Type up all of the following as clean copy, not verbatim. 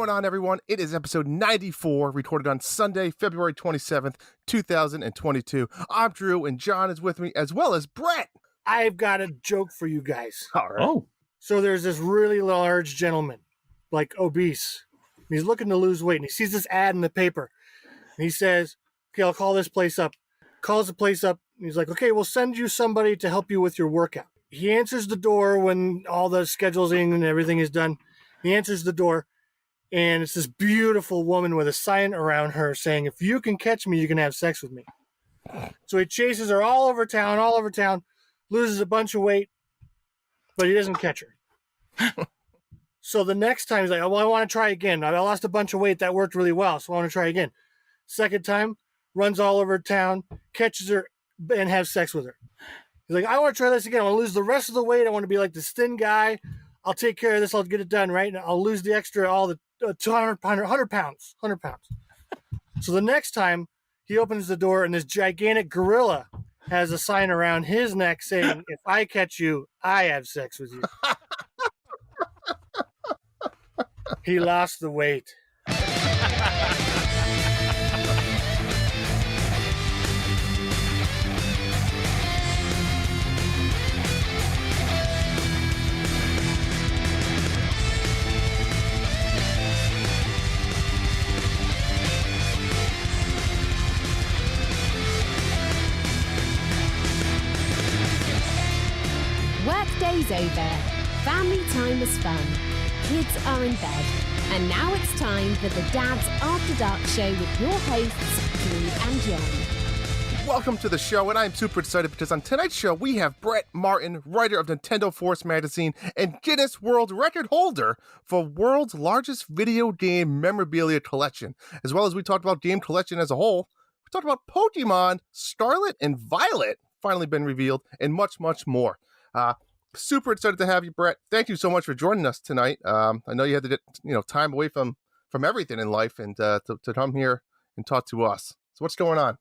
going on, everyone? It is episode 94, recorded on Sunday, February 27th, 2022. I'm Drew, and John is with me, as well as Brett. I've got a joke for you guys. All right. Oh. So there's this really large gentleman, like obese. And he's looking to lose weight, and he sees this ad in the paper. And he says, okay, I'll call this place up. Calls the place up, and he's like, okay, we'll send you somebody to help you with your workout. He answers the door when all the scheduling and everything is done. He answers the door, and it's this beautiful woman with a sign around her saying, if you can catch me, you can have sex with me. So he chases her all over town, loses a bunch of weight, but he doesn't catch her. So the next time he's like, oh, well, I want to try again. I lost a bunch of weight. That worked really well, so I want to try again. Second time, runs all over town, catches her, and has sex with her. He's like, I want to try this again. I want to lose the rest of the weight. I want to be like this thin guy. I'll take care of this. I'll get it done, right? And I'll lose the extra, all the 100 pounds. So the next time, he opens the door, and this gigantic gorilla has a sign around his neck saying, if I catch you, I have sex with you. He lost the weight. Workday's over. Family time was fun. Kids are in bed. And now it's time for the Dad's After Dark Show with your hosts, Drew and John. Welcome to the show, and I'm super excited because on tonight's show, we have Brett Martin, writer of Nintendo Force magazine and Guinness World Record holder for world's largest video game memorabilia collection. As well as we talked about game collection as a whole, we talked about Pokemon, Scarlet and Violet, finally been revealed, and much, much more. Super excited to have you, Brett. Thank you so much for joining us tonight. I know you had to get time away from everything in life and to come here and talk to us. So what's going on?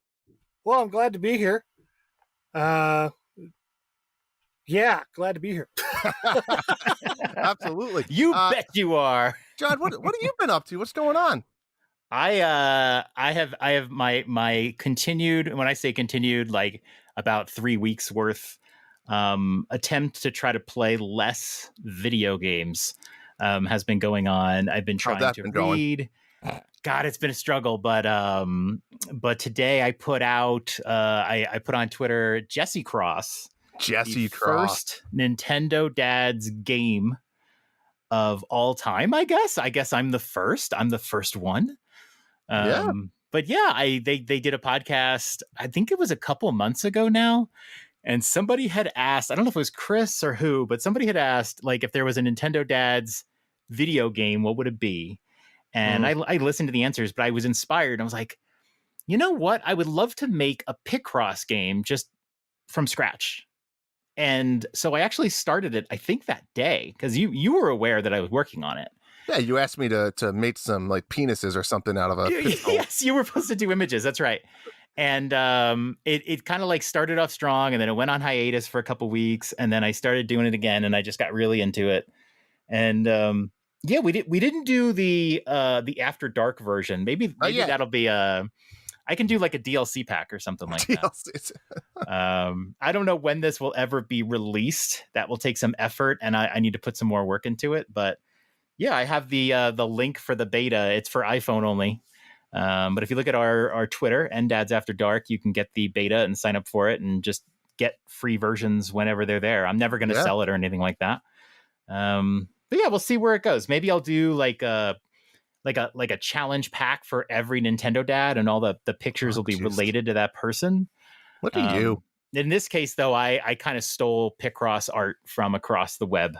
Well, I'm glad to be here. Yeah, glad to be here. Absolutely. You bet you are. John, what have you been up to? What's going on? I have my continued, when I say continued, like about 3 weeks worth attempt to try to play less video games has been going on. I've been trying to read. God, it's been a struggle, but today I put out I put on Twitter Jesse Cross, first Nintendo Dad's game of all time. I guess I'm the first one. But yeah, they did a podcast. I think it was a couple months ago now. And somebody had asked, I don't know if it was Chris or who, but somebody had asked, like, if there was a Nintendo Dad's video game, what would it be? And I listened to the answers, but I was inspired. I was like, you know what? I would love to make a Picross game just from scratch. And so I actually started it, I think, that day, because you were aware that I was working on it. Yeah, you asked me to make some, like, penises or something out of a pistol. Yes, you were supposed to do images. That's right. And it kind of like started off strong, and then it went on hiatus for a couple weeks, and then I started doing it again, and I just got really into it. And yeah, we didn't do the After Dark version. Maybe that'll be I can do like a DLC pack or something like that. I don't know when this will ever be released. That will take some effort, and I need to put some more work into it. But yeah, I have the link for the beta. It's for iPhone only. But if you look at our Twitter and Dad's After Dark, you can get the beta and sign up for it and just get free versions whenever they're there. I'm never going to sell it or anything like that. But yeah, we'll see where it goes. Maybe I'll do like a challenge pack for every Nintendo Dad, and all the pictures will be related to that person. Look at you. In this case, though, I kind of stole Picross art from across the web,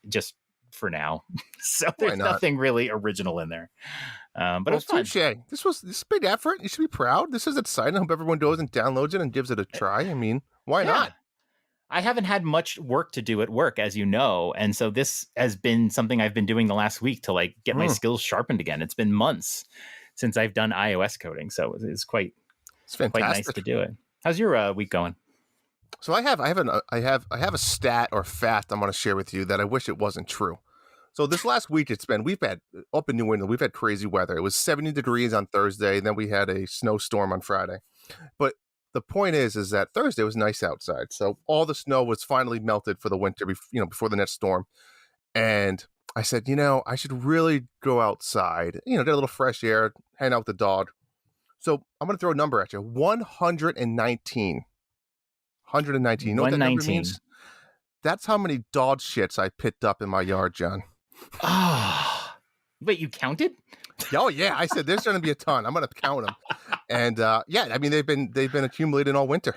just for now. So there's nothing really original in there. But it was fun. This is a big effort. You should be proud. This is exciting. I hope everyone goes and downloads it and gives it a try. I mean, why not? I haven't had much work to do at work, as you know. And so this has been something I've been doing the last week to like get my skills sharpened again. It's been months since I've done iOS coding. So it's quite nice to do it. How's your week going? So I have a stat or fact I'm going to share with you that I wish it wasn't true. So this last week we've had up in New England, we've had crazy weather. It was 70 degrees on Thursday, and then we had a snowstorm on Friday. But the point is that Thursday was nice outside. So all the snow was finally melted for the winter, before the next storm. And I said, I should really go outside, get a little fresh air, hang out with the dog. So I'm going to throw a number at you. 119. 119. You know what that number means? That's how many dog shits I picked up in my yard, John. Oh, wait, you counted? Oh yeah, I said there's going to be a ton. I'm going to count them, and they've been accumulating all winter.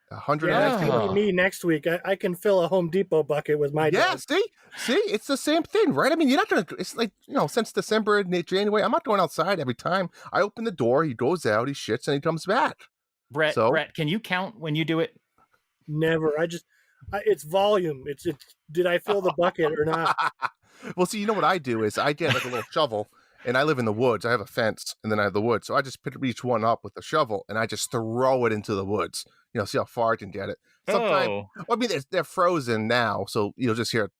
119. Yeah, me next week. I can fill a Home Depot bucket with my dog. See, it's the same thing, right? I mean, you're not going to. It's like since December, January, I'm not going outside every time. I open the door, he goes out, he shits, and he comes back. Brett, can you count when you do it? Never. It's volume. It's did I fill the bucket or not? Well, see, what I do is I get like a little shovel, and I live in the woods. I have a fence, and then I have the woods. So I just pick each one up with a shovel, and I just throw it into the woods. See how far I can get it. Sometimes, I mean, they're frozen now, so you'll just hear,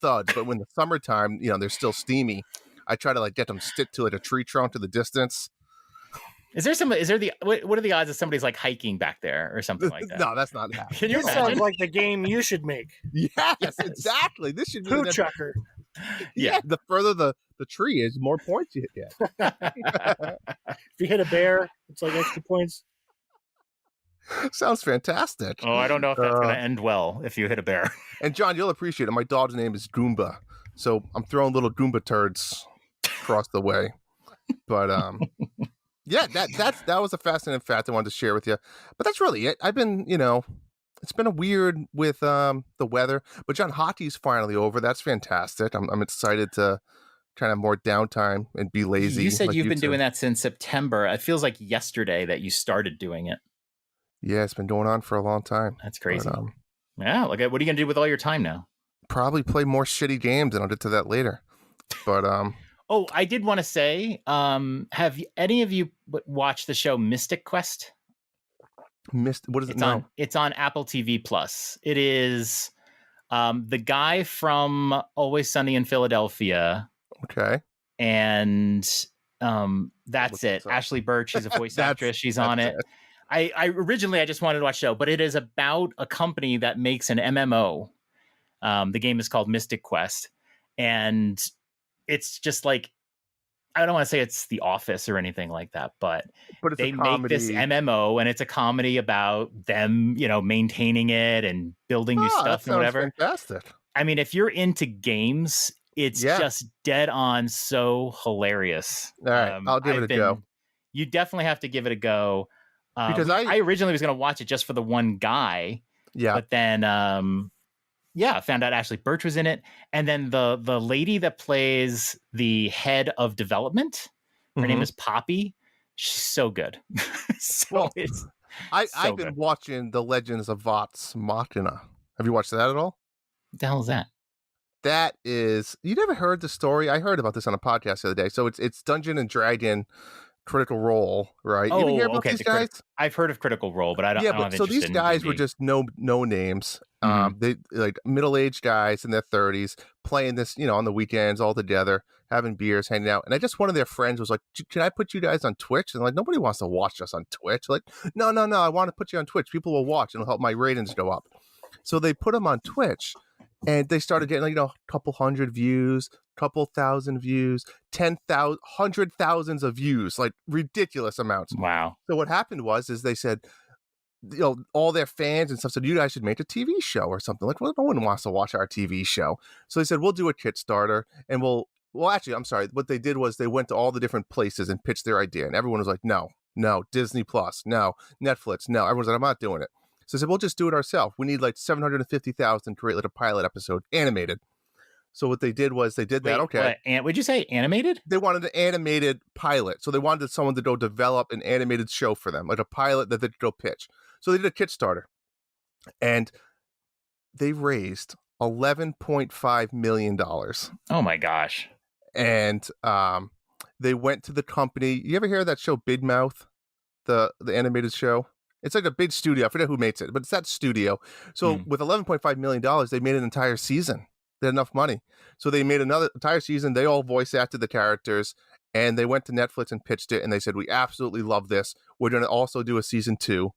thuds. But when the summertime, they're still steamy. I try to get them stick to a tree trunk to the distance. What are the odds that somebody's hiking back there or something like that? No, that's not happening. Can you This imagine? sounds like the game you should make. Yes, exactly. This should be Poo chucker. Yeah, the further the tree is, the more points you get. If you hit a bear, it's extra points. Sounds fantastic. Oh, I don't know if that's going to end well if you hit a bear. And John, you'll appreciate it. My dog's name is Goomba, so I'm throwing little Goomba turds across the way. But yeah, that was a fascinating fact I wanted to share with you. But that's really it. I've been, it's been a weird with the weather. But John, hockey's finally over. That's fantastic. I'm excited to kind of have more downtime and be lazy. You said you've been doing that since September. It feels like yesterday that you started doing it. Yeah, it's been going on for a long time. That's crazy. But, yeah, what are you going to do with all your time now? Probably play more shitty games, and I'll get to that later. But oh, I did want to say, have any of you watched the show Mystic Quest? What is it now? It's on Apple TV Plus. It is the guy from Always Sunny in Philadelphia. Okay. And that's it. Ashley Birch, she's a voice actress. She's on it. I originally just wanted to watch the show, but it is about a company that makes an MMO. The game is called Mystic Quest, and it's just I don't want to say it's The Office or anything like that, but they make this MMO, and it's a comedy about them, maintaining it and building new stuff and whatever. Fantastic. I mean, if you're into games, it's just dead on, so hilarious. All right, I'll give it a go. You definitely have to give it a go. Because I originally was going to watch it just for the one guy. Yeah. But then, found out Ashley Birch was in it. And then the lady that plays the head of development, her name is Poppy. She's so good. I've been watching The Legends of Vox Machina. Have you watched that at all? What the hell is that? That is, you never heard the story? I heard about this on a podcast the other day. So it's Dungeon and Dragon Critical Role, right? Oh, you hear about these guys? I've heard of Critical Role, but I don't. Yeah, I don't but so these guys were just no names. They middle-aged guys in their 30s playing this, on the weekends all together, having beers, hanging out. And one of their friends was like, "Can I put you guys on Twitch?" And nobody wants to watch us on Twitch. No, I want to put you on Twitch. People will watch and it'll help my ratings go up. So they put them on Twitch, and they started getting a couple hundred views, couple thousand views, 10,000, 100,000s of views, ridiculous amounts. Wow. So what happened was they said, all their fans and stuff said, you guys should make a TV show or something. Well, no one wants to watch our TV show. So they said, we'll do a Kickstarter, and actually, I'm sorry. What they did was they went to all the different places and pitched their idea, and everyone was like, no, Disney Plus, no, Netflix, no. Everyone's like, I'm not doing it. So I said, we'll just do it ourselves. We need 750,000 to create a pilot episode, animated. So what they did was that. Okay. Would you say animated? They wanted an animated pilot. So they wanted someone to go develop an animated show for them, a pilot that they could go pitch. So they did a Kickstarter, and they raised $11.5 million. Oh my gosh. And they went to the company. You ever hear of that show Big Mouth, the animated show? It's a big studio. I forget who makes it, but it's that studio. So with $11.5 million, they made an entire season They had enough money. So they made another entire season. They all voice acted the characters, and they went to Netflix and pitched it, and they said, we absolutely love this. We're going to also do a season 2,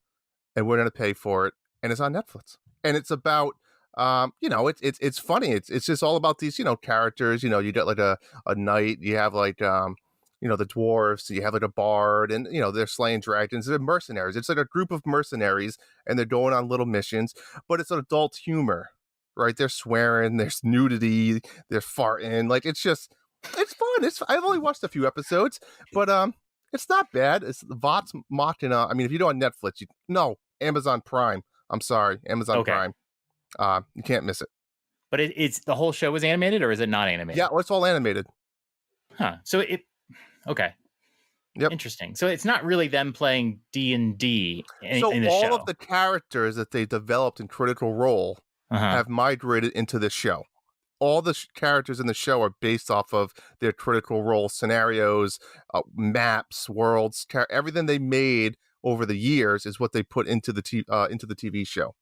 and we're going to pay for it. And it's on Netflix. And it's about, it's funny. It's just all about these, characters. You get like a knight. You have like, the dwarves. You have like a bard, and, they're slaying dragons. They're mercenaries. It's like a group of mercenaries, and they're going on little missions, but it's adult humor, right? They're swearing, there's nudity, they're farting. Like, it's fun. I've only watched a few episodes, but it's not bad. It's Vox Machina. I mean, if you go on Netflix, Amazon Prime. I'm sorry, Amazon Prime. You can't miss it. But it's the whole show is animated, or is it not animated? Yeah, well, it's all animated. Huh. So okay. Yep. Interesting. So it's not really them playing D&D in the show. So all of the characters that they developed in Critical Role have migrated into this show. All the characters in the show are based off of their Critical Role scenarios, maps, worlds, everything they made over the years is what they put into the TV show.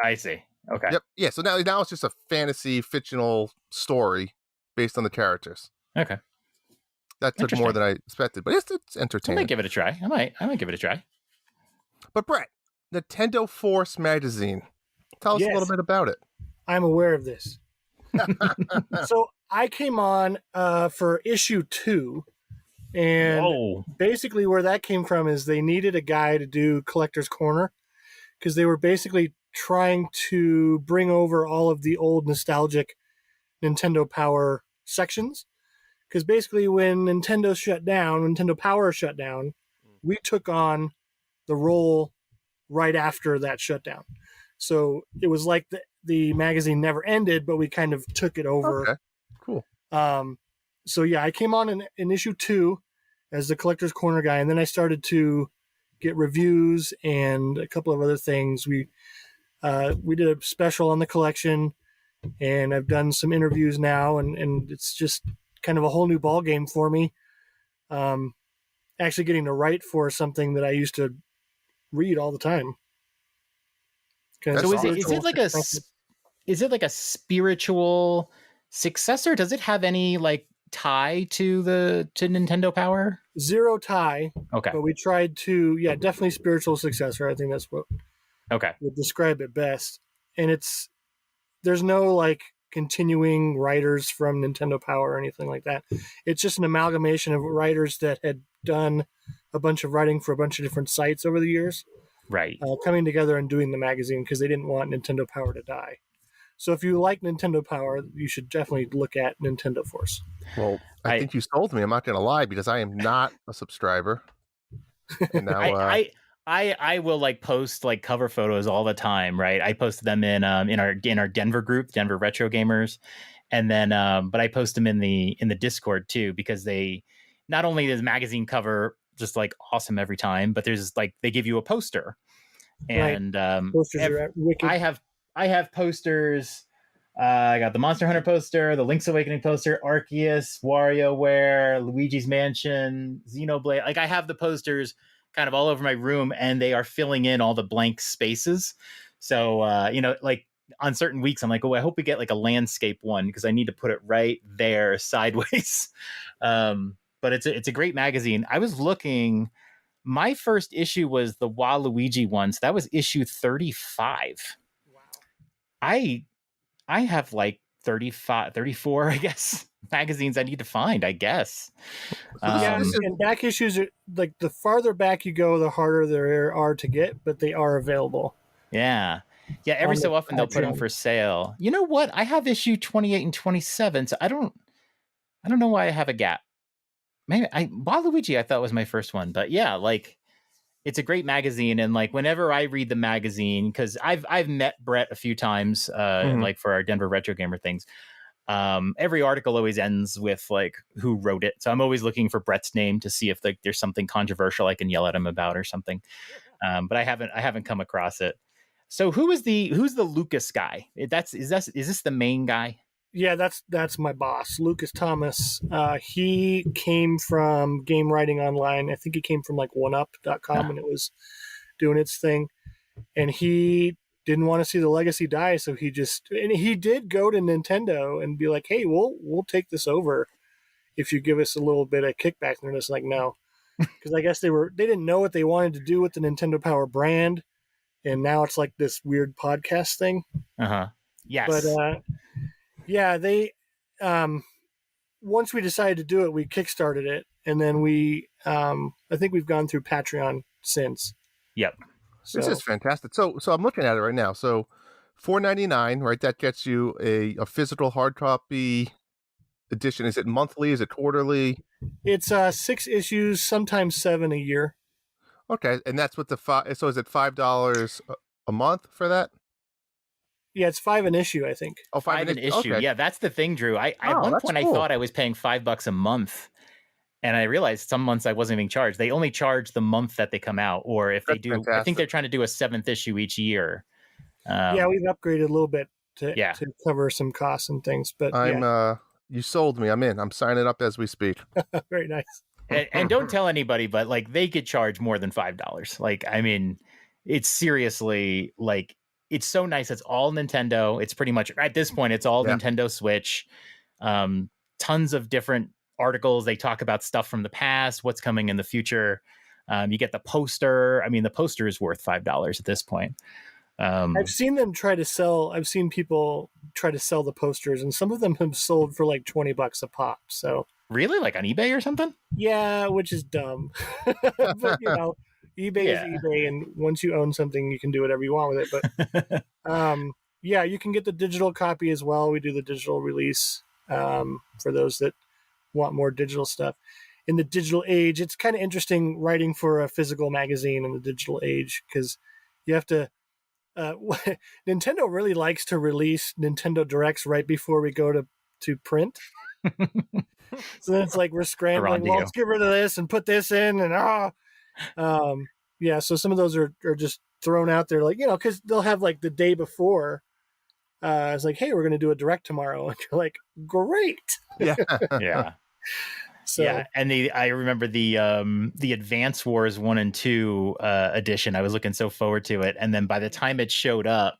I see. Okay. Yep. Yeah. So now it's just a fantasy fictional story based on the characters. Okay. That took more than I expected, but it's entertaining. I might give it a try. I might give it a try. But Brett, Nintendo Force magazine. Tell us a little bit about it. I'm aware of this. So I came on for issue 2, and basically where that came from is they needed a guy to do Collector's Corner, because they were basically trying to bring over all of the old nostalgic Nintendo Power sections. Because basically when Nintendo Power shut down, we took on the role right after that shutdown. So it was like the magazine never ended, but we kind of took it over. Okay, cool. So yeah, I came on in issue 2 as the Collector's Corner guy, and then I started to get reviews and a couple of other things. We did a special on the collection, and I've done some interviews now, and it's just kind of a whole new ball game for me. Actually getting to write for something that I used to read all the time. So is it like a spiritual successor? Does it have any like tie to Nintendo Power? Zero tie. Okay. But we tried to, definitely spiritual successor. I think that's what would describe it best. And there's no like continuing writers from Nintendo Power or anything like that. It's just an amalgamation of writers that had done a bunch of writing for a bunch of different sites over the years. Right. Coming together and doing the magazine because they didn't want Nintendo Power to die. So if you like Nintendo Power, you should definitely look at Nintendo Force. Well, I think you sold me. I'm not going to lie, because I am not a subscriber. And now, I will like post like cover photos all the time, right? I post them in our Denver group, Denver Retro Gamers, and then but I post them in the Discord too, because they not only is magazine cover just like awesome every time, but there's like they give you a poster, and posters are wicked. I have posters. I got the Monster Hunter poster, the Link's Awakening poster, Arceus, WarioWare, Luigi's Mansion, Xenoblade. Like I have the posters kind of all over my room, and they are filling in all the blank spaces. So, like on certain weeks, I'm like, I hope we get like a landscape one, because I need to put it right there sideways. But it's a great magazine. I was looking, my first issue was the Waluigi one. So that was issue 35. Wow. I have like 35, 34, I guess, magazines I need to find, I guess. And back issues are like the farther back you go, the harder there are to get, but they are available. Yeah. Every so often they'll put them for sale. You know what? I have issue 28 and 27, so I don't know why I have a gap. Maybe Waluigi I thought was my first one, but yeah, like it's a great magazine, and like whenever I read the magazine, because I've met Brett a few times, like for our Denver Retro Gamer things. Every article always ends with like who wrote it, so I'm always looking for Brett's name to see if like there's something controversial I can yell at him about or something. But I haven't come across it. So who's the Lucas guy? Is this the main guy? Yeah, that's my boss, Lucas Thomas. He came from Game Writing Online. I think he came from like OneUp.com when it was doing its thing. And he didn't want to see the legacy die, so he did go to Nintendo and be like, "Hey, we'll take this over if you give us a little bit of kickback." And they're just like, "No," because I guess they didn't know what they wanted to do with the Nintendo Power brand, and now it's like this weird podcast thing. Yes. But yeah, they once we decided to do it, we kickstarted it, and then we I think we've gone through Patreon since. Yep. So, This is fantastic. So I'm looking at it right now. So $4.99, right? That gets you a physical hard copy edition. Is it monthly? Is it quarterly? it's 6 issues, sometimes 7 a year. Okay, and that's what so is it $5 a month for that? Yeah, it's 5 an issue, I think. Oh, Five an issue. Okay. Yeah, that's the thing, Drew. At one that's point cool. I thought I was paying $5 a month. And I realized some months I wasn't being charged. They only charge the month that they come out, or if they That's do, I fantastic. think they're trying to do a 7th issue each year. Yeah, we've upgraded a little bit to cover some costs and things. But you sold me. I'm in. I'm signing up as we speak. very nice. and don't tell anybody, but like they could charge more than $5. Like, I mean, it's seriously like it's so nice. It's all Nintendo. It's pretty much at this point, it's all Nintendo Switch. Tons of different articles. They talk about stuff from the past, what's coming in the future. You get the poster. I mean, the poster is worth $5 at this point. I've seen them try to sell. I've seen people try to sell the posters, and some of them have sold for like $20 a pop. So really, like on eBay or something? Yeah, which is dumb. But eBay is eBay, and once you own something, you can do whatever you want with it. But yeah, you can get the digital copy as well. We do the digital release for those that want more digital stuff. In the digital age, it's kind of interesting writing for a physical magazine in the digital age because you have to. Nintendo really likes to release Nintendo Directs right before we go to print. So then it's like we're scrambling. Well, let's get rid of this and put this in, and yeah. So some of those are just thrown out there, like because they'll have like the day before. It's like, hey, we're going to do a Direct tomorrow, and you're like, great. Yeah. So yeah, and I remember the Advance Wars 1 and 2 edition. I was looking so forward to it, and then by the time it showed up,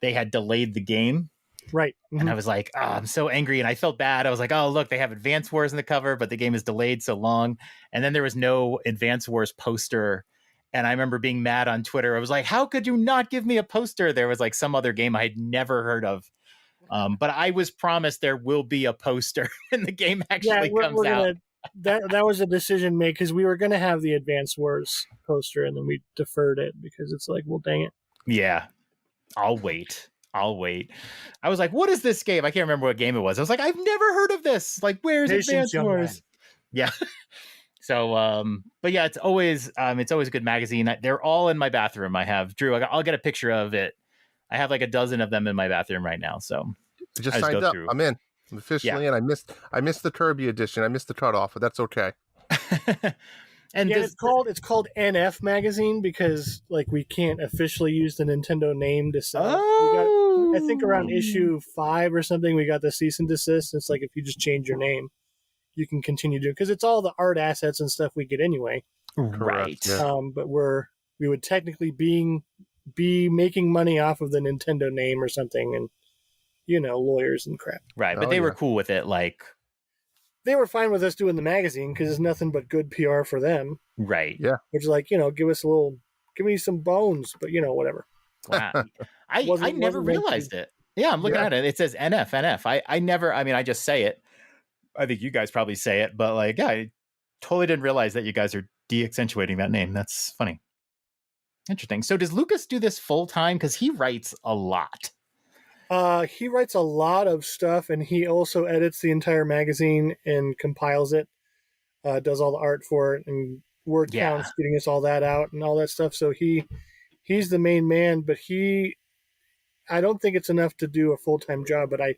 they had delayed the game. Right. Mm-hmm. And I was like, oh, I'm so angry, and I felt bad. I was like, oh, look, they have Advance Wars in the cover, but the game is delayed so long. And then there was no Advance Wars poster. And I remember being mad on Twitter. I was like, how could you not give me a poster? There was like some other game I had never heard of. But I was promised there will be a poster when the game actually comes out. That was a decision made because we were going to have the Advance Wars poster, and then we deferred it because it's like, well, dang it. Yeah, I'll wait. I was like, what is this game? I can't remember what game it was. I was like, I've never heard of this. Like, where's Advance Wars? Yeah. So, but yeah, it's always a good magazine. They're all in my bathroom. I have Drew. I'll get a picture of it. I have like a dozen of them in my bathroom right now. So I just signed up. I'm in. I'm officially in. I missed the Kirby edition. I missed the cutoff, but that's okay. And it's called NF magazine because like we can't officially use the Nintendo name to sell. I think around issue 5 or something, we got the cease and desist. It's like if you just change your name, you can continue doing because it's all the art assets and stuff we get anyway. Right. Yeah. But we would technically be making money off of the Nintendo name or something, and lawyers and crap. Right, but they were cool with it. Like they were fine with us doing the magazine because it's nothing but good PR for them. Right. Yeah. Which is like give me some bones, but whatever. Wow. I never realized it. Yeah, I'm looking at it. It says NF. I just say it. I think you guys probably say it, but like, yeah, I totally didn't realize that you guys are de-accentuating that name. That's funny. Interesting. So does Lucas do this full time? Because he writes a lot. He writes a lot of stuff, and he also edits the entire magazine and compiles it, does all the art for it, and word counts, getting us all that out and all that stuff. So he's the main man, but I don't think it's enough to do a full-time job, but I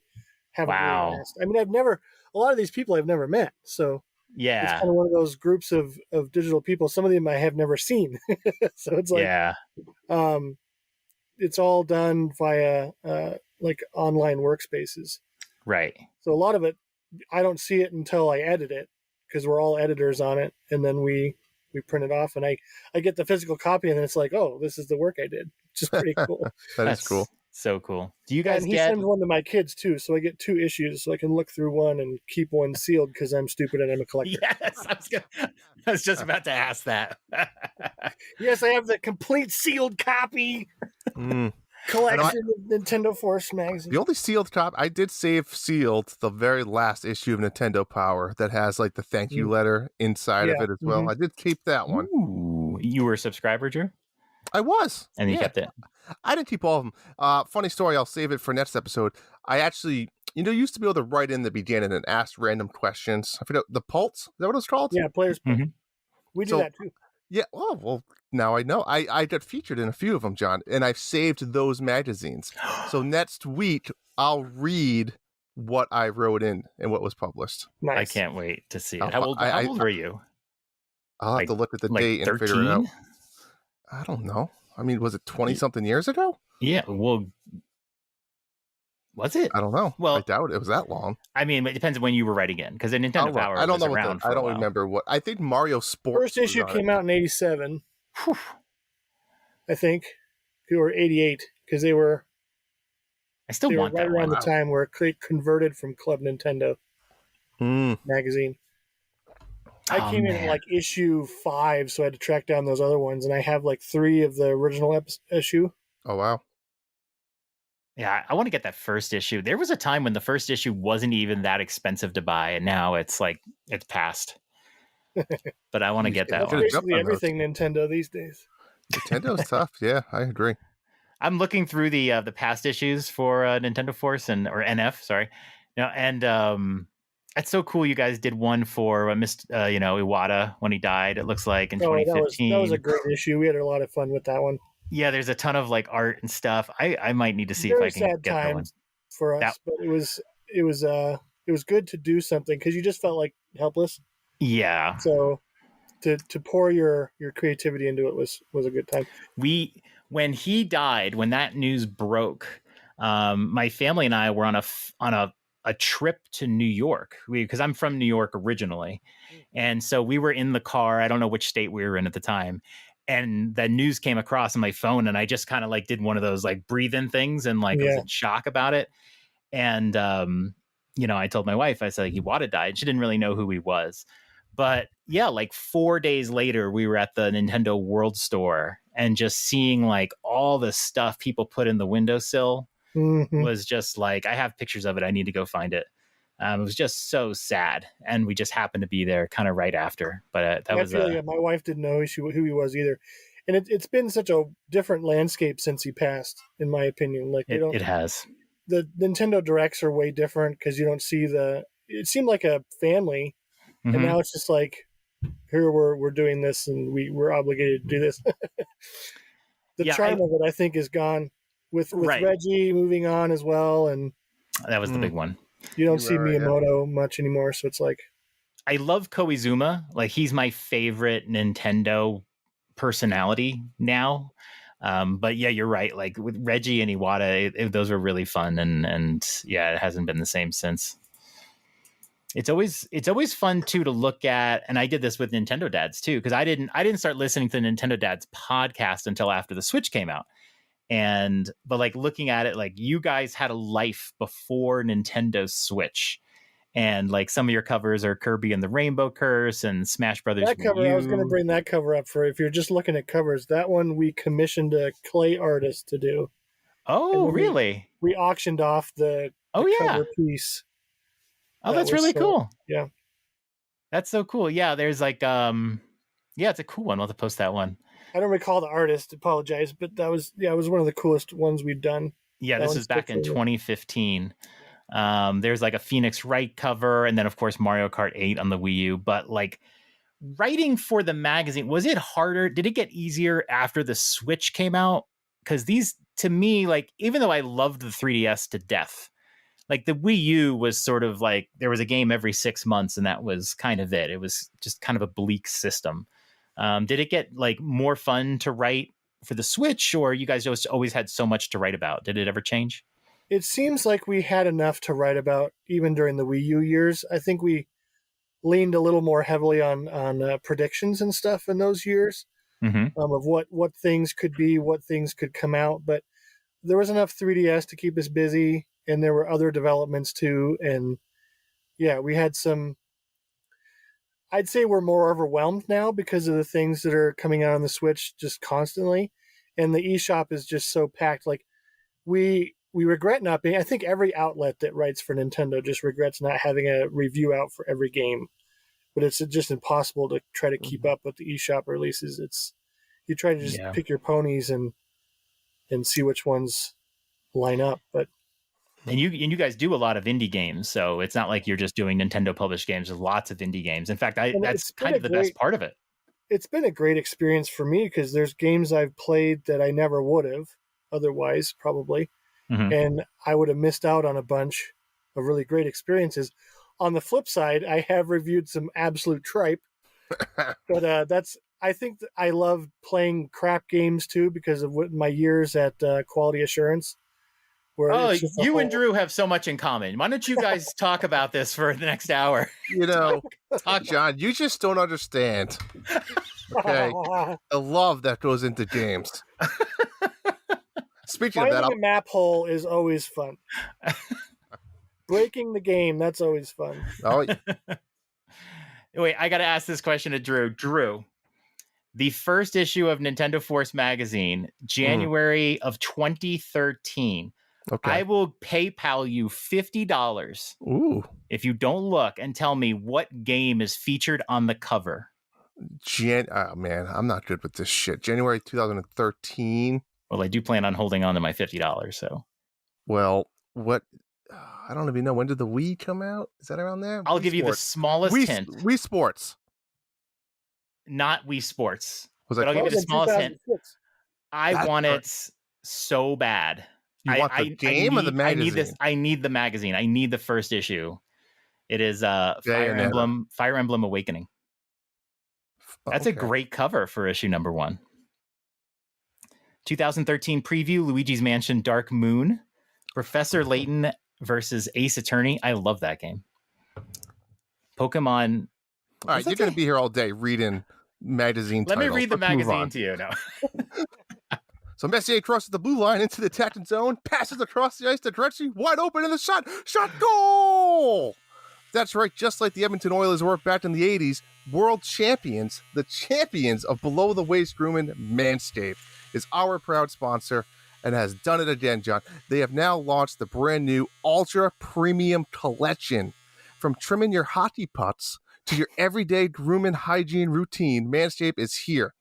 haven't really asked. I mean, a lot of these people I've never met, so it's kind of one of those groups of digital people. Some of them I have never seen. So it's like, it's all done via like online workspaces. Right. So a lot of it, I don't see it until I edit it because we're all editors on it. And then we we print it off, and I get the physical copy, and then it's like, oh, this is the work I did, which is pretty cool. That's cool. So cool. Do you guys and he get? sends one to my kids too, so I get 2 issues, so I can look through one and keep one sealed because I'm stupid and I'm a collector. Yes, I was just about to ask that. Yes, I have the complete sealed copy collection of Nintendo Force magazine. The only sealed copy I did save sealed the very last issue of Nintendo Power that has like the thank you letter inside of it as well. I did keep that one. Ooh, you were a subscriber, Drew? I was, and you kept it. I didn't keep all of them. Funny story. I'll save it for next episode. I actually, used to be able to write in the beginning and ask random questions. I forget the Pulse. Is that what it's called? Yeah, Players. We do that too. Yeah. Oh, well, now I know. I got featured in a few of them, John, and I've saved those magazines. So next week, I'll read what I wrote in and what was published. Nice. I can't wait to see it. How old were you? I'll have to look at the date and 13? figure it out. I don't know. I mean, was it 20-something years ago? Yeah. Well, was it? I don't know. Well, I doubt it was that long. I mean, it depends on when you were writing in, because Nintendo Power I don't know around I don't remember what. I think Mario Sports. First issue came out in '87. I think, or '88, because they were. I still want right that around one. the time where it converted from Club Nintendo magazine. I came in like issue 5, so I had to track down those other ones, and I have like 3 of the original issue. Oh wow! Yeah, I want to get that first issue. There was a time when the first issue wasn't even that expensive to buy, and now it's like it's past. But I want to get that one. Basically everything Nintendo these days. Nintendo's tough. Yeah, I agree. I'm looking through the past issues for Nintendo Force or NF, sorry. And that's so cool. You guys did one for Iwata when he died. It looks like in 2015. That was a great issue. We had a lot of fun with that one. Yeah, there's a ton of like art and stuff. I might need to see Very if I can sad get that one for us, but it was good to do something because you just felt like helpless. Yeah. So to pour your creativity into it was a good time. When he died, when that news broke, my family and I were on a trip to New York because I'm from New York originally. And so we were in the car. I don't know which state we were in at the time. And the news came across on my phone, and I just kind of like did one of those like breathe in things and like was in shock about it. And, I told my wife, I said, Iwata died. She didn't really know who he was. But yeah, like 4 days later, we were at the Nintendo World Store and just seeing like all the stuff people put in the windowsill was just like, I have pictures of it. I need to go find it. It was just so sad. And we just happened to be there kind of right after. But my wife didn't know who he was either. And it's been such a different landscape since he passed, in my opinion. Like it has. The Nintendo Directs are way different because you don't see it seemed like a family. And now it's just like, here we're doing this and we're obligated to do this. The charm of it, I think, is gone with Reggie moving on as well. And that was the big one. You don't see Miyamoto much anymore. So it's like, I love Koizuma. Like he's my favorite Nintendo personality now. But yeah, you're right. Like with Reggie and Iwata, those were really fun. And yeah, it hasn't been the same since. It's always fun too to look at, and I did this with Nintendo Dads too, because I didn't start listening to the Nintendo Dads podcast until after the Switch came out. But like looking at it, like you guys had a life before Nintendo Switch, and like some of your covers are Kirby and the Rainbow Curse and Smash Brothers. That cover, I was going to bring that cover up for if you're just looking at covers. That one we commissioned a clay artist to do. Oh, really? We auctioned off the cover piece. Oh, that's really cool. Yeah. That's so cool. Yeah, there's like it's a cool one. I'll have to post that one. I don't recall the artist, apologize, but it was one of the coolest ones we've done. Yeah, this is back in 2015. There's like a Phoenix Wright cover, and then of course Mario Kart 8 on the Wii U. But like writing for the magazine, was it harder? Did it get easier after the Switch came out? Because these, to me, like even though I loved the 3DS to death, like the Wii U was sort of like there was a game every 6 months, and that was kind of it. It was just kind of a bleak system. Did it get like more fun to write for the Switch, or you guys just always had so much to write about? Did it ever change? It seems like we had enough to write about even during the Wii U years. I think leaned a little more heavily on predictions and stuff in those years of what things could be, what things could come out. But there was enough 3DS to keep us busy, and there were other developments too. And yeah, we had some. I'd say we're more overwhelmed now because of the things that are coming out on the Switch just constantly, and the eShop is just so packed. Like we regret not being. I think every outlet that writes for Nintendo just regrets not having a review out for every game, but it's just impossible to try to keep up with the eShop releases. It's you try to just pick your ponies and see which ones line up, but. And you guys do a lot of indie games, so it's not like you're just doing Nintendo published games. There's lots of indie games. In fact, that's kind of the best part of it. It's been a great experience for me because there's games I've played that I never would have otherwise, probably. And I would have missed out on a bunch of really great experiences. On the flip side, I have reviewed some absolute tripe, but I think that I love playing crap games too because of my years at Quality Assurance. You and Drew have so much in common. Why don't you guys talk about this for the next hour? You know, John, you just don't understand. Okay, the love that goes into games. Speaking Finding of that, a map hole is always fun. Breaking the game, that's always fun. Oh, wait, I got to ask this question to Drew. Drew, the first issue of Nintendo Force magazine, January of 2013. Okay. I will PayPal you $50 if you don't look and tell me what game is featured on the cover. Oh man, I'm not good with this shit. January 2013. Well, I do plan on holding on to my $50, so. Well, what? I don't even know. When did the Wii come out? Is that around there? I'll give you the smallest hint. Wii Sports. Not Wii Sports. Was but I'll give you the smallest hint. I want it so bad. You want the game or the magazine? I need the magazine. I need the first issue. It is Fire Emblem Awakening. That's a great cover for issue number 1. 2013 preview, Luigi's Mansion Dark Moon. Professor Layton versus Ace Attorney. I love that game. Pokemon. All right, you're going to be here all day reading magazine titles. Let me read the magazine to you now. So Messier crosses the blue line into the attacking zone, passes across the ice to Gretzky, wide open in the shot, goal! That's right, just like the Edmonton Oilers were back in the 80s, world champions, the champions of below-the-waist grooming, Manscaped, is our proud sponsor and has done it again, John. They have now launched the brand new Ultra Premium Collection. From trimming your hockey putts to your everyday grooming hygiene routine, Manscaped is here.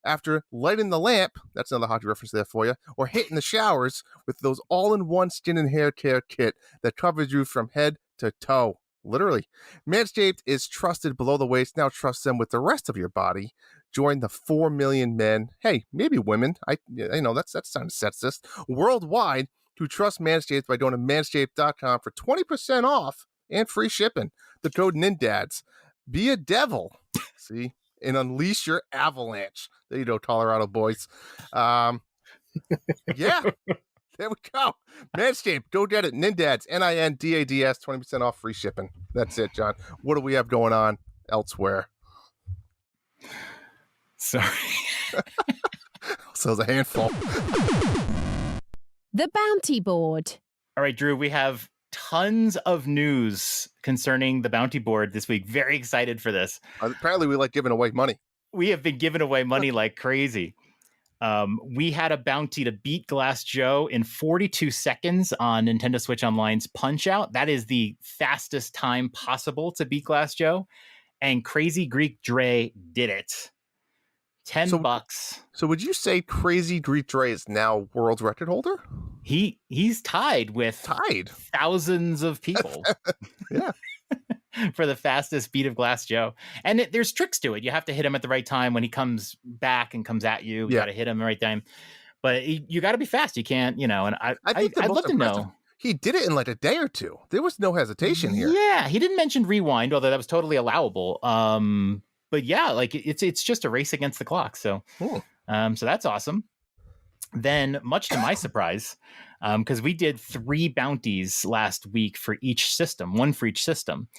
After lighting the lamp, that's another hockey reference there for you, or hitting the showers with those all-in-one skin and hair care kit that covers you from head to toe. Literally. Manscaped is trusted below the waist. Now trust them with the rest of your body. Join the 4 million men, hey, maybe women, I know that's time to set this, worldwide who trust Manscaped by going to manscaped.com for 20% off and free shipping. The code NINDADS. Be a devil. See? And unleash your avalanche. There you go, Colorado boys. Yeah, there we go. Manscaped, go get it. Nindads, NINDADS, 20% off, free shipping. That's it, John. What do we have going on elsewhere? Sorry. So it's a handful. The Bounty Board. All right, Drew, we have tons of news concerning the Bounty Board this week. Very excited for this. Apparently we like giving away money. We have been giving away money like crazy. We had a bounty to beat Glass Joe in 42 seconds on Nintendo Switch Online's Punch-Out. That is the fastest time possible to beat Glass Joe. And Crazy Greek Dre did it. $10. So would you say Crazy Greek Dre is now world record holder? He's tied with thousands of people. Yeah. For the fastest beat of Glass Joe. And there's tricks to it. You have to hit him at the right time when he comes back and comes at you. You got to hit him the right time. But you got to be fast. You can't, and I'd love to know. He did it in like a day or two. There was no hesitation here. Yeah, he didn't mention rewind, although that was totally allowable. But yeah, like it's just a race against the clock. So, so that's awesome. Then, much to my surprise, because we did 3 bounties last week for each system, one for each system.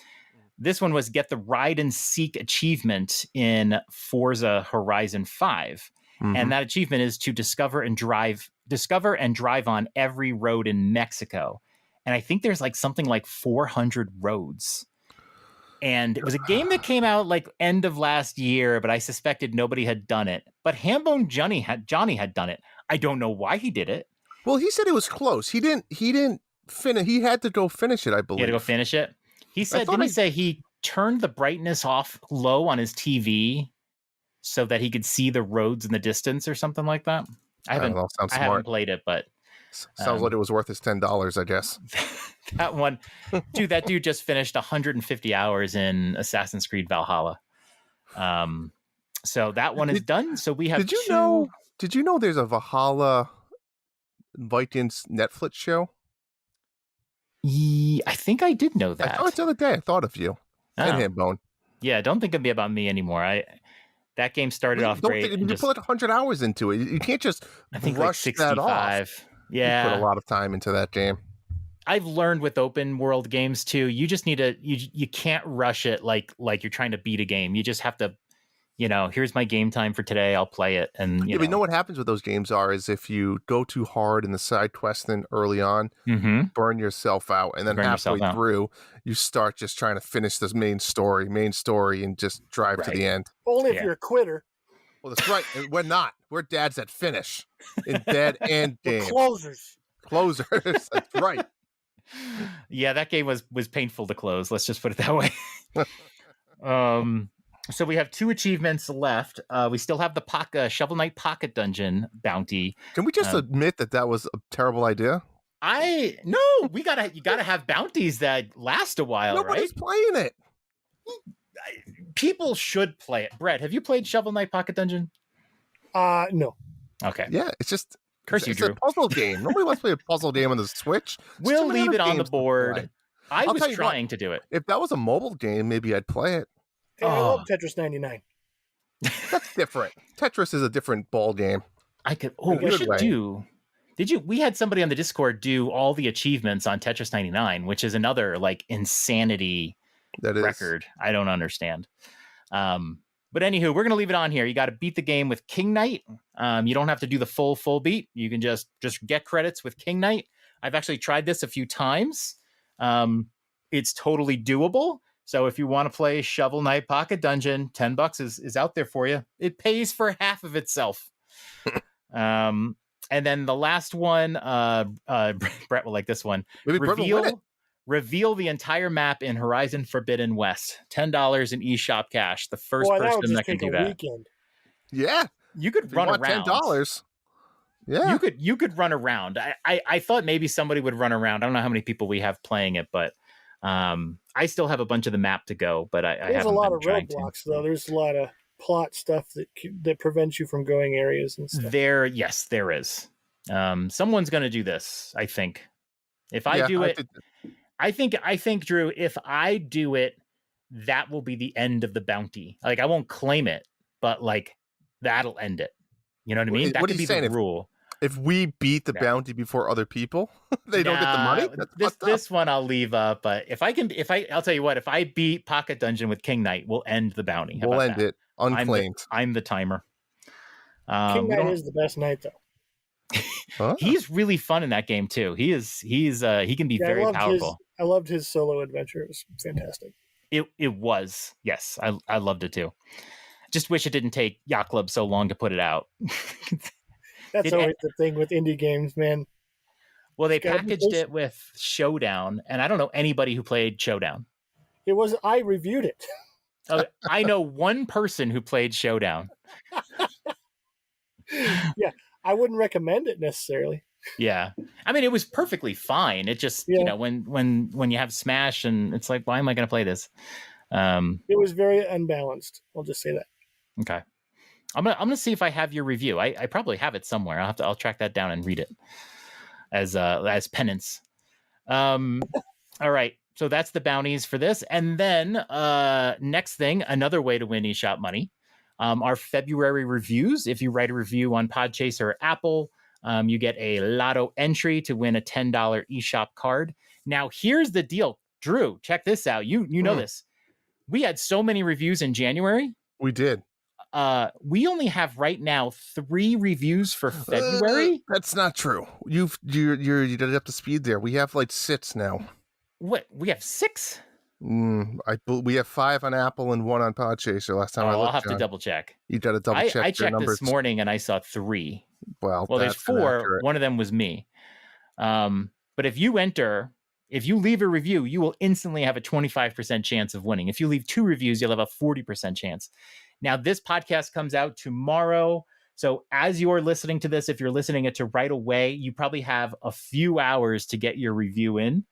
This one was get the Ride and Seek achievement in Forza Horizon 5. Mhm. And that achievement is to discover and drive on every road in Mexico. And I think there's like something like 400 roads. And it was a game that came out like end of last year, but I suspected nobody had done it. But Hambone Johnny had done it. I don't know why he did it. Well, he said it was close. He didn't finish. He had to go finish it, I believe. He had to go finish it. He said, didn't he say he turned the brightness off low on his TV so that he could see the roads in the distance or something like that? I haven't played it, but sounds like it was worth his $10, I guess. That one, that dude just finished 150 hours in Assassin's Creed Valhalla. So that one is done. So we have. Did you know there's a Valhalla Vikings Netflix show? Yeah, I think I did know that. I thought it the other day. I thought of you and Hambone. Yeah, don't think it'd be about me anymore. That game started off great. You put like 100 hours into it. You can't just brush that off. Yeah, you put a lot of time into that game. I've learned with open world games too. You just need you can't rush it like you're trying to beat a game. You just have to, here's my game time for today. I'll play it. And but you know what happens with those games is if you go too hard in the side questing early on, burn yourself out, and then halfway through you start just trying to finish this main story, and just drive to the end. Only if you're a quitter. Well, that's right. We're not. We're dads that finish in dead end games. Closers. That's right. Yeah, that game was painful to close. Let's just put it that way. So we have 2 achievements left. We still have the Shovel Knight Pocket Dungeon bounty. Can we just admit that was a terrible idea? No, you gotta have bounties that last a while. Nobody's playing it. People should play it. Brett, have you played Shovel Knight Pocket Dungeon? No. Okay. Yeah, it's just it's a puzzle game. Nobody wants to play a puzzle game on the Switch. We'll leave it on the board. I was trying to do it. If that was a mobile game, maybe I'd play it. Hey, I love Tetris 99. That's different. Tetris is a different ball game. We should do. We had somebody on the Discord do all the achievements on Tetris 99, which is another like insanity record. I don't understand. But anywho, we're going to leave it on here. You got to beat the game with King Knight. You don't have to do the full beat. You can just get credits with King Knight. I've actually tried this a few times. It's totally doable. So if you want to play Shovel Knight Pocket Dungeon, $10 is out there for you. It pays for half of itself. And then the last one, Brett will like this one. Maybe Brett will win it. Reveal the entire map in Horizon Forbidden West. $10 in eShop cash. The first person that can do that. Weekend. Yeah. You could run around. $10. Yeah. You could run around. I thought maybe somebody would run around. I don't know how many people we have playing it, but I still have a bunch of the map to go, but there's a lot of roadblocks though. There's a lot of plot stuff that prevents you from going areas and stuff. There is. Someone's going to do this, I think. If I do it, I think, Drew, if I do it, that will be the end of the bounty. Like, I won't claim it, but like that'll end it. You know what I mean? That could be the rule. If we beat the bounty before other people, they don't get the money. This one I'll leave up. But I'll tell you what. If I beat Pocket Dungeon with King Knight, we'll end the bounty. We'll end it unclaimed. I'm the timer. King Knight is the best knight, though. Huh? He's really fun in that game too. He can be very powerful. I loved his solo adventure. It was fantastic. It was. Yes, I loved it too. Just wish it didn't take Yacht Club so long to put it out. That's always the thing with indie games, man. Well, they packaged it with Showdown, and I don't know anybody who played Showdown. I reviewed it. I know one person who played Showdown. Yeah, I wouldn't recommend it necessarily. Yeah, I mean, it was perfectly fine. It just, when you have Smash, and it's like, why am I going to play this? It was very unbalanced. I'll just say that. Okay. I'm gonna see if I have your review. I probably have it somewhere. I'll track that down and read it as penance. All right. So that's the bounties for this. And then next thing, another way to win eShop money, our February reviews. If you write a review on Podchaser or Apple, you get a lotto entry to win a $10 eShop card. Now here's the deal, Drew. Check this out. You know this. we had so many reviews in January. We did. We only have right now 3 reviews for February. That's not true. You did it up to speed there. We have like 6 now. What? We have 6? We have 5 on Apple and 1 on Podchaser. Last time I looked, I'll have John. to double check. You got to double check. I checked this morning and I saw 3. Well, there's 4. inaccurate. One of them was me. But if you leave a review, you will instantly have a 25% chance of winning. If you leave 2 reviews, you'll have a 40% chance. Now, this podcast comes out tomorrow. So as you're listening to this, if you're listening it to right away, you probably have a few hours to get your review in.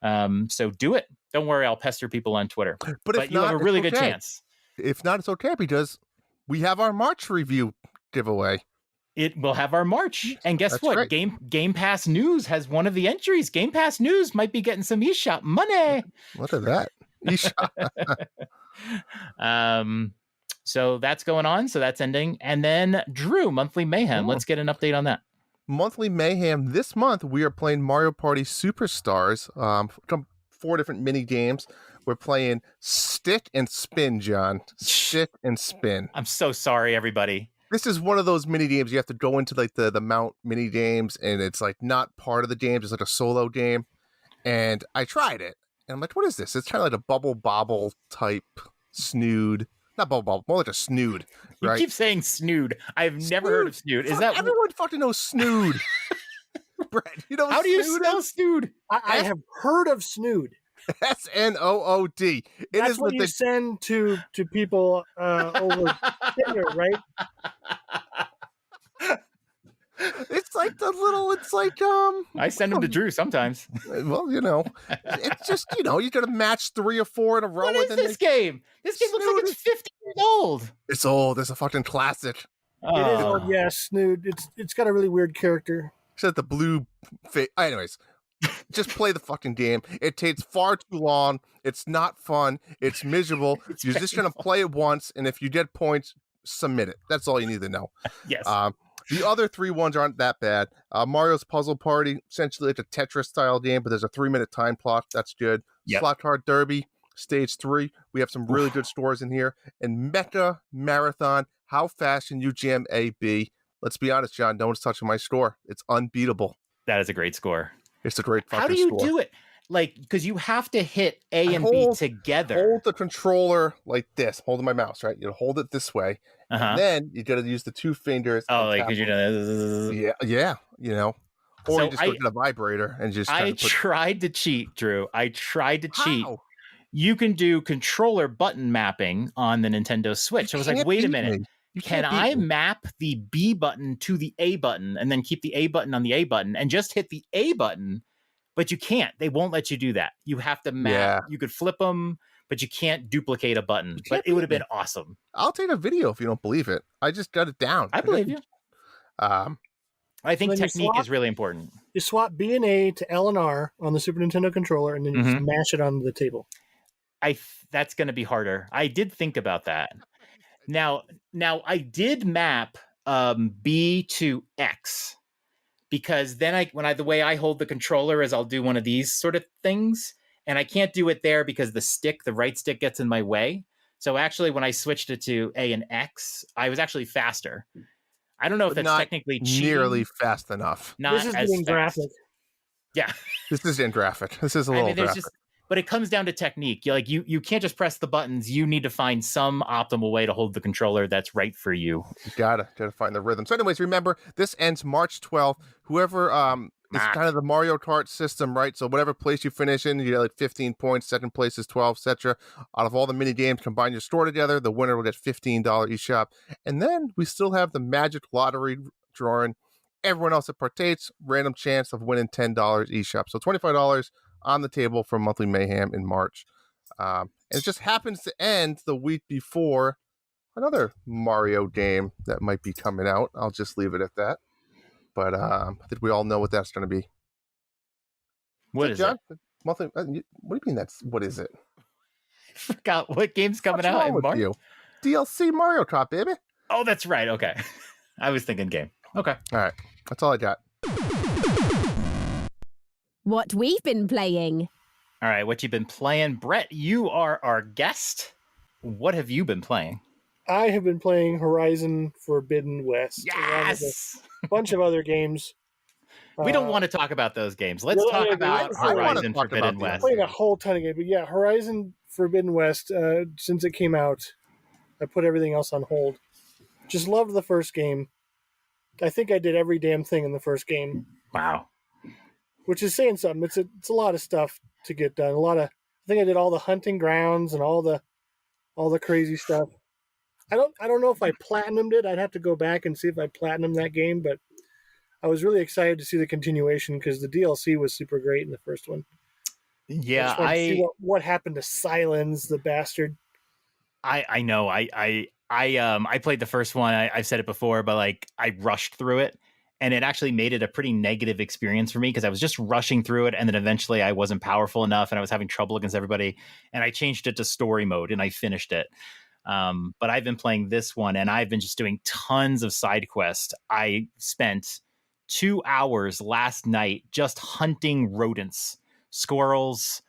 So do it. Don't worry, I'll pester people on Twitter. But you have a really good chance. If not, it's okay because we have our March review giveaway. It will have our March. And guess That's what? right. Game Pass News has one of the entries. Game Pass News might be getting some eShop money. Look at that. So that's going on. So that's ending. And then Drew, Monthly Mayhem. Let's get an update on that. Monthly Mayhem. This month, we are playing Mario Party Superstars. 4 different mini games. We're playing Stick and Spin, John. Stick and Spin. I'm so sorry, everybody. This is one of those mini games you have to go into like the Mount mini games, and it's like not part of the game. It's like a solo game. And I tried it, and I'm like, what is this? It's kind of like a bubble bobble type snood. Not bubble bobble, more like a snood. You right? keep saying snood. I've never heard of snood. Is that everyone fucking knows snood? Brett, you know how do you snood spell is? snood? I have heard of snood. SNOOD. That's what you send to people over Tinder, right? It's like I send them to Drew sometimes. well, it's just, you gotta match 3 or 4 in a row. What is this game? This game looks like it's 50 years old. It's old. It's a fucking classic. It is old, yeah, snood. It's got a really weird character. Except the blue face. Anyways, just play the fucking game. It takes far too long. It's not fun. It's miserable. You're just gonna play it once, and if you get points, submit it. That's all you need to know. Yes. The other 3 ones aren't that bad. Mario's Puzzle Party, essentially like a Tetris style game, but there's a 3-minute time clock. That's good. Yep. Slot Card Derby, Stage 3. We have some really good scores in here. And Mecha Marathon, How Fast Can You Jam A, B? Let's be honest, John, no one's touching my score. It's unbeatable. That is a great score. It's a great fucking score. How do you do it? Like, because you have to hit A and B together. Hold the controller like this, holding my mouse, right? You hold it this way. And then you got to use the 2 fingers. Oh, like, because you're Yeah, Or So you just go to the vibrator and just tried to cheat, Drew. I tried to cheat. How? You can do controller button mapping on the Nintendo Switch. I was like, wait a minute. Can I map the B button to the A button and then keep the A button on the A button and just hit the A button? But you can't. They won't let you do that. You have to map. Yeah. You could flip them, but you can't duplicate a button. But it would have been awesome. I'll take a video if you don't believe it. I just got it down. I believe you. I think technique is really important. You swap B and A to L and R on the Super Nintendo controller, and then you just mash it onto the table. That's going to be harder. I did think about that. Now I did map B to X. Because then the way I hold the controller is I'll do one of these sort of things, and I can't do it there because the right stick gets in my way. So actually, when I switched it to A and X, I was actually faster. I don't know if that's technically cheating. Nearly fast enough. This is being graphic. Yeah. This is in graphic. This is a little graphic. But it comes down to technique. You can't just press the buttons. You need to find some optimal way to hold the controller that's right for you. You gotta find the rhythm. So anyways, remember, this ends March 12th. Whoever it's kind of the Mario Kart system, right? So whatever place you finish in, you get like 15 points. Second place is 12, etc. Out of all the mini games, combine your score together, the winner will get $15 eShop. And then we still have the Magic Lottery drawing. Everyone else that partakes, random chance of winning $10 eShop. So $25 on the table for Monthly Mayhem in March. And it just happens to end the week before another Mario game that might be coming out. I'll just leave it at that. But I think we all know what that's going to be. What is it? Monthly, what do you mean what is it? I forgot what game's coming out in March. DLC Mario Kart, baby. Oh, that's right. Okay. I was thinking game. Okay. All right. That's all I got. What we've been playing. All right, what you've been playing. Brett, you are our guest. what have you been playing? I have been playing Horizon Forbidden West. Along with Yes. a bunch of other games. We don't want to talk about those games. Let's well, talk I- about I wanna Horizon talk Forbidden about the West. playing a whole ton of games, but yeah, Horizon Forbidden West. Since it came out, I put everything else on hold. Just loved the first game. I think I did every damn thing in the first game, Wow. which is saying something. It's a lot of stuff to get done. I think I did all the hunting grounds and all the crazy stuff. I don't know if I platinumed it. I'd have to go back and see if I platinumed that game, but I was really excited to see the continuation because the DLC was super great in the first one. Yeah, just wanted to see what happened to Silence, the bastard. I know. I played the first one. I've said it before, but like I rushed through it, and it actually made it a pretty negative experience for me because I was just rushing through it, and then eventually I wasn't powerful enough, and I was having trouble against everybody, and I changed it to story mode, and I finished it. But I've been playing this one, and I've been just doing tons of side quests. I spent 2 hours last night just hunting rodents, squirrels,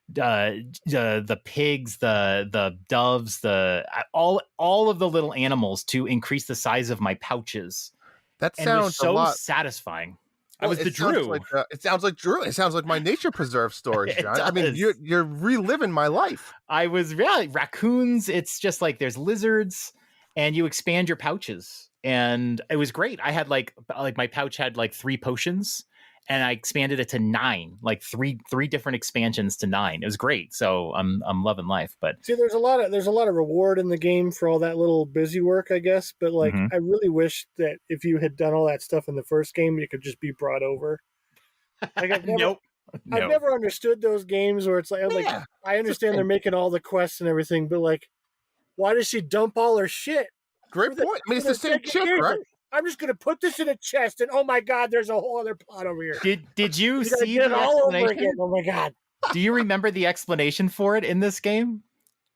the pigs, the doves, all of the little animals to increase the size of my pouches. That And it was sounds a so lot. satisfying. I Well, was the it sounds Drew. like, it sounds like Drew. It sounds like my nature preserve stories, It John. I mean, does. you're reliving my life. I was really raccoons. It's just like there's lizards, and you expand your pouches, and it was great. I had like my pouch had like 3 potions, and I expanded it to 9, like three different expansions to 9. It was great. So I'm loving life. But See, there's a lot of reward in the game for all that little busy work, I guess. But like, Mhm. I really wish that if you had done all that stuff in the first game, it could just be brought over. Like I've never, nope. I've never understood those games where it's like, Yeah, I understand they're making all the quests and everything, but like, why does she dump all her shit? great For the- point. I mean, it's for the the same second chick, game. right? I'm just gonna put this in a chest, and oh my god, there's a whole other plot over here. Did you You gotta see get the it all over explanation? again. Oh my god. Do you remember the explanation for it in this game?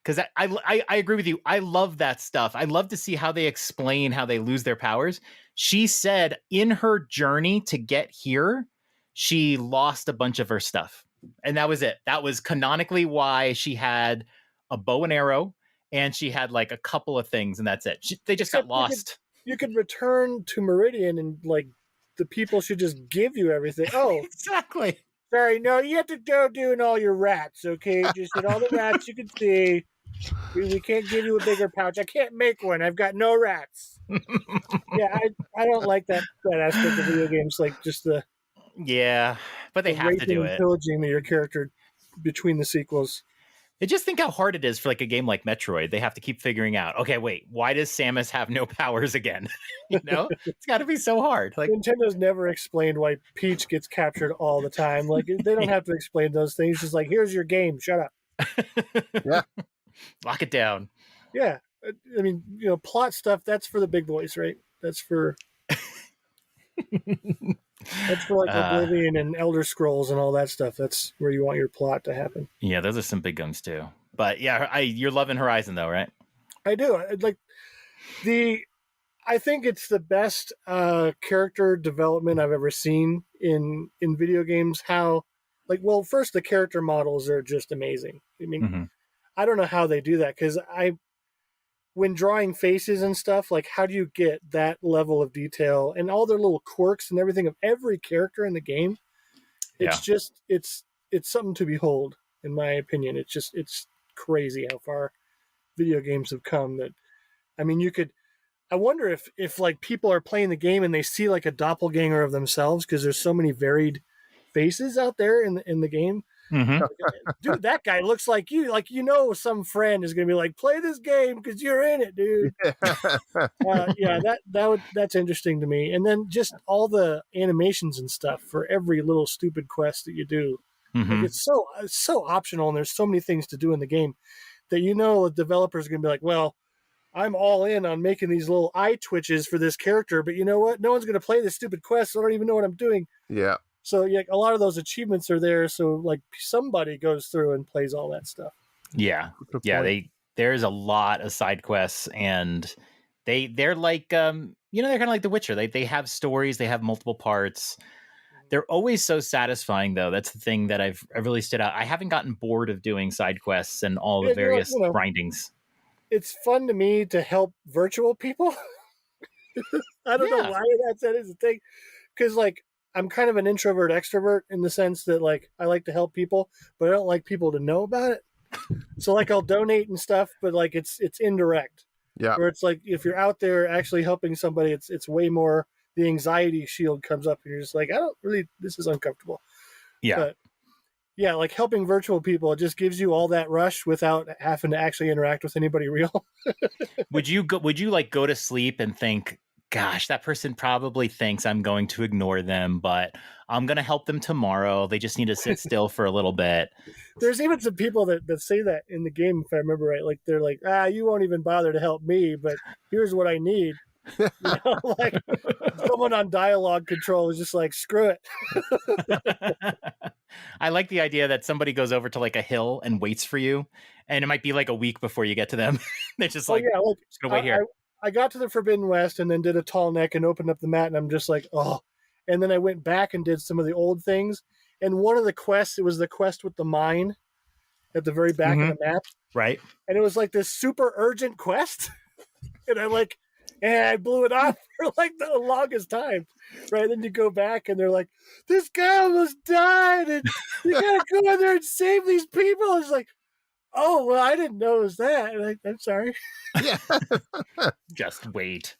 Because I agree with you. I love that stuff. I love to see how they explain how they lose their powers. She said in her journey to get here, she lost a bunch of her stuff. And that was it. That was canonically why she had a bow and arrow, and she had like a couple of things, and that's it. They just Except got lost. You could return to Meridian and like the people should just give you everything. Oh, Exactly. sorry, no, you have to go doing all your rats, okay? Just hit all the rats you can see. We can't give you a bigger pouch. I can't make one. I've got no rats. Yeah, I don't like that aspect of video games, like just the Yeah, but they have to raping do and it. pillaging of your character between the sequels. I just think how hard it is for like a game like Metroid. They have to keep figuring out, okay, wait, why does Samus have no powers again? It's got to be so hard. Like, Nintendo's never explained why Peach gets captured all the time. Like they don't have to explain those things. Just like, here's your game. Shut up. Yeah. lock it down. Yeah, I mean, plot stuff. That's for the big boys, right? That's for like Oblivion and Elder Scrolls and all that stuff. That's where you want your plot to happen. Yeah, those are some big guns too. But yeah, you're loving Horizon though, right? I do. I think it's the best character development I've ever seen in video games. How, first the character models are just amazing. I mean, Mhm. I don't know how they do that because when drawing faces and stuff, like how do you get that level of detail and all their little quirks and everything of every character in the game? It's just it's something to behold, in my opinion. It's crazy how far video games have come. That, I mean, I wonder if like people are playing the game and they see like a doppelganger of themselves because there's so many varied faces out there in the game. Mhm. Dude, that guy looks like you. Like, some friend is gonna be like, play this game because you're in it, dude. Yeah, that's interesting to me. And then just all the animations and stuff for every little stupid quest that you do. Mhm. Like, it's so optional, and there's so many things to do in the game that the developers are gonna be like, well, I'm all in on making these little eye twitches for this character, but you know what? No one's gonna play this stupid quest, so I don't even know what I'm doing. Yeah. So yeah, a lot of those achievements are there. So like somebody goes through and plays all that stuff. Yeah. Good Yeah, point. there's a lot of side quests, and they're like they're kind of like The Witcher. They have stories, they have multiple parts. They're always so satisfying though. That's the thing that I've really stood out. I haven't gotten bored of doing side quests and all the Yeah, you're like, various grindings. it's fun to me to help virtual people. I don't know why that is a thing, because like I'm kind of an introvert extrovert in the sense that like I like to help people, but I don't like people to know about it. So like I'll donate and stuff, but like it's indirect. Yeah. Where it's like if you're out there actually helping somebody, it's way more, the anxiety shield comes up and you're just like, I don't really, this is uncomfortable. Yeah. But yeah, like helping virtual people, it just gives you all that rush without having to actually interact with anybody real. Would you like go to sleep and think, gosh, that person probably thinks I'm going to ignore them, but I'm going to help them tomorrow. They just need to sit still for a little bit. There's even some people that say that in the game, if I remember right. Like they're like, you won't even bother to help me, but here's what I need. You know, like someone on dialogue control is just like, screw it. I like the idea that somebody goes over to like a hill and waits for you, and it might be like a week before you get to them. They're just like, just gonna wait here. I got to the Forbidden West and then did a tall neck and opened up the mat, and I'm just like, oh. And then I went back and did some of the old things. And one of the quests, it was the quest with the mine at the very back of the map. Right. And it was like this super urgent quest. And I blew it off for like the longest time. Right. Then you go back and they're like, this guy almost died. And you got to go in there and save these people. It's like, oh, well, I didn't know it was that. And I'm sorry. Yeah. Just wait.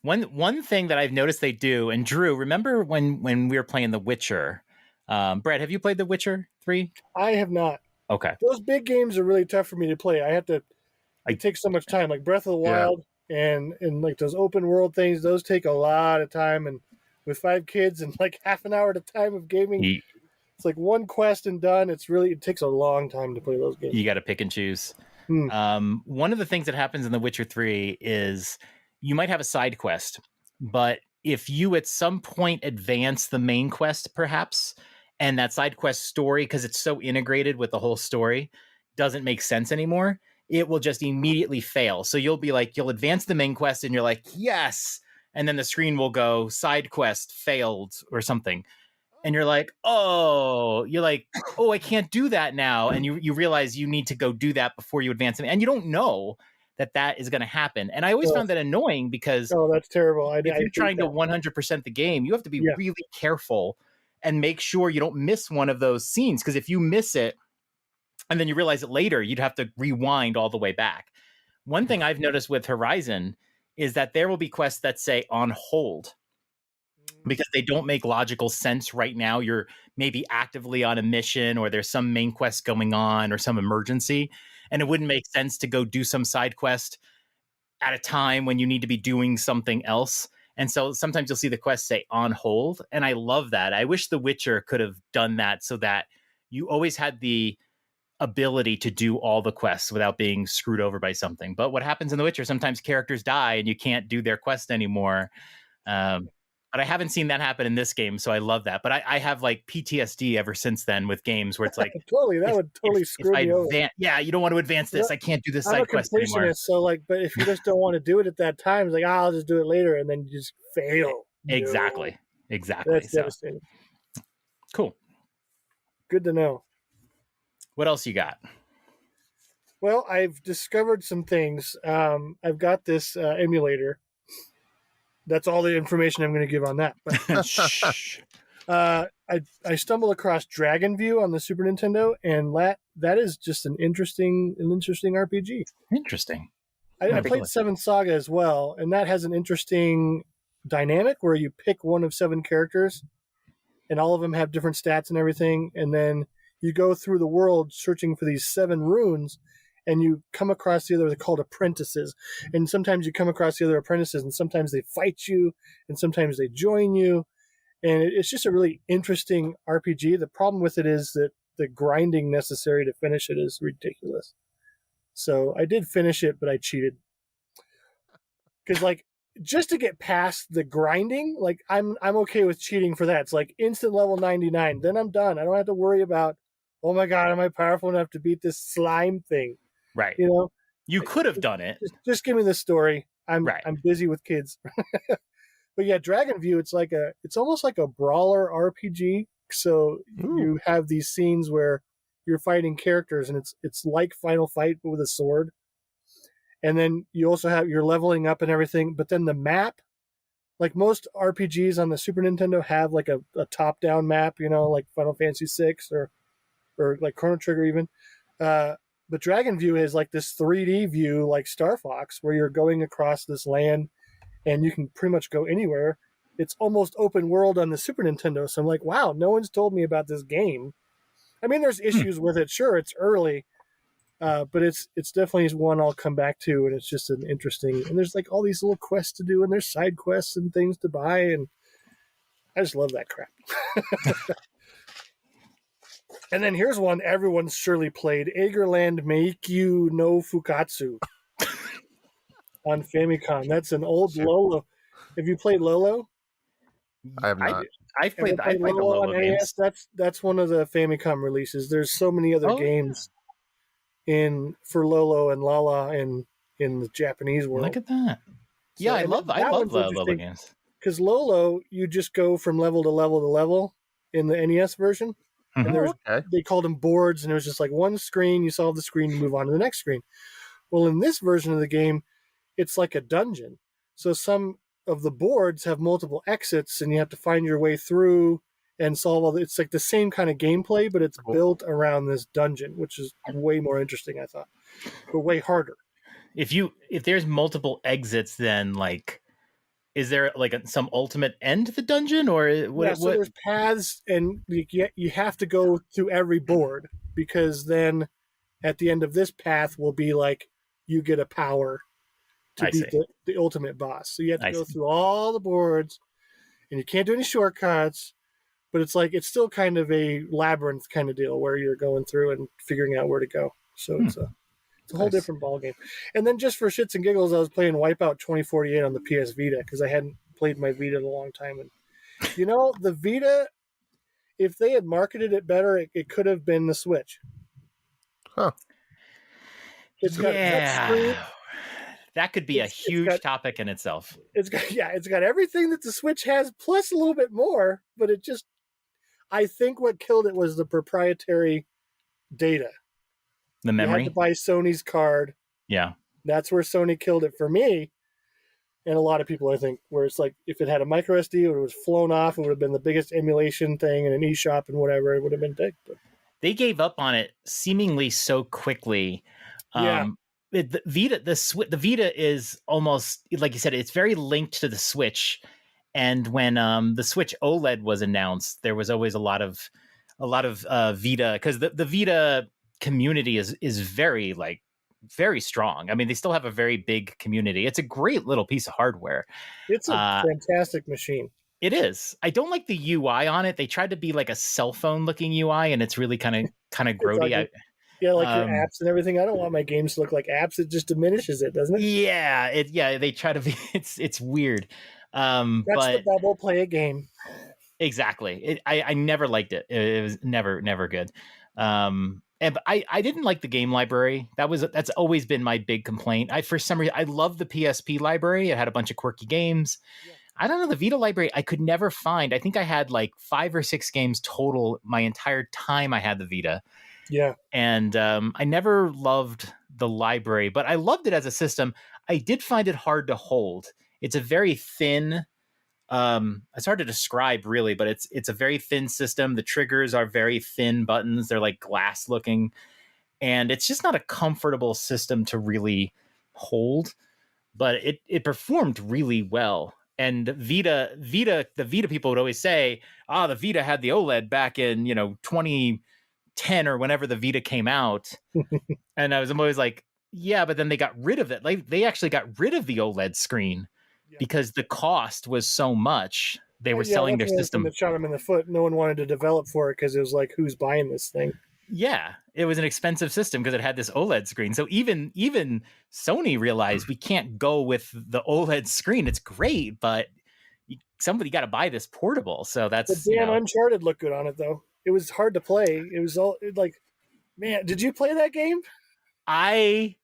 One thing that I've noticed they do, and Drew, remember when we were playing The Witcher? Brett, have you played The Witcher 3? I have not. Okay. Those big games are really tough for me to play. It takes so much time. Like Breath of the Wild and like those open world things, those take a lot of time. And with 5 kids and like half an hour at a time of gaming, it's like one quest and done. It takes a long time to play those games. You got to pick and choose. One of the things that happens in The Witcher 3 is you might have a side quest, but if you at some point advance the main quest, perhaps, and that side quest story, because it's so integrated with the whole story, doesn't make sense anymore, it will just immediately fail. So you'll advance the main quest and you're like, yes. And then the screen will go side quest failed or something. And you're like, oh, I can't do that now. And you realize you need to go do that before you advance it. And you don't know that is going to happen. And I always found that annoying because that's terrible. If you're trying to 100% the game, you have to be really careful and make sure you don't miss one of those scenes. Because if you miss it and then you realize it later, you'd have to rewind all the way back. One thing I've noticed with Horizon is that there will be quests that say on hold because they don't make logical sense right now. You're maybe actively on a mission or there's some main quest going on or some emergency. And it wouldn't make sense to go do some side quest at a time when you need to be doing something else. And so sometimes you'll see the quest say on hold. And I love that. I wish The Witcher could have done that so that you always had the ability to do all the quests without being screwed over by something. But what happens in The Witcher, sometimes characters die and you can't do their quest anymore. But I haven't seen that happen in this game, so I love that. But I have like PTSD ever since then with games where it's like that would totally screw me over. You don't want to advance this. I can't do this side quest anymore. So like, but if you just don't want to do it at that time, it's like, I'll just do it later, and then you just fail. Exactly. That's devastating. Cool. Good to know. What else you got? Well, I've discovered some things. I've got this emulator. That's all the information I'm going to give on that. But, I stumbled across Dragon View on the Super Nintendo, and that is just an interesting RPG. Interesting. I played Seven Saga as well, and that has an interesting dynamic where you pick one of 7 characters, and all of them have different stats and everything, and then you go through the world searching for these 7 runes, and you come across the other, they're called apprentices. And sometimes you come across the other apprentices, and sometimes they fight you, and sometimes they join you. And it's just a really interesting RPG. The problem with it is that the grinding necessary to finish it is ridiculous. So I did finish it, but I cheated. Because, like, just to get past the grinding, like, I'm okay with cheating for that. It's like instant level 99. Then I'm done. I don't have to worry about, oh my God, am I powerful enough to beat this slime thing? Right. You know? You could have done it. Just give me the story. I'm busy with kids. But yeah, Dragon View, it's almost like a brawler RPG. So you have these scenes where you're fighting characters, and it's like Final Fight but with a sword. And then you also have your leveling up and everything. But then the map, like most RPGs on the Super Nintendo, have like a top-down map, like Final Fantasy VI or like Chrono Trigger even. But Dragon View is like this 3D view, like Star Fox, where you're going across this land and you can pretty much go anywhere. It's almost open world on the Super Nintendo. So I'm like, wow, no one's told me about this game. I mean, there's issues with it. Sure, it's early, but it's definitely one I'll come back to, and it's just an interesting. And there's like all these little quests to do, and there's side quests and things to buy, and I just love that crap. And then here's one everyone's surely played: Edgarland Meikyu no Fukatsu on Famicom. That's an old Lolo. Have you played Lolo? I have not. I've played the Lolo games. That's one of the Famicom releases. There's so many other games for Lolo and Lala in the Japanese world. Look at that. So, Yeah, I love Lolo games. Because Lolo, you just go from level to level to level in the NES version. And they called them boards, and it was just like one screen, you solve the screen, you move on to the next screen. Well, in this version of the game, it's like a dungeon. So some of the boards have multiple exits, and you have to find your way through and solve all it's like the same kind of gameplay, but it's built around this dungeon, which is way more interesting, I thought, but way harder. If there's multiple exits, then like, is there like some ultimate end to the dungeon, or what? So there's paths, and you have to go through every board, because then at the end of this path will be like you get a power to beat the ultimate boss. So you have to go through all the boards, and you can't do any shortcuts. But it's still kind of a labyrinth kind of deal where you're going through and figuring out where to go. So it's a whole different ball game. And then just for shits and giggles, I was playing Wipeout 2048 on the PS Vita because I hadn't played my Vita in a long time. And the Vita, if they had marketed it better, it could have been the Switch. Huh. It's got touchscreen. That could be a huge topic in itself. It's got everything that the Switch has, plus a little bit more. But I think what killed it was the proprietary data. The memory. You had to buy Sony's card. Yeah. That's where Sony killed it for me. And a lot of people, I think, where it's like, if it had a micro SD, it was flown off, it would have been the biggest emulation thing in an eShop and whatever, it would have been big. But they gave up on it seemingly so quickly. The Vita is almost, like you said, it's very linked to the Switch. And when the Switch OLED was announced, there was always a lot of Vita, because the Vita community is very very strong. I mean, they still have a very big community. It's a great little piece of hardware. It's a fantastic machine. It is. I don't like the UI on it. They tried to be like a cell phone looking UI, and it's really kind of grody. Like your apps and everything. I don't want my games to look like apps. It just diminishes it, doesn't it? Yeah. They try to be. It's weird. That's the bubble. Play a game. Exactly. I never liked it. It was never good. But I didn't like the game library. That's always been my big complaint. For some reason, I love the PSP library. It had a bunch of quirky games. Yeah. I don't know, the Vita library, I could never find. I think I had like 5 or 6 games total my entire time I had the Vita. Yeah. And I never loved the library, but I loved it as a system. I did find it hard to hold. It's a very thin, it's hard to describe really, but it's a very thin system. The triggers are very thin buttons. They're like glass looking, and it's just not a comfortable system to really hold, but it performed really well. And the Vita people would always say, the Vita had the OLED back in, 2010 or whenever the Vita came out. And I was always like, yeah, but then they got rid of it. Like, they actually got rid of the OLED screen because the cost was so much. They were selling their system. That shot them in the foot. No one wanted to develop for it because it was like, who's buying this thing? Yeah, it was an expensive system because it had this OLED screen. So even Sony realized we can't go with the OLED screen. It's great, but somebody got to buy this portable. So that's the damn Uncharted looked good on it, though. It was hard to play. It was all like, man, did you play that game? I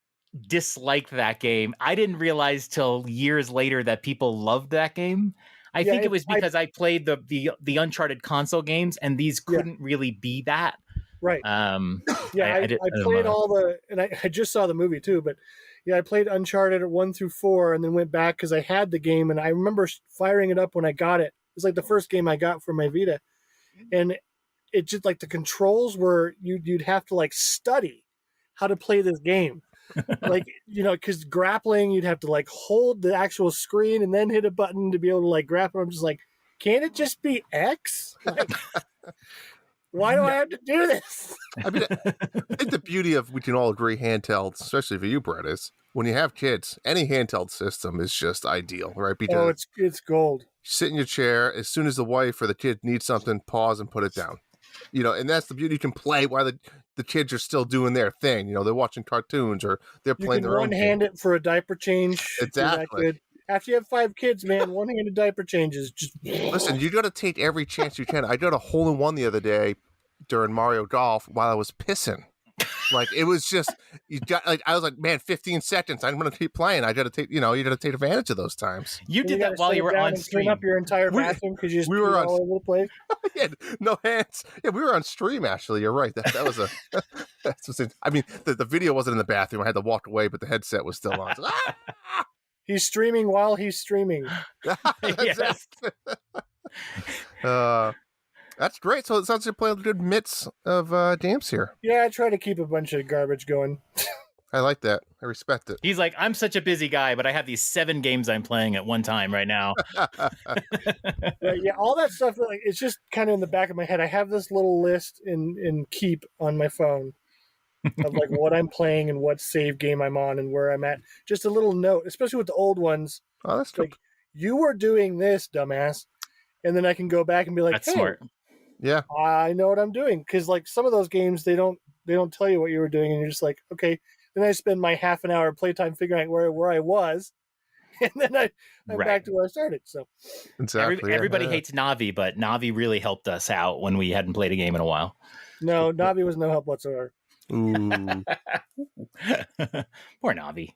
disliked that game. I didn't realize till years later that people loved that game. I think it was because I played the Uncharted console games, and these couldn't really be that. Right. I played and I just saw the movie too, but Yeah, I played Uncharted 1 through 4 and then went back because I had the game, and I remember firing it up when I got it. It's like the first game I got for my Vita. And it just like the controls were, you'd have to like study how to play this game. Like, because grappling, you'd have to like hold the actual screen and then hit a button to be able to like grapple. I'm just like, can't it just be X? Like, why do I have to do this? I mean, I think the beauty of, we can all agree, handhelds, especially for you, Brett, is when you have kids, any handheld system is just ideal, right? Because it's gold. you sit in your chair, as soon as the wife or the kid needs something, pause and put it down. And that's the beauty. You can play while the kids are still doing their thing. They're watching cartoons or they're playing their own game. One-hand it for a diaper change. Exactly. After you have 5 kids, man, one-handed diaper changes. Just listen. You got to take every chance you can. I did a hole-in-one the other day during Mario Golf while I was pissing. Like, it was just, I was like, man, 15 seconds. I'm going to keep playing. I got to take, you got to take advantage of those times. You did that while you were on stream. Clean up your entire bathroom because you just were all over the place. Yeah, no hands. Yeah, we were on stream, actually. You're right. That was I mean, the video wasn't in the bathroom. I had to walk away, but the headset was still on. So, He's streaming while he's streaming. Yes. That's great. So it sounds like you're playing a good mix of games here. Yeah, I try to keep a bunch of garbage going. I like that. I respect it. He's like, I'm such a busy guy, but I have these 7 games I'm playing at one time right now. Yeah, all that stuff, like, it's just kind of in the back of my head. I have this little list in Keep on my phone of like what I'm playing and what save game I'm on and where I'm at. Just a little note, especially with the old ones. Oh, that's good. Like, you were doing this, dumbass. And then I can go back and be like, that's hey, smart. Yeah, I know what I'm doing. Because like some of those games, they don't tell you what you were doing, and you're just like, okay. Then I spend my half an hour playtime figuring out where I was, and then I'm back to where I started. So exactly. Everybody hates Navi, but Navi really helped us out when we hadn't played a game in a while. No, Navi was no help whatsoever. Ooh. Poor Navi.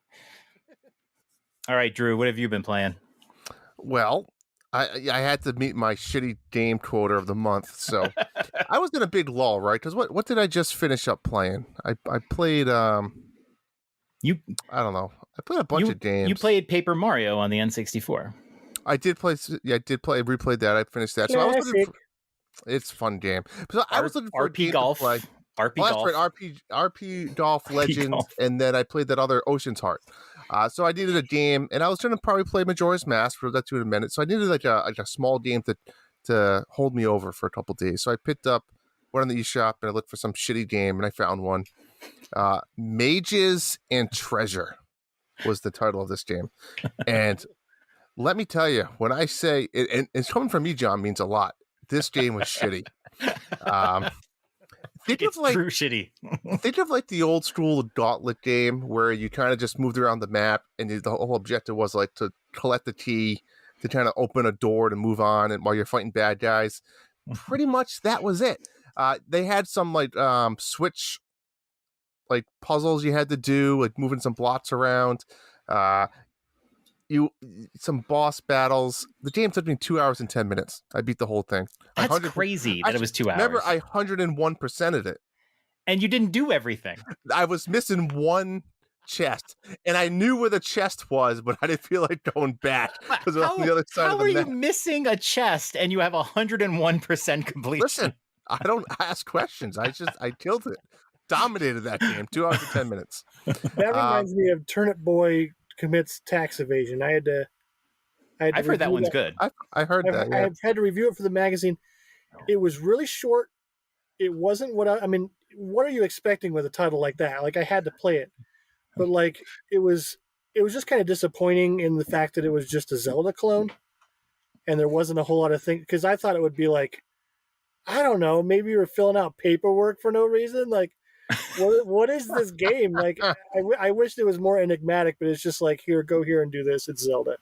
All right, Drew, what have you been playing? Well, I had to meet my shitty game quota of the month, so I was in a big lull, right? Because what did I just finish up playing? I played I don't know. I played a bunch of games. You played Paper Mario on the N64. I did play. Yeah, I did play. I replayed that. I finished that. So I was looking for, it's a fun game. So I was looking for RP Golf. RP Golf. That's right. RP Golf Legends, Golf. And then I played that other Ocean's Heart. So I needed a game, and I was going to probably play Majora's Mask. We'll get to it in a minute. So I needed like a small game to hold me over for a couple days. So I picked up one on the eShop, and I looked for some shitty game, and I found one. Mages and Treasure was the title of this game. And let me tell you, when I say it, and it's coming from me, John, means a lot. This game was shitty. It's true shitty. Think of like the old school Gauntlet game where you kind of just moved around the map, and the whole objective was like to collect the key to kind of open a door to move on, and while you're fighting bad guys. Pretty much that was it. They had some like Switch like puzzles you had to do, like moving some blocks around. Some boss battles. The game took me 2 hours and 10 minutes. I beat the whole thing. That's crazy that it was 2 hours. Remember, I 101%'d it. And you didn't do everything. I was missing one chest, and I knew where the chest was, but I didn't feel like going back because it was on the other side of the map. How are you missing a chest and you have 101% completion? Listen, I don't ask questions. I killed it. Dominated that game. 2 hours and 10 minutes. That reminds me of Turnip Boy Commits Tax Evasion. I've heard that one's good. I heard that. Yeah. I've had to review it for the magazine. It was really short. It wasn't what I mean. What are you expecting with a title like that? Like, I had to play it, but like it was just kind of disappointing in the fact that it was just a Zelda clone, and there wasn't a whole lot of things. Because I thought it would be like, I don't know, maybe you were filling out paperwork for no reason. Like, what is this game? Like, I wish it was more enigmatic, but it's just like, go here and do this. It's Zelda.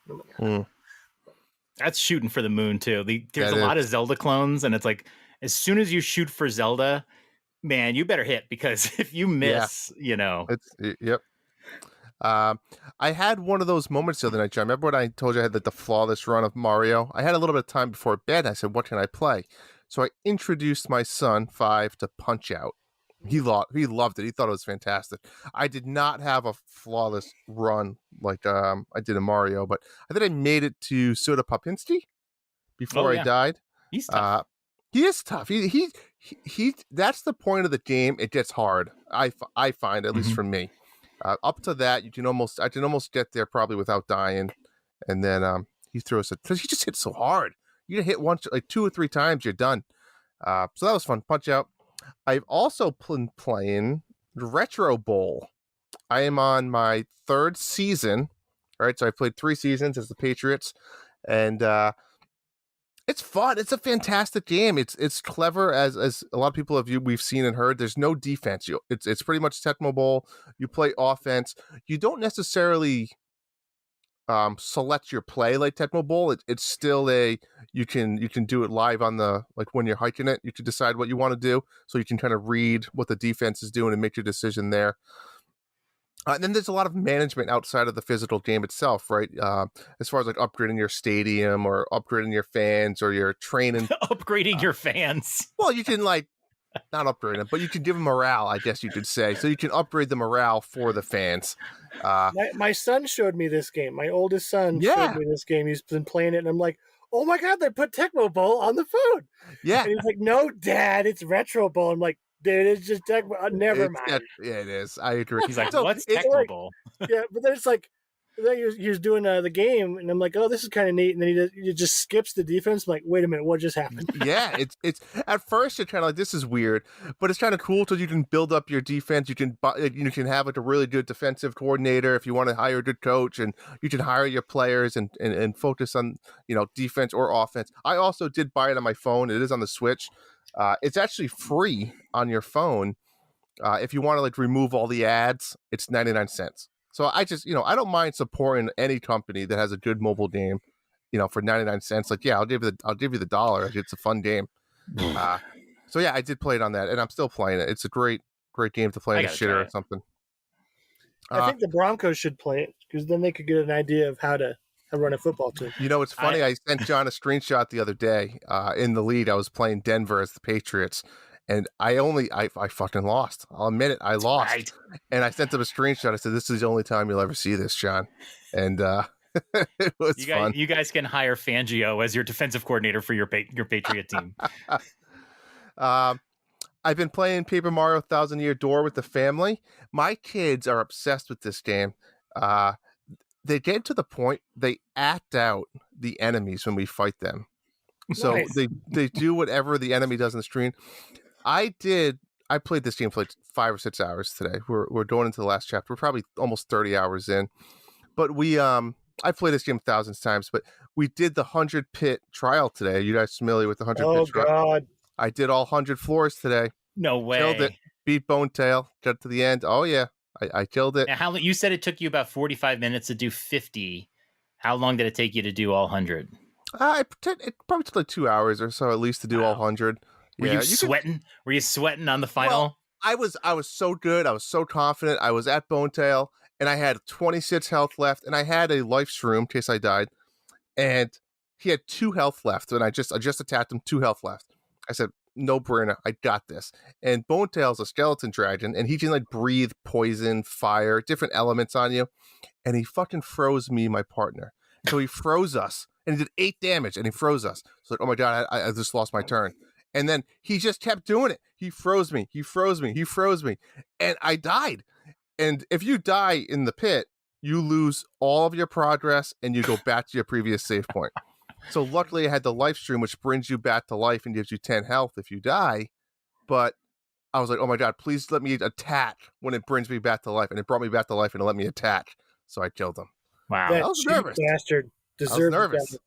That's shooting for the moon too. There's a lot of Zelda clones, and it's like, as soon as you shoot for Zelda, man, you better hit, because if you miss, Yep. I had one of those moments the other night, John. Remember when I told you I had the flawless run of Mario? I had a little bit of time before bed. I said, what can I play? So I introduced my son, 5, to Punch-Out. He loved it. He thought it was fantastic. I did not have a flawless run like I did in Mario, but I think I made it to Soda Popinski before I died. He's tough. He is tough. He. That's the point of the game. It gets hard. I find, at least for me. Up to that, I can almost get there probably without dying, and then he throws it because he just hits so hard. You hit once, like 2 or 3 times, you're done. So that was fun. Punch Out. I've also been playing Retro Bowl. I am on my 3rd season. All right, so I played 3 seasons as the Patriots, and it's fun. It's a fantastic game. It's clever, as a lot of people we've seen and heard. There's no defense. It's pretty much Tecmo Bowl. You play offense. You don't necessarily select your play like Tecmo Bowl. It's still you can do it live on the, like when you're hiking it. You can decide what you want to do, so you can kind of read what the defense is doing and make your decision there. And then there's a lot of management outside of the physical game itself, right? As far as like upgrading your stadium or upgrading your fans or your training. Upgrading your fans. Well, you can like not upgrade them, but you can give them morale, I guess you could say. So you can upgrade the morale for the fans. My son showed me this game. My oldest son showed me this game. He's been playing it, and I'm like, oh my God, they put Tecmo Bowl on the phone. Yeah. And he's like, no, Dad, it's Retro Bowl. I'm like, dude, it's just Tecmo. Never mind. Yeah, it is. I agree. He's like, So what's it's Tecmo Bowl? Yeah, but then it's like, then he was doing the game, and I'm like, oh, this is kind of neat. And then he just skips the defense. I'm like, wait a minute, what just happened? Yeah, it's at first you're kind of like, this is weird, but it's kind of cool because you can build up your defense. You can have like a really good defensive coordinator if you want to hire a good coach, and you can hire your players and focus on defense or offense. I also did buy it on my phone. It is on the Switch. It's actually free on your phone. If you want to like remove all the ads, it's 99 cents. So I just, I don't mind supporting any company that has a good mobile game, for 99 cents. Like, yeah, I'll give you the dollar. It's a fun game. So yeah, I did play it on that, and I'm still playing it. It's a great game to play on a shitter or something. I think the Broncos should play it, because then they could get an idea of how to run a football team. It's funny. I sent John a screenshot the other day. In the lead, I was playing Denver as the Patriots. And I fucking lost. I'll admit it. I lost. Right. And I sent him a screenshot. I said, this is the only time you'll ever see this, John. And it was fun. You guys can hire Fangio as your defensive coordinator for your Patriot team. I've been playing Paper Mario 1000 Year Door with the family. My kids are obsessed with this game. They get to the point they act out the enemies when we fight them. So nice. they do whatever the enemy does on the screen. I played this game for like 5 or 6 hours today. We're going into the last chapter. We're probably almost 30 hours in. But I played this game thousands times, but we did the 100 pit trial today. Are you guys familiar with the 100 pit trial? Oh God. I did all 100 floors today. No way. Killed it. Beat Bone Tail. Got to the end. Oh yeah. I killed it. Now, you said it took you about 45 minutes to do 50. How long did it take you to do all 100? It probably took like 2 hours or so at least to do all 100. Were you sweating? Were you sweating on the final? Well, I was so good. I was so confident. I was at Bone Tail, and I had 26 health left, and I had a life shroom in case I died. And he had 2 health left, and I just attacked him, 2 health left. I said, no brainer, I got this. And Bone Tail's a skeleton dragon, and he can like breathe poison, fire, different elements on you. And he fucking froze me, my partner. So he froze us, and he did 8 damage, and he froze us. So like, oh my God, I just lost my turn. And then he just kept doing it. He froze me. And I died. And if you die in the pit, you lose all of your progress and you go back to your previous save point. So luckily I had the life stream, which brings you back to life and gives you 10 health if you die. But I was like, oh my God, please let me attack when it brings me back to life. And it brought me back to life and it let me attack. So I killed him. Wow. That I was nervous. Bastard deserved I was nervous.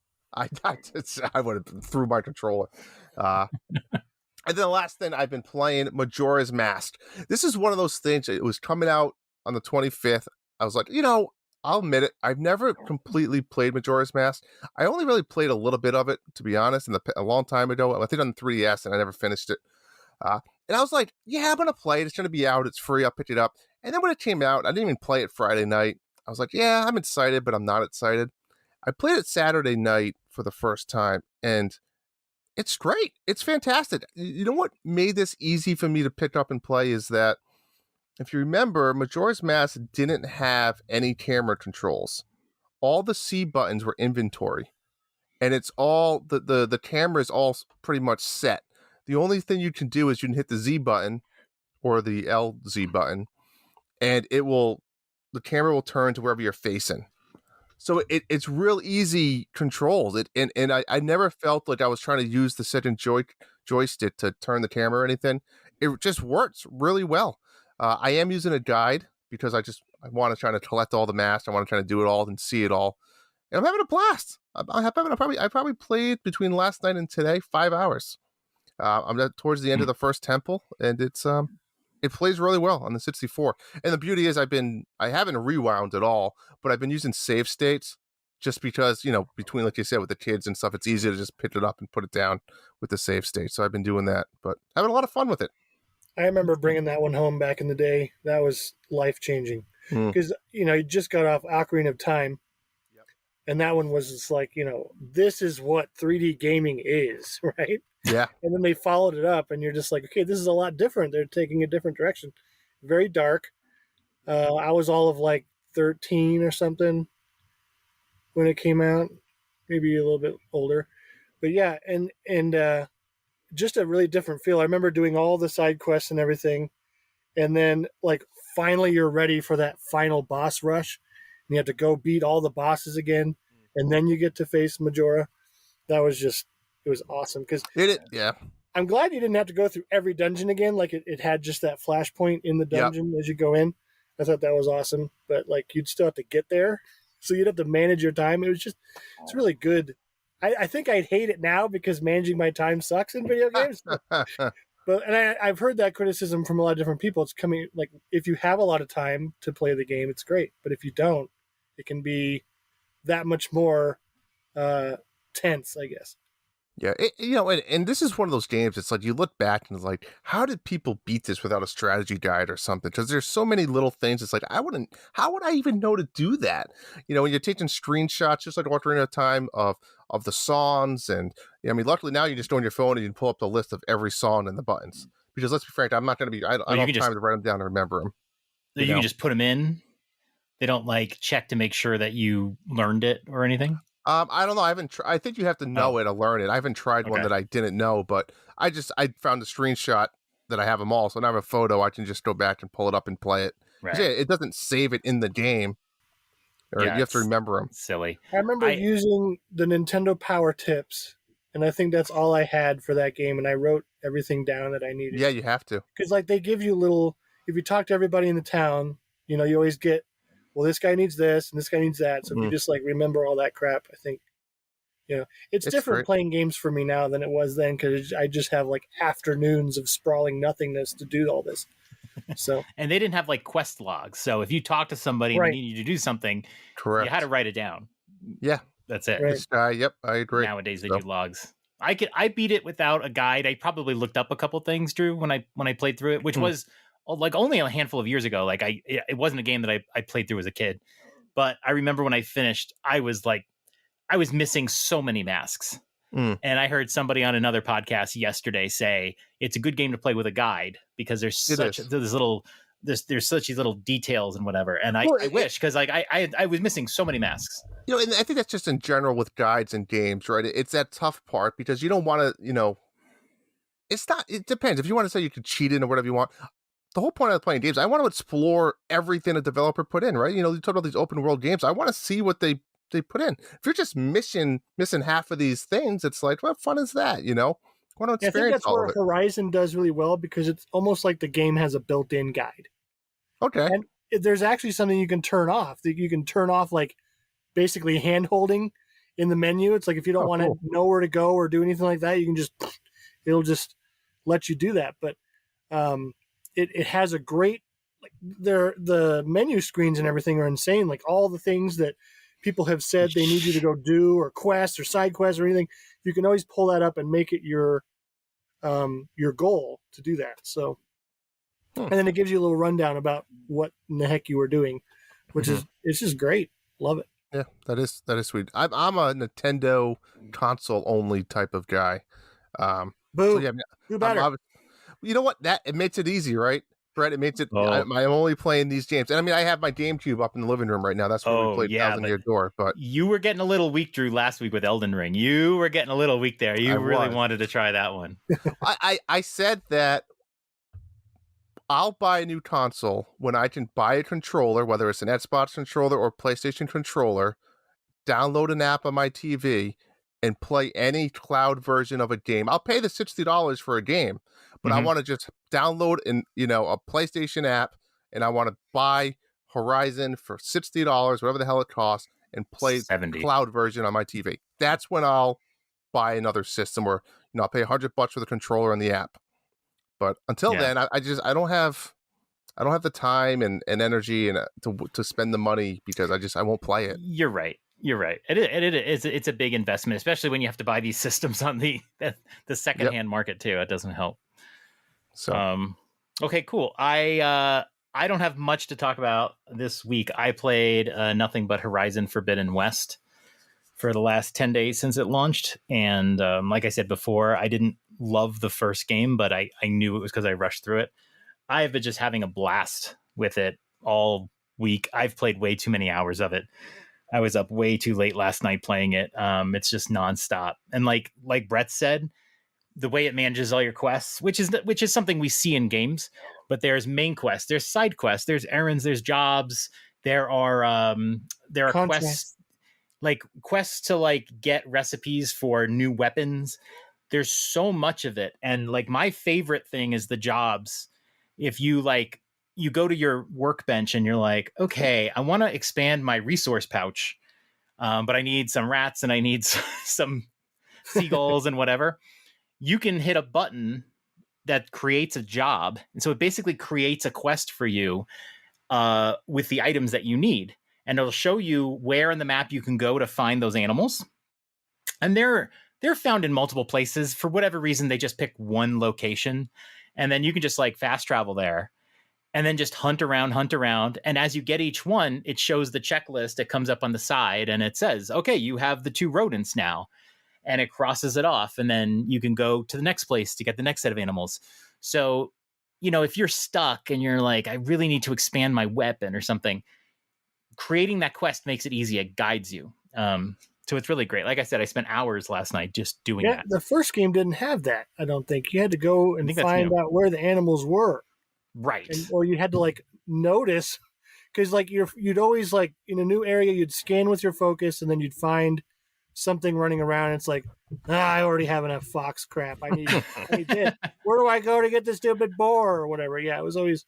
I would have threw my controller. And then the last thing I've been playing, Majora's Mask. This is one of those things. It was coming out on the 25th. I was like, I'll admit it. I've never completely played Majora's Mask. I only really played a little bit of it, to be honest, a long time ago. I think on the 3DS, and I never finished it. And I was like, yeah, I'm going to play it. It's going to be out. It's free. I'll pick it up. And then when it came out, I didn't even play it Friday night. I was like, yeah, I'm excited, but I'm not excited. I played it Saturday night for the first time, and It's great. It's fantastic. You know what made this easy for me to pick up and play is that if you remember, Majora's Mask didn't have any camera controls. All the C buttons were inventory, and it's all the camera is all pretty much set. The only thing you can do is you can hit the Z button or the LZ button, and the camera will turn to wherever you're facing. So it's real easy controls. And I never felt like I was trying to use the second joystick to turn the camera or anything. It just works really well. I am using a guide because I want to try to collect all the masks. I want to try to do it all and see it all. And I'm having a blast. I probably played between last night and today 5 hours. I'm towards the end of the first temple, and it plays really well on the 64. And the beauty is I haven't rewound at all, but I've been using save states just because, between, like you said, with the kids and stuff, it's easy to just pick it up and put it down with the save state. So I've been doing that, but having a lot of fun with it. I remember bringing that one home back in the day. That was life-changing because, you just got off Ocarina of Time. Yep. And that one was just like, this is what 3D gaming is, right? Yeah. And then they followed it up, and you're just like, okay, this is a lot different. They're taking a different direction. Very dark. I was all of like 13 or something when it came out, maybe a little bit older. But yeah, and just a really different feel. I remember doing all the side quests and everything, and then like finally you're ready for that final boss rush, and you have to go beat all the bosses again, and then you get to face Majora. That was just... It was awesome because I'm glad you didn't have to go through every dungeon again. Like it had just that flashpoint in the dungeon as you go in. I thought that was awesome, but like you'd still have to get there, so you'd have to manage your time. It's really good. I think I'd hate it now because managing my time sucks in video games. I've heard that criticism from a lot of different people. It's coming like if you have a lot of time to play the game, it's great, but if you don't, it can be that much more tense, I guess. Yeah, and this is one of those games. It's like you look back and it's like, how did people beat this without a strategy guide or something? Because there's so many little things. It's like how would I even know to do that? When you're taking screenshots, just like Ocarina of Time of the songs, and luckily now you just go on your phone and you can pull up the list of every song and the buttons. Because let's be frank, I'm not going to be. I don't have time to write them down and remember them. You can just put them in. They don't like check to make sure that you learned it or anything. I don't know. I think you have to know it to learn it. I haven't tried one that I didn't know, but I found a screenshot that I have them all. So now I have a photo. I can just go back and pull it up and play it. Right. Yeah, it doesn't save it in the game. Or you have to remember them. Silly. I remember using the Nintendo Power Tips, and I think that's all I had for that game. And I wrote everything down that I needed. Yeah, you have to. Because like they give you if you talk to everybody in the town, you always get, well, this guy needs this and this guy needs that. So if you just like remember all that crap, I think, it's different playing games for me now than it was then because I just have like afternoons of sprawling nothingness to do all this. So and they didn't have like quest logs. So if you talk to somebody and they need you to do something, you had to write it down. Yeah, that's it. Right. Yep, I agree. Nowadays they do logs. I beat it without a guide. I probably looked up a couple things, Drew, when I played through it, which was like only a handful of years ago. Like it wasn't a game that I played through as a kid, but I remember when I finished, I was missing so many masks. And I heard somebody on another podcast yesterday say it's a good game to play with a guide because there's such these little details and whatever. And I wish, because like I was missing so many masks. And I think that's just in general with guides and games, right? It's that tough part because you don't want to, it depends. If you want to say you can cheat in or whatever you want, the whole point of playing games, I want to explore everything a developer put in, right? You talk about these open world games. I want to see what they put in. If you're just missing half of these things, it's like, what fun is that? I want to experience all of it. I think that's where Horizon does really well because it's almost like the game has a built-in guide. Okay. And there's actually something you can turn off. That you can turn off like basically hand-holding in the menu. It's like if you don't want to know where to go or do anything like that, you can it'll just let you do that. But it has a great, like the menu screens and everything are insane. Like all the things that people have said they need you to go do or quests or side quests or anything, you can always pull that up and make it your goal to do that. So, and then it gives you a little rundown about what in the heck you were doing, which is, it's just great. Love it. Yeah, that is sweet. I'm a Nintendo console only type of guy. Boo. So yeah, Do better. you know what? It makes it easy, right, Brett? It makes it. Oh. I'm only playing these games, and I mean, I have my GameCube up in the living room right now. That's where we played Thousand Year Door. But you were getting a little weak, Drew, last week with Elden Ring. You were getting a little weak there. You really wanted to try that one. I said that I'll buy a new console when I can buy a controller, whether it's an Xbox controller or PlayStation controller, download an app on my TV, and play any cloud version of a game. I'll pay the $60 for a game, but I want to just download a PlayStation app, and I want to buy Horizon for $60, whatever the hell it costs, and play the cloud version on my TV. That's when I'll buy another system, or I'll pay $100 for the controller and the app. But until then, I don't have the time and energy and to spend the money because I won't play it. You're right. It's a big investment, especially when you have to buy these systems on the secondhand market too. It doesn't help. So, okay, cool. I don't have much to talk about this week. I played nothing but Horizon Forbidden West for the last 10 days since it launched. And like I said before, I didn't love the first game, but I knew it was because I rushed through it. I have been just having a blast with it all week. I've played way too many hours of it. I was up way too late last night playing it. It's just nonstop. And like Brett said, the way it manages all your quests, which is something we see in games, but there's main quests, there's side quests, there's errands, there's jobs, there are quests, like quests to like get recipes for new weapons. There's so much of it. And like my favorite thing is the jobs. If you go to your workbench and you're like, okay, I want to expand my resource pouch, but I need some rats and I need some seagulls and whatever. You can hit a button that creates a job. And so it basically creates a quest for you with the items that you need. And it'll show you where in the map you can go to find those animals. And they're found in multiple places. For whatever reason, they just pick one location. And then you can just like fast travel there and then just hunt around. And as you get each one, it shows the checklist. It comes up on the side and it says, okay, you have the 2 rodents now. And it crosses it off. And then you can go to the next place to get the next set of animals. So, if you're stuck and you're like, I really need to expand my weapon or something, creating that quest makes it easy. It guides you. So it's really great. Like I said, I spent hours last night just doing that. The first game didn't have that, I don't think. You had to go and find out where the animals were. Right. Or you had to like notice, because like you'd always like in a new area, you'd scan with your focus and then you'd find something running around. And it's like, I already have enough fox crap. I need this. Where do I go to get this stupid boar or whatever? Yeah, it was always,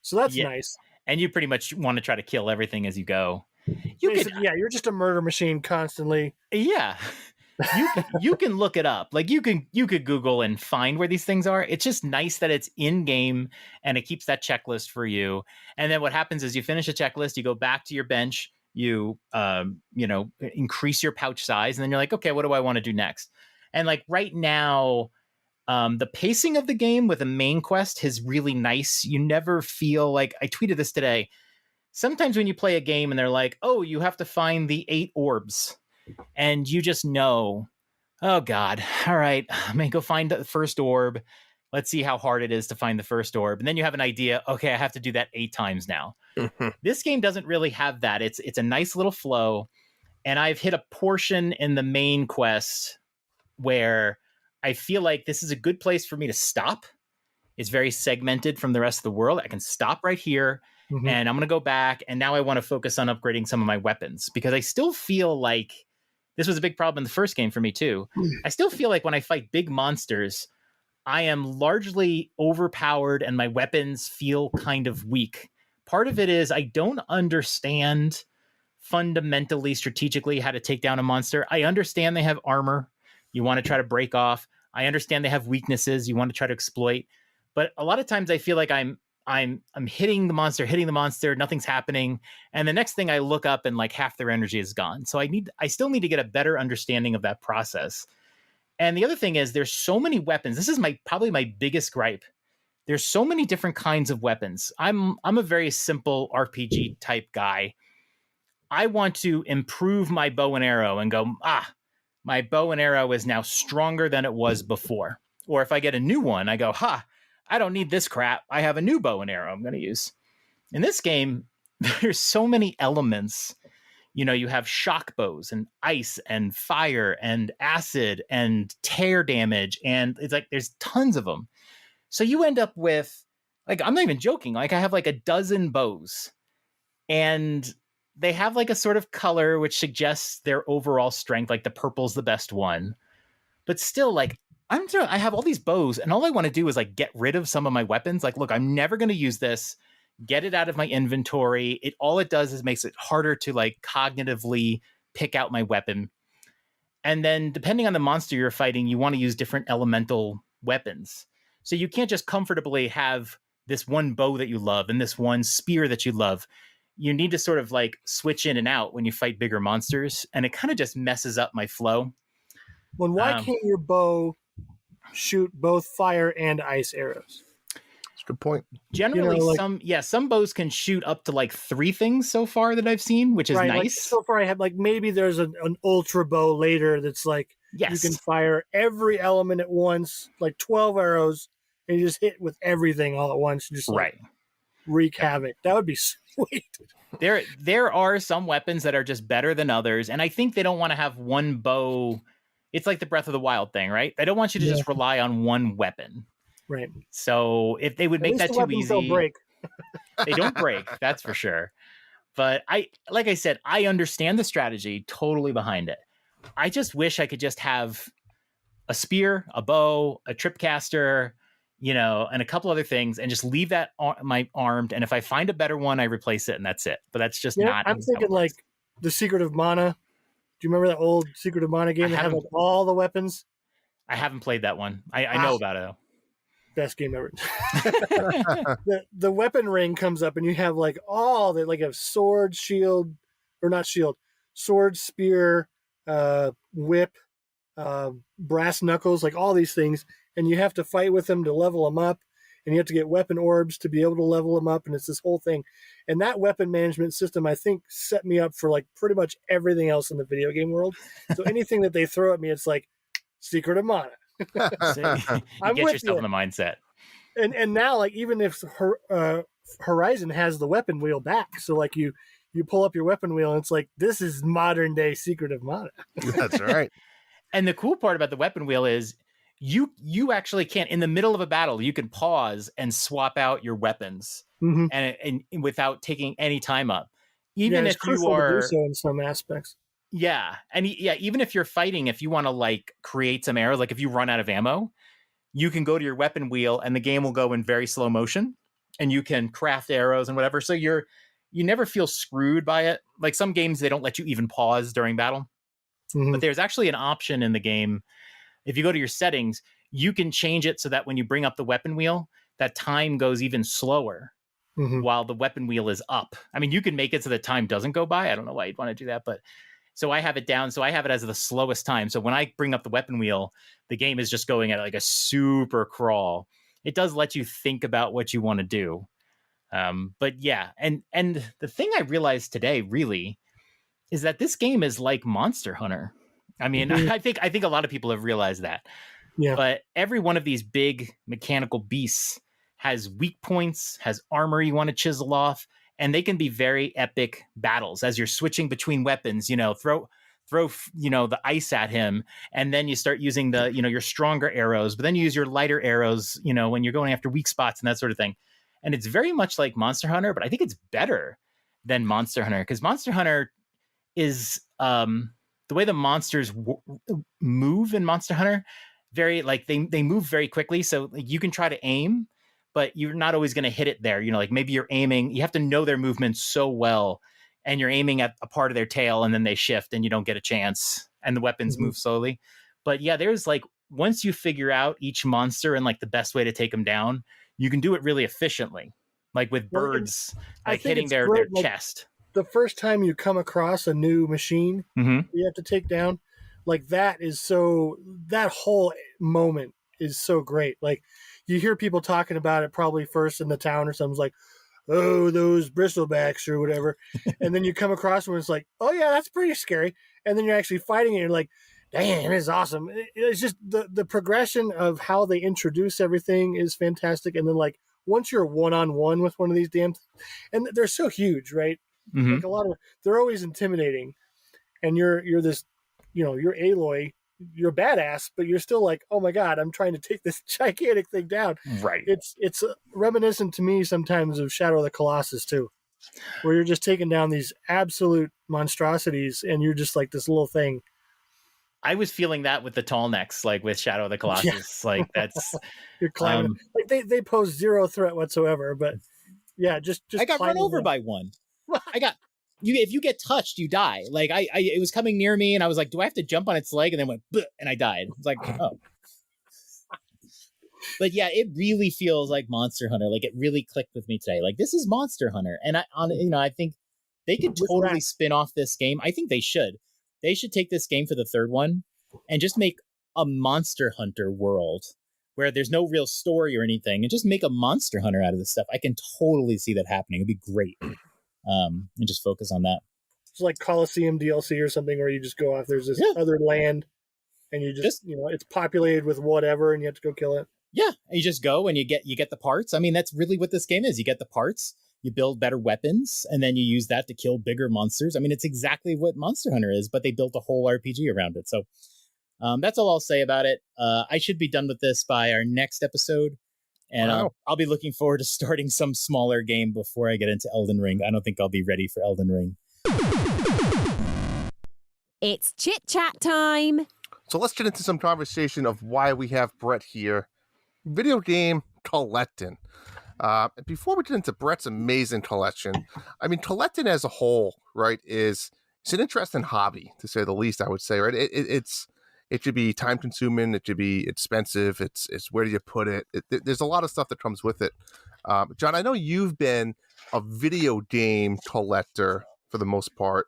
so that's nice. And you pretty much want to try to kill everything as you go. You're just a murder machine constantly. Yeah. You can look it up. Like you could Google and find where these things are. It's just nice that it's in game and it keeps that checklist for you. And then what happens is you finish a checklist, you go back to your bench, you increase your pouch size, and then you're like, okay, what do I want to do next? And like right now, the pacing of the game with a main quest is really nice. You never feel like, I tweeted this today, sometimes when you play a game and they're like, oh, you have to find the 8 orbs, and you just know, oh God, all right, I'm gonna go find the first orb. Let's see how hard it is to find the first orb. And then you have an idea, okay, I have to do that 8 times now. This game doesn't really have that. It's a nice little flow. And I've hit a portion in the main quest where I feel like this is a good place for me to stop. It's very segmented from the rest of the world. I can stop right here. And I'm going to go back. And now I want to focus on upgrading some of my weapons, because I still feel like this was a big problem in the first game for me too. I still feel like when I fight big monsters, I am largely overpowered and my weapons feel kind of weak. Part of it is I don't understand fundamentally, strategically, how to take down a monster. I understand they have armor you want to try to break off. I understand they have weaknesses you want to try to exploit. But a lot of times I feel like I'm hitting the monster, nothing's happening. And the next thing I look up and like half their energy is gone. So I still need to get a better understanding of that process. And the other thing is there's so many weapons. This is probably my biggest gripe. There's so many different kinds of weapons. I'm a very simple RPG type guy. I want to improve my bow and arrow and go, my bow and arrow is now stronger than it was before. Or if I get a new one, I go, I don't need this crap. I have a new bow and arrow I'm going to use. In this game, there's so many elements. You have shock bows and ice and fire and acid and tear damage. And it's like, there's tons of them. So you end up with, like, I'm not even joking. Like, I have like a dozen bows and they have like a sort of color which suggests their overall strength. Like the purple's the best one, but still, like, I have all these bows and all I want to do is like get rid of some of my weapons. Like, look, I'm never going to use this. Get it out of my inventory. All it does is makes it harder to like cognitively pick out my weapon. And then depending on the monster you're fighting, you want to use different elemental weapons. So you can't just comfortably have this one bow that you love and this one spear that you love. You need to sort of like switch in and out when you fight bigger monsters. And it kind of just messes up my flow. Well, why can't your bow shoot both fire and ice arrows? Good point. Generally, some bows can shoot up to like 3 things so far that I've seen, which is nice. Like, so far, I have like maybe there's an ultra bow later that's like you can fire every element at once, like 12 arrows, and you just hit with everything all at once, and just like, wreak havoc. That would be sweet. There are some weapons that are just better than others, and I think they don't want to have one bow. It's like the Breath of the Wild thing, right? They don't want you to just rely on one weapon. Right. So if they would make that too easy, don't break. They don't break. That's for sure. But like I said, I understand the strategy totally behind it. I just wish I could just have a spear, a bow, a tripcaster, and a couple other things, and just leave that my armed. And if I find a better one, I replace it, and that's it. But that's just not. I'm thinking like the Secret of Mana. Do you remember that old Secret of Mana game that had like all the weapons? I haven't played that one. I know about it. Best game ever. the weapon ring comes up and you have like all that, like a sword, shield, or not shield, sword, spear, whip, brass knuckles, like all these things, and you have to fight with them to level them up, and you have to get weapon orbs to be able to level them up, and it's this whole thing. And that weapon management system, I think, set me up for like pretty much everything else in the video game world. So anything that they throw at me, it's like Secret of Mana. So you get yourself in the mindset. And now, like, even if Horizon has the weapon wheel back, so like you pull up your weapon wheel and it's like, this is modern day Secret of Mana. That's right. And the cool part about the weapon wheel is you actually can't, in the middle of a battle, you can pause and swap out your weapons and without taking any time up. Even if you are to do so in some aspects. Yeah. And even if you're fighting, if you want to like create some arrows, like if you run out of ammo, you can go to your weapon wheel and the game will go in very slow motion and you can craft arrows and whatever. So you never feel screwed by it. Like some games, they don't let you even pause during battle. But there's actually an option in the game. If you go to your settings, you can change it so that when you bring up the weapon wheel, that time goes even slower while the weapon wheel is up. I mean, you can make it so that time doesn't go by. I don't know why you'd want to do that, but so I have it down. So I have it as the slowest time. So when I bring up the weapon wheel, the game is just going at like a super crawl. It does let you think about what you want to do. But yeah, and the thing I realized today really is that this game is like Monster Hunter. I mean, I think a lot of people have realized that. Yeah. But every one of these big mechanical beasts has weak points, has armor you want to chisel off, and they can be very epic battles as you're switching between weapons. Throw the ice at him, and then you start using the your stronger arrows, but then you use your lighter arrows when you're going after weak spots and that sort of thing. And it's very much like Monster Hunter, but I think it's better than Monster Hunter because Monster Hunter is the way the monsters move in Monster Hunter. Very like they move very quickly, so like, you can try to aim, but you're not always going to hit it there. Like maybe you're aiming, you have to know their movements so well, and you're aiming at a part of their tail and then they shift and you don't get a chance and the weapons move slowly. But yeah, there's like, once you figure out each monster and like the best way to take them down, you can do it really efficiently. Like with birds, like hitting their chest. The first time you come across a new machine you have to take down, like that whole moment is so great. Like you hear people talking about it probably first in the town or something's like, oh, those bristlebacks or whatever. And then you come across one, it's like, oh yeah, that's pretty scary. And then you're actually fighting it. And you're like, damn, it's awesome. It's just the progression of how they introduce everything is fantastic. And then like once you're one-on-one with one of these and they're so huge, right? Mhm. Like they're always intimidating. And you're this, you're Aloy, you're badass, but you're still like, oh my God, I'm trying to take this gigantic thing down. Right. It's reminiscent to me sometimes of Shadow of the Colossus too, where you're just taking down these absolute monstrosities and you're just like this little thing. I was feeling that with the tall necks, like with Shadow of the Colossus. Yeah. Like that's You're climbing. Like they pose zero threat whatsoever, but yeah, just I got run over by one. I got you. If you get touched, you die. Like it was coming near me, and I was like, "Do I have to jump on its leg?" And then went, "Bleh," and I died. It's like, oh. But yeah, it really feels like Monster Hunter. Like it really clicked with me today. Like this is Monster Hunter, and I think they could totally spin off this game. I think they should. They should take this game for the third one and just make a Monster Hunter world where there's no real story or anything, and just make a Monster Hunter out of this stuff. I can totally see that happening. It'd be great. And just focus on that. It's like Coliseum DLC or something where you just go off. There's this other land, and you just it's populated with whatever, and you have to go kill it. Yeah, and you just go and you get the parts. I mean, that's really what this game is. You get the parts, you build better weapons, and then you use that to kill bigger monsters. I mean, it's exactly what Monster Hunter is, but they built a whole RPG around it. So that's all I'll say about it. I should be done with this by our next episode. And I'll be looking forward to starting some smaller game before I get into Elden Ring. I don't think I'll be ready for Elden Ring. It's chit chat time. So let's get into some conversation of why we have Brett here. Video game collecting. Before we get into Brett's amazing collection, I mean, collecting as a whole, right, it's an interesting hobby, to say the least, I would say, right? It should be time consuming. It should be expensive. It's where do you put it? There's a lot of stuff that comes with it. John, I know you've been a video game collector for the most part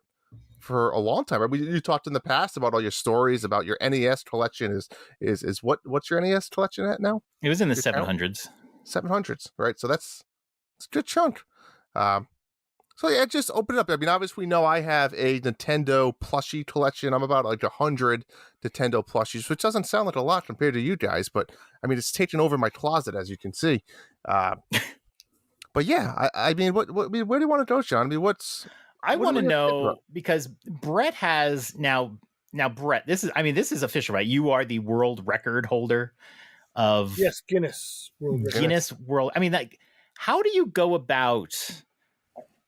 for a long time. Right? You talked in the past about all your stories about your NES collection. What's your NES collection at now? It was in the 700s. 700s, right? So it's a good chunk. So yeah, just open it up. I mean, obviously we know I have a Nintendo Plushy collection. I'm about like 100 Nintendo Plushies, which doesn't sound like a lot compared to you guys, but I mean, it's taken over my closet, as you can see. But yeah, I mean, where do you want to go, John? I mean, I want to know, because Brett has now Brett, this is official, right? You are the world record holder of Guinness World. I mean, like, how do you go about,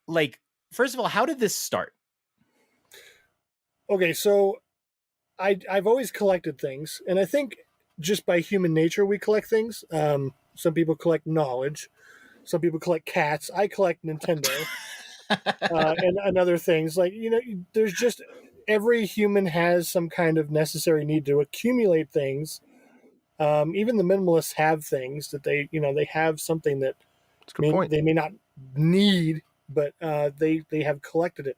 like, first of all, how did this start? Okay, so I've always collected things, and I think just by human nature we collect things. Some people collect knowledge, some people collect cats. I collect Nintendo. And other things, like, there's just, every human has some kind of necessary need to accumulate things. Even the minimalists have things that they have something that they may not need, but they have collected it.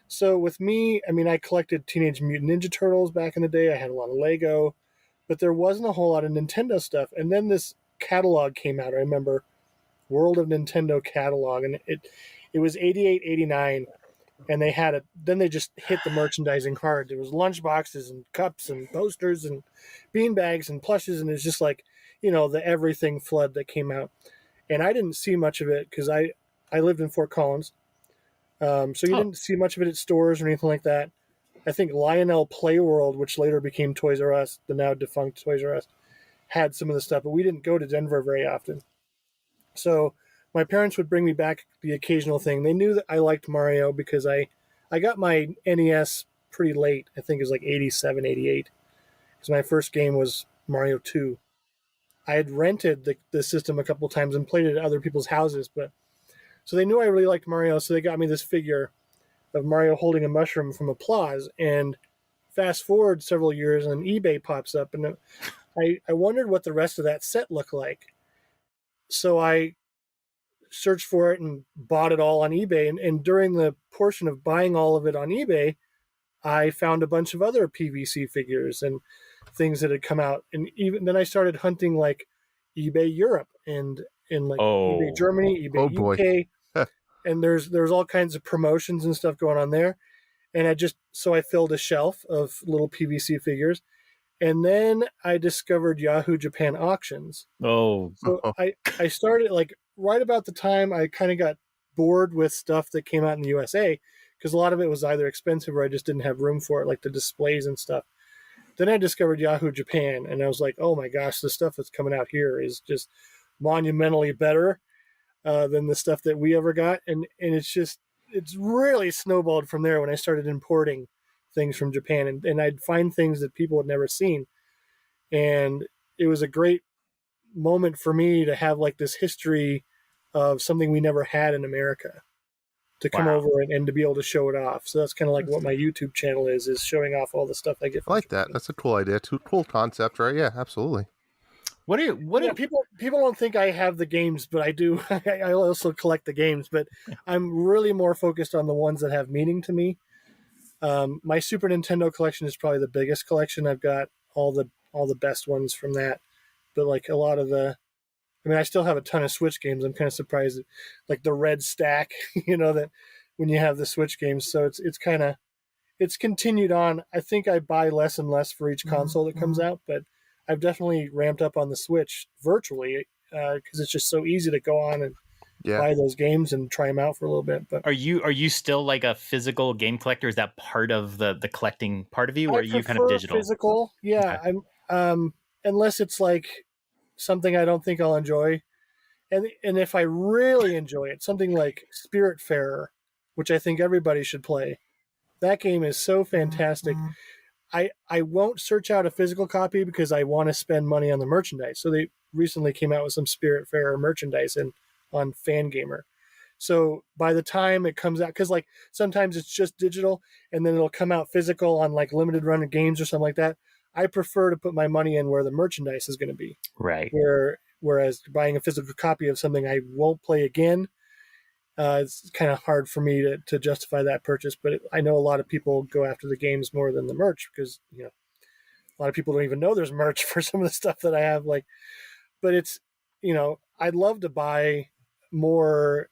So with me, I mean, I collected Teenage Mutant Ninja Turtles back in the day. I had a lot of Lego, but there wasn't a whole lot of Nintendo stuff. And then this catalog came out. I remember World of Nintendo catalog, and it was 88, 89, and they had it. Then they just hit the merchandising hard. There was lunchboxes and cups and posters and beanbags and plushes, and it's just like, the everything flood that came out. And I didn't see much of it because I lived in Fort Collins, so you didn't see much of it at stores or anything like that. I think Lionel Playworld, which later became Toys R Us, the now defunct Toys R Us, had some of the stuff, but we didn't go to Denver very often. So my parents would bring me back the occasional thing. They knew that I liked Mario because I got my NES pretty late. I think it was like 87, 88. Because my first game was Mario 2. I had rented the system a couple times and played it at other people's houses. So they knew I really liked Mario, so they got me this figure of Mario holding a mushroom from Applause. And fast forward several years, and eBay pops up. And I wondered what the rest of that set looked like. So I searched for it and bought it all on eBay. And during the portion of buying all of it on eBay, I found a bunch of other PVC figures and things that had come out. And even then I started hunting like eBay Europe and like eBay Germany, eBay UK. And there's all kinds of promotions and stuff going on there. And I filled a shelf of little PVC figures. And then I discovered Yahoo Japan auctions. Oh, So I started like right about the time I kind of got bored with stuff that came out in the USA, because a lot of it was either expensive or I just didn't have room for it, like the displays and stuff. Then I discovered Yahoo Japan, and I was like, oh my gosh, the stuff that's coming out here is just monumentally better than the stuff that we ever got. And it's really snowballed from there when I started importing things from Japan, and I'd find things that people had never seen. And it was a great moment for me to have like this history of something we never had in America to come over and to be able to show it off. So that's kind of like what my YouTube channel is showing off all the stuff I get from I like Japan. that. That's a cool idea. Cool concept, right? Yeah, absolutely. People don't think I have the games, but I do. I also collect the games, but I'm really more focused on the ones that have meaning to me. My Super Nintendo collection is probably the biggest collection. I've got all the best ones from that, but like a lot of I still have a ton of Switch games. I'm kind of surprised that, like the red stack, that when you have the Switch games. So it's continued on. I think I buy less and less for each console that comes out, but I've definitely ramped up on the Switch virtually because it's just so easy to go on and buy those games and try them out for a little bit. But are you still like a physical game collector? Is that part of the collecting part of you, or are you kind of digital? Physical, yeah. Okay. I'm unless it's like something I don't think I'll enjoy, and if I really enjoy it, something like Spiritfarer, which I think everybody should play. That game is so fantastic. I won't search out a physical copy because I want to spend money on the merchandise. So they recently came out with some Spiritfarer merchandise on Fangamer. So by the time it comes out, because like sometimes it's just digital and then it'll come out physical on like limited run games or something like that. I prefer to put my money in where the merchandise is going to be. Right. Whereas buying a physical copy of something I won't play again, it's kind of hard for me to justify that purchase. But I know a lot of people go after the games more than the merch because a lot of people don't even know there's merch for some of the stuff that I have. But it's I'd love to buy more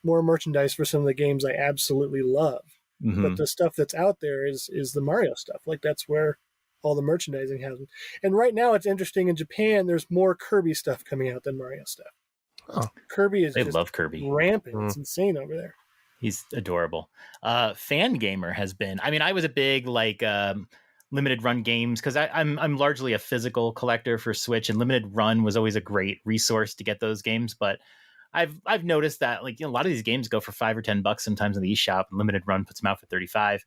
merchandise for some of the games I absolutely love. Mm-hmm. But the stuff that's out there is the Mario stuff. Like that's where all the merchandising happens. And right now it's interesting in Japan. There's more Kirby stuff coming out than Mario stuff. Oh. Kirby is they love Kirby rampant. It's insane over there. He's adorable. Fangamer has been. I was a big limited run games because I'm largely a physical collector for Switch, and limited run was always a great resource to get those games. But I've noticed that a lot of these games go for $5 or $10 sometimes in the eShop, and limited run puts them out for $35.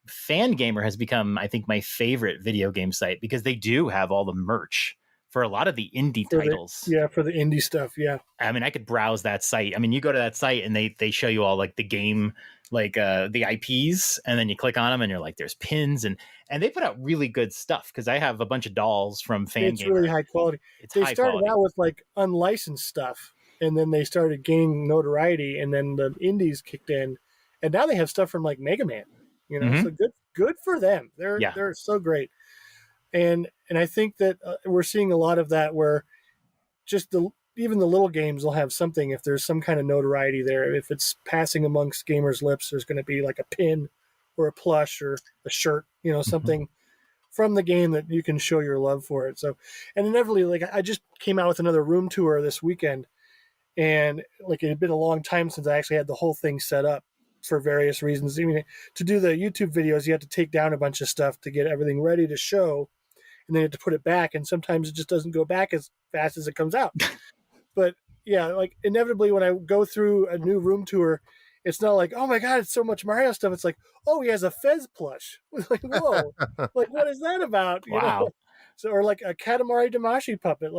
Fangamer has become, I think, my favorite video game site because they do have all the merch for a lot of the indie titles. For the indie stuff. Yeah. I could browse that site. You go to that site and they show you all like the game, the IPs, and then you click on them and you're like, there's pins and they put out really good stuff. Cause I have a bunch of dolls from Fangamer. It's really high quality. They started out with like unlicensed stuff and then they started gaining notoriety and then the indies kicked in and now they have stuff from like Mega Man, so good for them. They're so great. And I think that we're seeing a lot of that where just even the little games will have something if there's some kind of notoriety there. If it's passing amongst gamers' lips, there's going to be like a pin or a plush or a shirt, something from the game that you can show your love for it. So, and inevitably, I just came out with another room tour this weekend, and it had been a long time since I actually had the whole thing set up for various reasons. To do the YouTube videos, you have to take down a bunch of stuff to get everything ready to show. And then you have to put it back, and sometimes it just doesn't go back as fast as it comes out. But yeah, inevitably when I go through a new room tour, it's not like, oh my God, it's so much Mario stuff. It's like, oh, he has a Fez plush. Whoa, what is that about? Wow. So, or like a Katamari Damacy puppet.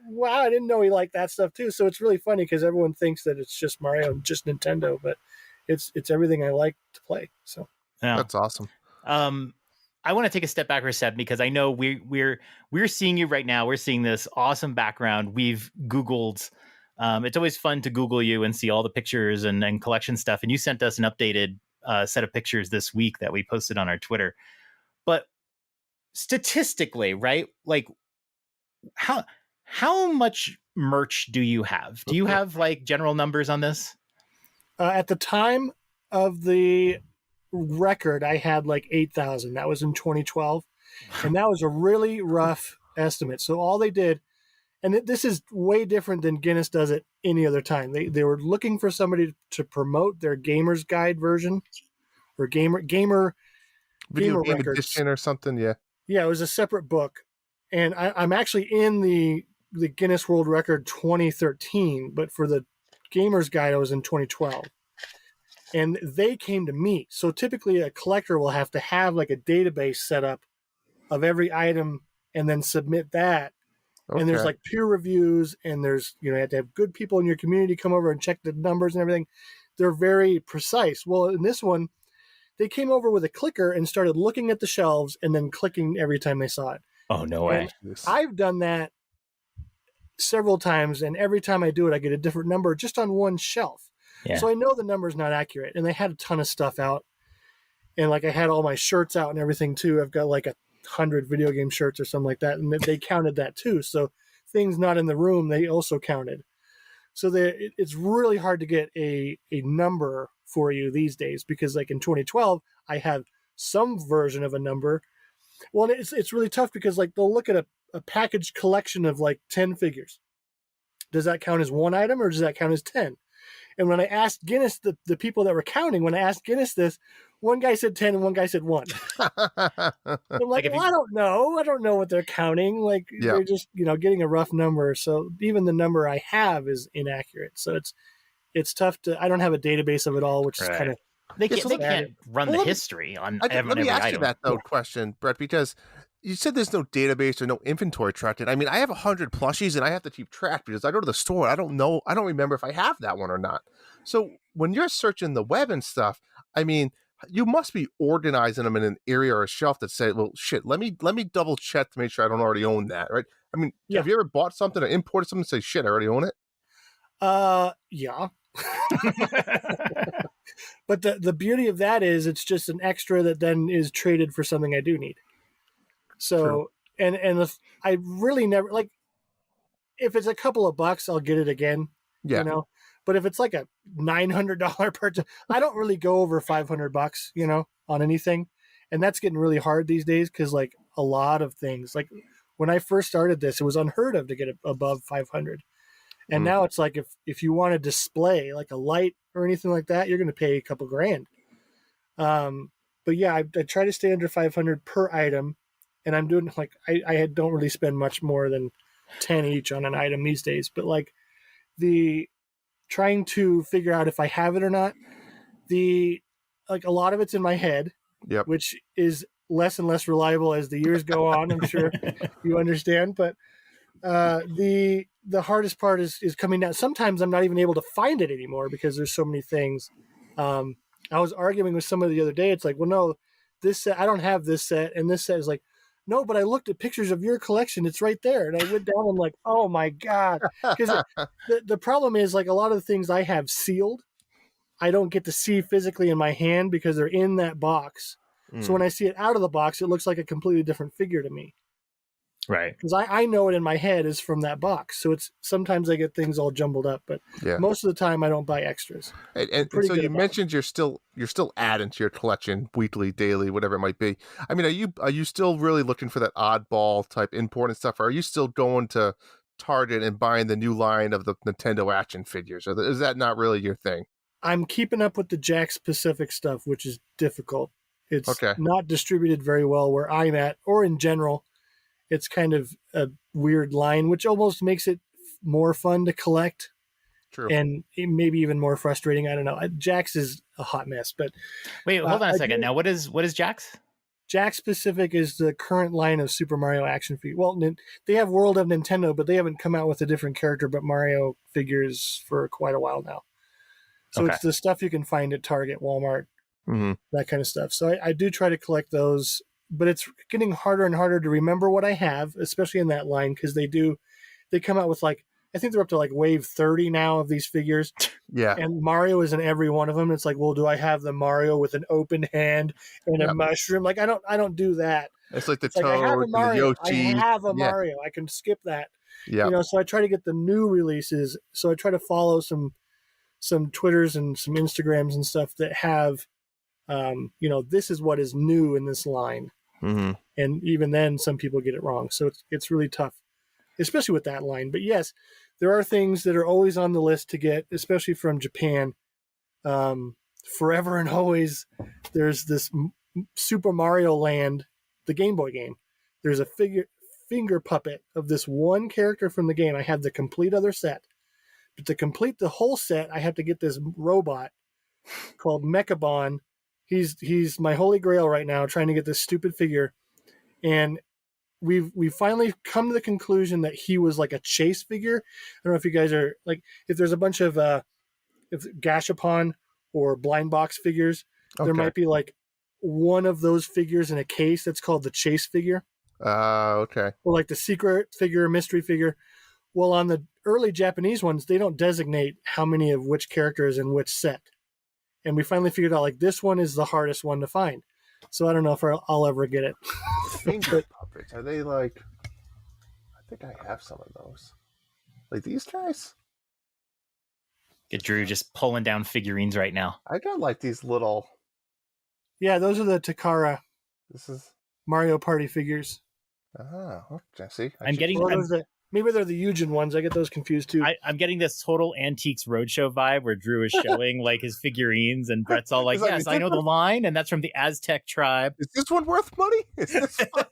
Wow, I didn't know he liked that stuff too. So it's really funny because everyone thinks that it's just Mario and just Nintendo, but it's everything I like to play. So yeah. That's awesome. I want to take a step back for a second because I know we're seeing you right now. We're seeing this awesome background. We've Googled. It's always fun to Google you and see all the pictures and collection stuff. And you sent us an updated set of pictures this week that we posted on our Twitter. But statistically, right? How much merch do you have? Do you have general numbers on this? At the time of the record, I had like 8,000. That was in 2012. And that was a really rough estimate. So all they did, and this is way different than Guinness does it any other time. They were looking for somebody to promote their gamer's guide version or gamer Video game records. edition or something. Yeah. Yeah, it was a separate book. And I'm actually in the Guinness World Record 2013, but for the gamer's guide, I was in 2012. And they came to me. So typically a collector will have to have like a database set up of every item and then submit that. Okay. And there's like peer reviews, and there's, you have to have good people in your community come over and check the numbers and everything. They're very precise. Well, in this one, they came over with a clicker and started looking at the shelves and then clicking every time they saw it. Oh, no way. And I've done that several times, and every time I do it, I get a different number just on one shelf. Yeah. So I know the number's not accurate. And they had a ton of stuff out. And like I had all my shirts out and everything too. I've got like 100 video game shirts or something like that. And they counted that too. So things not in the room, they also counted. So it's really hard to get a number for you these days, because like in 2012, I have some version of a number. Well, it's really tough because like they'll look at a packaged collection of like 10 figures. Does that count as one item or does that count as 10? And when I asked Guinness, the people that were counting, when I asked Guinness this, one guy said 10 and one guy said 1. I'm like, well, I don't know. I don't know what they're counting. Like, they're just, getting a rough number. So even the number I have is inaccurate. So it's tough to, I don't have a database of it all, which is kind of. They can't run the history on every Let me ask item. you that, though, question, Brett, because you said there's no database or no inventory tracked. I mean, I have 100 plushies and I have to keep track because I go to the store. I don't know. I don't remember if I have that one or not. So when you're searching the web and stuff, I mean, you must be organizing them in an area or a shelf that say, well, shit, let me double check to make sure I don't already own that, right? I mean, have you ever bought something or imported something and say, shit, I already own it? Yeah. But the beauty of that is it's just an extra that then is traded for something I do need. So, and if I really never, like, if it's a couple of bucks, I'll get it again, but if it's like a $900 purchase, I don't really go over $500, on anything. And that's getting really hard these days. Cause like a lot of things, like when I first started this, it was unheard of to get it above 500. And now it's like, if you want to display like a light or anything like that, you're going to pay a couple grand. But yeah, I try to stay under 500 per item. And I'm doing like, I don't really spend much more than 10 each on an item these days, but like the trying to figure out if I have it or not, like a lot of it's in my head, which is less and less reliable as the years go on. I'm sure you understand, but the hardest part is coming down. Sometimes I'm not even able to find it anymore because there's so many things. I was arguing with somebody the other day. It's like, well, no, this set, I don't have this set. And this set is like, no, but I looked at pictures of your collection. It's right there. And I went down and like, oh my God. Because the problem is like a lot of the things I have sealed, I don't get to see physically in my hand because they're in that box. So when I see it out of the box, it looks like a completely different figure to me. Right. Because I know it in my head is from that box. So it's sometimes I get things all jumbled up, but most of the time I don't buy extras. And so you mentioned you're still adding to your collection weekly, daily, whatever it might be. I mean, are you still really looking for that oddball type import and stuff? Or are you still going to Target and buying the new line of the Nintendo action figures? Or is that not really your thing? I'm keeping up with the Jakks Pacific stuff, which is difficult. It's not distributed very well where I'm at, or in general. It's kind of a weird line, which almost makes it more fun to collect. True. And maybe even more frustrating. I don't know. Jakks is a hot mess, but wait, hold on a second. Now, what is Jakks? Jakks Pacific is the current line of Super Mario action figures. Well, they have World of Nintendo, but they haven't come out with a different character but Mario figures for quite a while now. So it's the stuff you can find at Target, Walmart, that kind of stuff. So I do try to collect those. But it's getting harder and harder to remember what I have, especially in that line, because they come out with like, I think they're up to like wave 30 now of these figures. Yeah. And Mario is in every one of them. It's like, well, do I have the Mario with an open hand and a mushroom? Like, I don't do that. It's like the Toad, I have a Mario. the Yoshi. I have a Mario. I can skip that. Yeah. So I try to get the new releases. So I try to follow some Twitters and some Instagrams and stuff that have This is what is new in this line. Mm-hmm. And even then, some people get it wrong. So it's really tough, especially with that line. But yes, there are things that are always on the list to get, especially from Japan. Forever and always, there's this Super Mario Land, the Game Boy game. There's a finger puppet of this one character from the game. I have the complete other set. But to complete the whole set, I have to get this robot called Mechabon. He's my holy grail right now, trying to get this stupid figure. And we've finally come to the conclusion that he was like a chase figure. I don't know if you guys are like, if there's a bunch of if Gashapon or blind box figures, there might be like one of those figures in a case that's called the chase figure. Okay. Or like the secret figure, mystery figure. Well, on the early Japanese ones, they don't designate how many of which character is in which set. And we finally figured out like this one is the hardest one to find. So I don't know if I'll ever get it. Finger puppets. Are they like... I think I have some of those. Like these guys? Get Drew just pulling down figurines right now. I got like these little... Yeah, those are the Takara This is... Mario Party figures. Okay. See? Maybe they're the Eugen ones. I get those confused too. I'm getting this total Antiques Roadshow vibe where Drew is showing like his figurines and Brett's all like, It's like, yes, is I know this the line. And that's from the Aztec tribe. Is this one worth money? Is this one...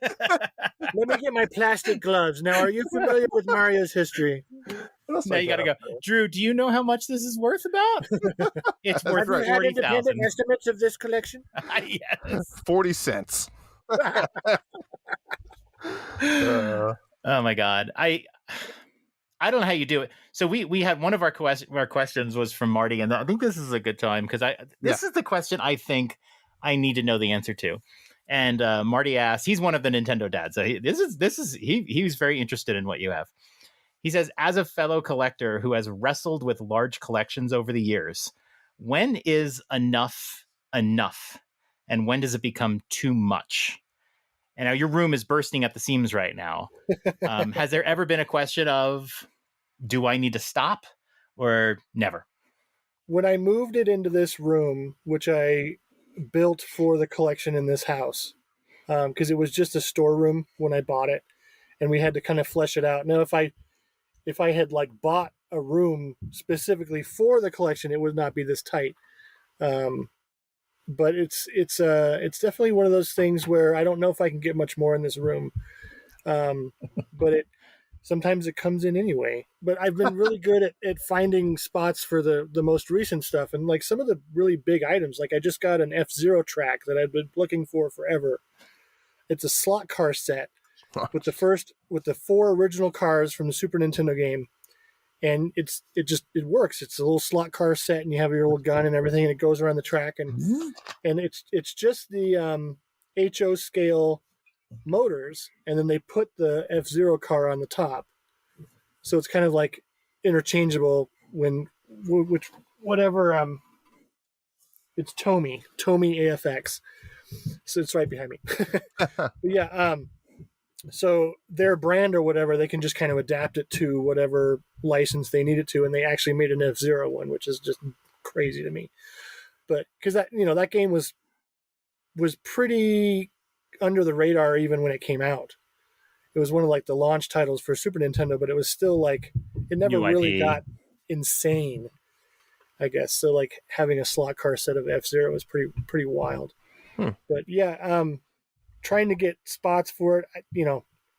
Let me get my plastic gloves. Now, are you familiar with Mario's history? What else Now I you got to got go. up Drew, do you know how much this is worth about? It's worth right. Have you had 40,000. independent estimates of this collection? Yes. there? 40 cents. Oh my God. I don't know how you do it. So we had one of our questions was from Marty, and I think this is a good time because this is the question I think I need to know the answer to. And Marty asked, he's one of the Nintendo dads. So he was very interested in what you have. He says, as a fellow collector who has wrestled with large collections over the years, when is enough enough? And when does it become too much? And now your room is bursting at the seams right now. Has there ever been a question of, do I need to stop or never? When I moved it into this room, which I built for the collection in this house, because it was just a storeroom when I bought it, and we had to kind of flesh it out. Now, if I had like bought a room specifically for the collection, it would not be this tight. But it's definitely one of those things where I don't know if I can get much more in this room. But sometimes it comes in anyway. But I've been really good at finding spots for the most recent stuff, and like some of the really big items. Like I just got an F-Zero track that I've been looking for forever. It's a slot car set with the 4 original cars from the Super Nintendo game. And it works. It's a little slot car set, and you have your little gun and everything, and it goes around the track, and it's just the HO scale motors, and then they put the F-Zero car on the top, so it's kind of like interchangeable it's Tomy AFX, so it's right behind me. But yeah, so their brand or whatever, they can just kind of adapt it to whatever license they need it to, and they actually made an F-Zero one, which is just crazy to me. But because that game was pretty under the radar even when it came out. It was one of like the launch titles for Super Nintendo, but it was still like it never really got insane, I guess. So like having a slot car set of F-Zero was pretty wild. But yeah, trying to get spots for it,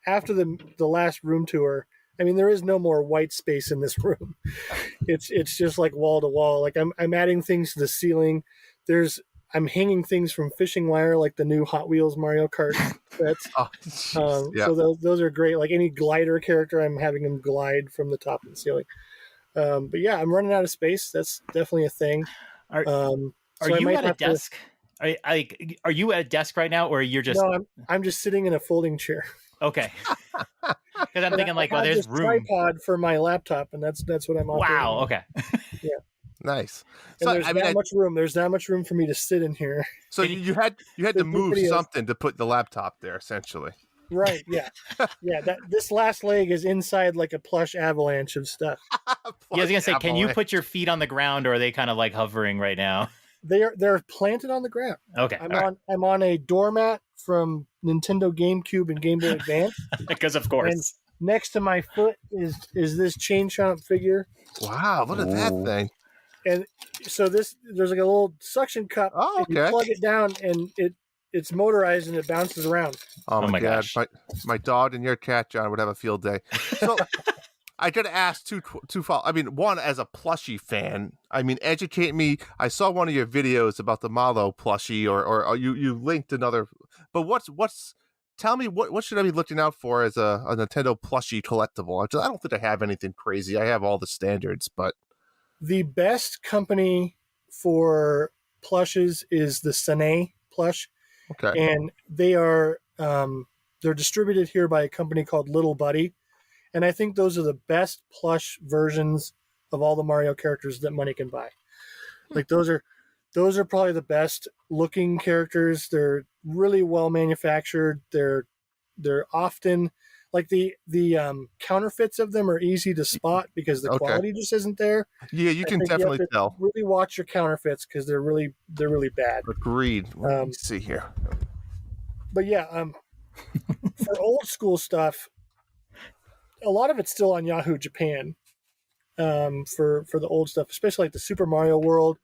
after the last room tour, I mean, there is no more white space in this room. It's just like wall to wall. Like I'm adding things to the ceiling. I'm hanging things from fishing wire, like the new Hot Wheels Mario Kart sets. So those are great. Like any glider character, I'm having them glide from the top of the ceiling. But yeah, I'm running out of space. That's definitely a thing. Are you at a desk? Are you at a desk right now, or you're just? No, I'm just sitting in a folding chair. Okay. Because I'm thinking like, well, there's room. Tripod for my laptop, and that's what I'm. Wow. Okay. Yeah. Nice. And so there's much room. There's not much room for me to sit in here. So you had to move something to put the laptop there, essentially. Right. Yeah. Yeah. This last leg is inside like a plush avalanche of stuff. Yeah, I was gonna say, can you put your feet on the ground, or are they kind of like hovering right now? They're planted on the ground. Okay, I'm on a doormat from Nintendo GameCube and Game Boy Advance. because of course. And next to my foot is this Chain Chomp figure. Wow, look at that thing. And so there's like a little suction cup. Oh, and you okay. plug it down and it's motorized and it bounces around. Oh my God. gosh. My dog and your cat, John, would have a field day. So I got to ask two. I mean, one, as a Plushy fan, I mean, educate me. I saw one of your videos about the Malo Plushy, or you linked another. But tell me what should I be looking out for as a Nintendo Plushy collectible? I don't think I have anything crazy. I have all the standards, but The best company for plushes is the Sane plush. okay. And they are they're distributed here by a company called Little Buddy, and I think those are the best plush versions of all the Mario characters that money can buy. Like those are probably the best looking characters. They're really well manufactured. They're often like the counterfeits of them are easy to spot because the Okay. quality just isn't there. Yeah, you I can think you have definitely to tell. Really watch your counterfeits because they're really bad. Agreed. Let me see here. But yeah, for old school stuff, a lot of it's still on Yahoo Japan. For the old stuff, especially like the Super Mario World,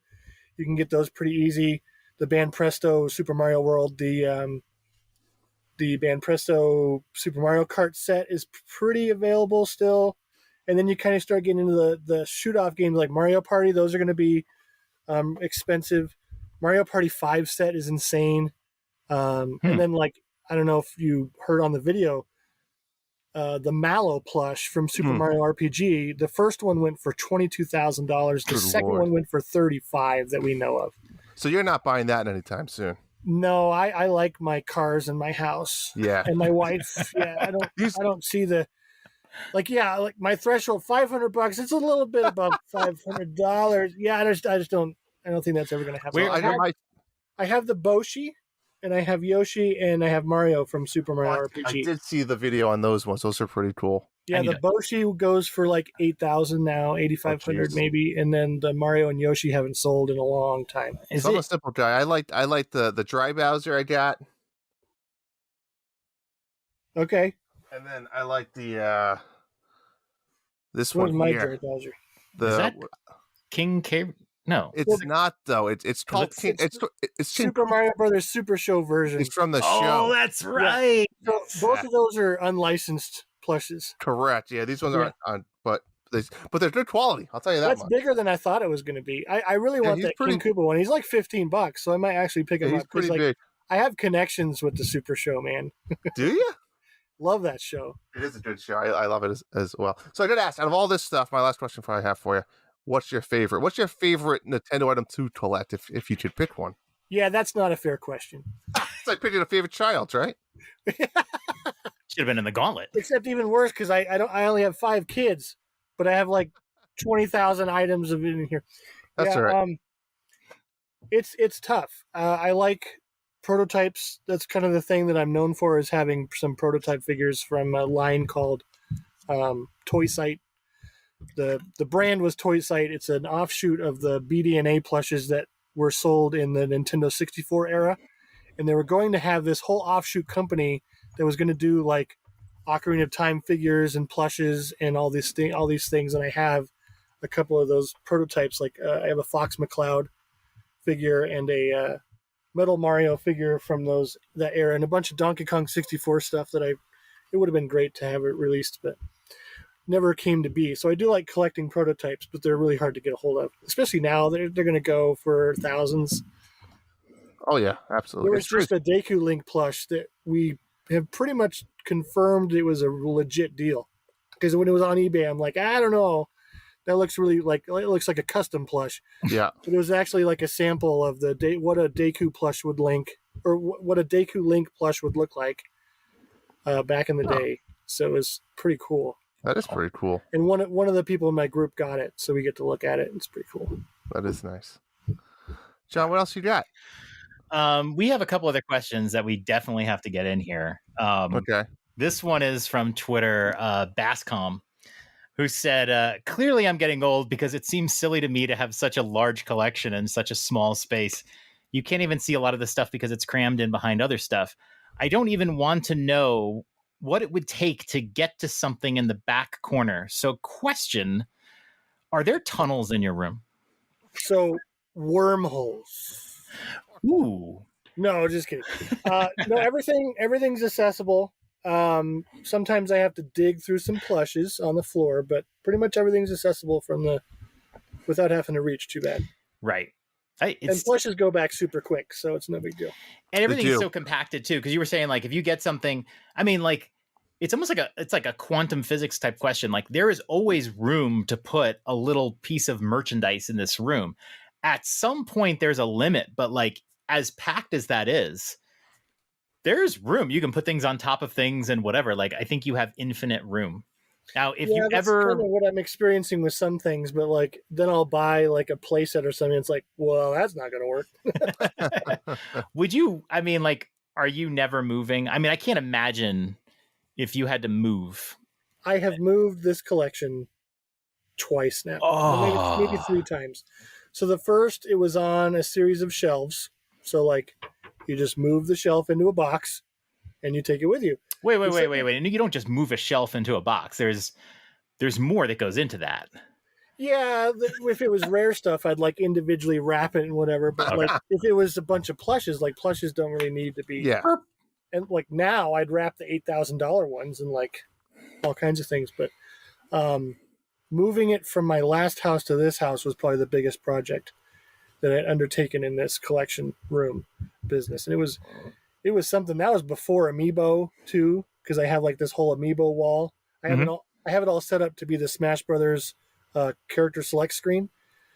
you can get those pretty easy. The Banpresto Super Mario World, the Banpresto Super Mario Kart set is pretty available still. And then you kind of start getting into the shoot-off games like Mario Party. Those are going to be expensive. Mario Party 5 set is insane. And then, like, I don't know if you heard on the video, the Mallow plush from Super Mario RPG, the first one went for $22,000. The Good second Lord. one went for $35,000 that we know of. So you're not buying that anytime soon. No, I like my cars and my house Yeah. and my wife. Yeah, I don't see the like my threshold $500. It's a little bit above $500. Yeah, I just don't think that's ever gonna happen. I have the Boshi, and I have Yoshi, and I have Mario from Super Mario RPG. I did see the video on those ones. Those are pretty cool. Yeah, the Boshi goes for like 8,000 now, 8,500 jeez. maybe, and then the Mario and Yoshi haven't sold in a long time. So I'm a simple guy. I like the dry Bowser I got, Okay, and then I like the this what was one my here. Jared Bowser? Is that King K? No. It's not though. It's called King. It's Super Mario Brothers Super Show version. It's from the Oh, show. that's right. So both of those are unlicensed plushes. Correct. Yeah, these ones aren't on, but they're good quality. I'll tell you that That's much. bigger than I thought it was going to be. I really want he's that pretty- King Koopa one. He's like $15, so I might actually pick him He's up. 'Cause, pretty like, big. I have connections with the Super Show, man. Do you? Love that show. It is a good show. I love it as well. So I did ask, out of all this stuff, my last question I have for you, what's your favorite? What's your favorite Nintendo item to collect if you could pick one? Yeah, that's not a fair question. It's like picking a favorite child, right? Should have been in the gauntlet. Except even worse because I only have 5 kids, but I have like 20,000 items of it in here. That's all right. It's tough. I like prototypes. That's kind of the thing that I'm known for, is having some prototype figures from a line called Toy Sight. The brand was Toy Sight. It's an offshoot of the BD&A plushes that were sold in the Nintendo 64 era, and they were going to have this whole offshoot company that was going to do like Ocarina of Time figures and plushes and all these things. And I have a couple of those prototypes. Like I have a Fox McCloud figure and a Metal Mario figure from that era, and a bunch of Donkey Kong 64 stuff that it would have been great to have it released, but never came to be. So I do like collecting prototypes, but they're really hard to get a hold of, especially now. They're going to go for thousands. Oh yeah, absolutely. There was just a Deku Link plush that we have pretty much confirmed it was a legit deal, because when it was on eBay, I'm like, I don't know, that looks really like it looks like a custom plush. Yeah. But it was actually like a sample of what a Deku plush would link, or what a Deku Link plush would look like back in the day. So it was pretty cool. That is pretty cool. And one of the people in my group got it, so we get to look at it. It's pretty cool. That is nice. John, what else you got? We have a couple other questions that we definitely have to get in here. Okay. This one is from Twitter, Bascom, who said, clearly I'm getting old because it seems silly to me to have such a large collection in such a small space. You can't even see a lot of the stuff because it's crammed in behind other stuff. I don't even want to know what it would take to get to something in the back corner. So question, are there tunnels in your room? So wormholes. Ooh. No, just kidding. No, everything's accessible. Sometimes I have to dig through some plushes on the floor, but pretty much everything's accessible without having to reach too bad. Right. And plushes go back super quick, so it's no big deal. And everything's so compacted too, because you were saying like if you get something, I mean, like it's almost like a quantum physics type question. Like there is always room to put a little piece of merchandise in this room. At some point, there's a limit, but like as packed as that is, there's room. You can put things on top of things and whatever. Like I think you have infinite room. Now, if you that's ever kind of what I'm experiencing with some things, but like then I'll buy like a playset or something. It's like, well, that's not going to work. would you? I mean, like, are you never moving? I mean, I can't imagine if you had to move. I have moved this collection twice now, maybe 3 times. So the first, it was on a series of shelves. So like, you just move the shelf into a box, and you take it with you. Wait. And you don't just move a shelf into a box. There's more that goes into that. Yeah, if it was rare stuff, I'd like individually wrap it and whatever. But like if it was a bunch of plushes, like plushes don't really need to be. Yeah. And like now I'd wrap the $8,000 ones and like all kinds of things. But moving it from my last house to this house was probably the biggest project that I'd undertaken in this collection room business. And it was something that was before Amiibo too, because I have like this whole Amiibo wall. I have it all set up to be the Smash Brothers character select screen.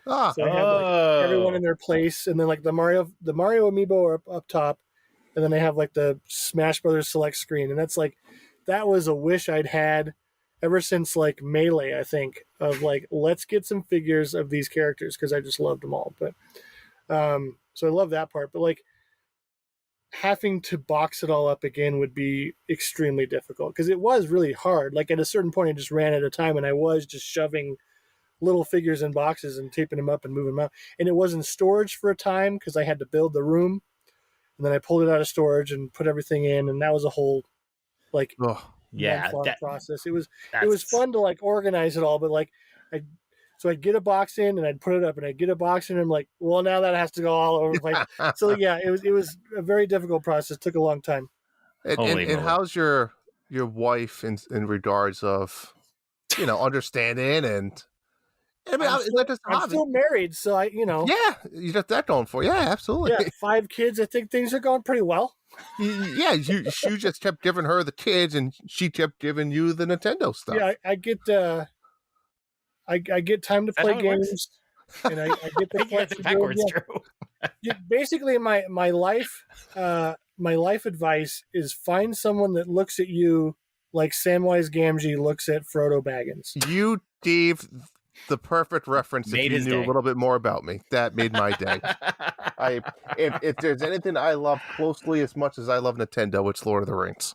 So I have like everyone in their place, and then like the Mario Amiibo are up top, and then I have like the Smash Brothers select screen, and that was a wish I'd had ever since like Melee, I think, of like let's get some figures of these characters because I just loved them all. But so I love that part, but like having to box it all up again would be extremely difficult because it was really hard. Like at a certain point, I just ran out of time, and I was just shoving little figures in boxes and taping them up and moving them out. And it was in storage for a time because I had to build the room, and then I pulled it out of storage and put everything in, and that was a whole like process. It was fun to like organize it all, but like I'd get a box in and I'd put it up, and I'd get a box in, and I'm like, well, now that has to go all over the place. So yeah, it was a very difficult process. It took a long time. And how's your wife in regards of, understanding and I mean, I'm still married, so you you got that going for you. Yeah, absolutely. Yeah, 5 kids. I think things are going pretty well. Yeah, you just kept giving her the kids, and she kept giving you the Nintendo stuff. Yeah, I get time to play games, and I get the flexibility. Basically, my life advice is find someone that looks at you like Samwise Gamgee looks at Frodo Baggins. You gave the perfect reference. If you knew a little bit more about me, that made my day. If there's anything I love closely as much as I love Nintendo, it's Lord of the Rings.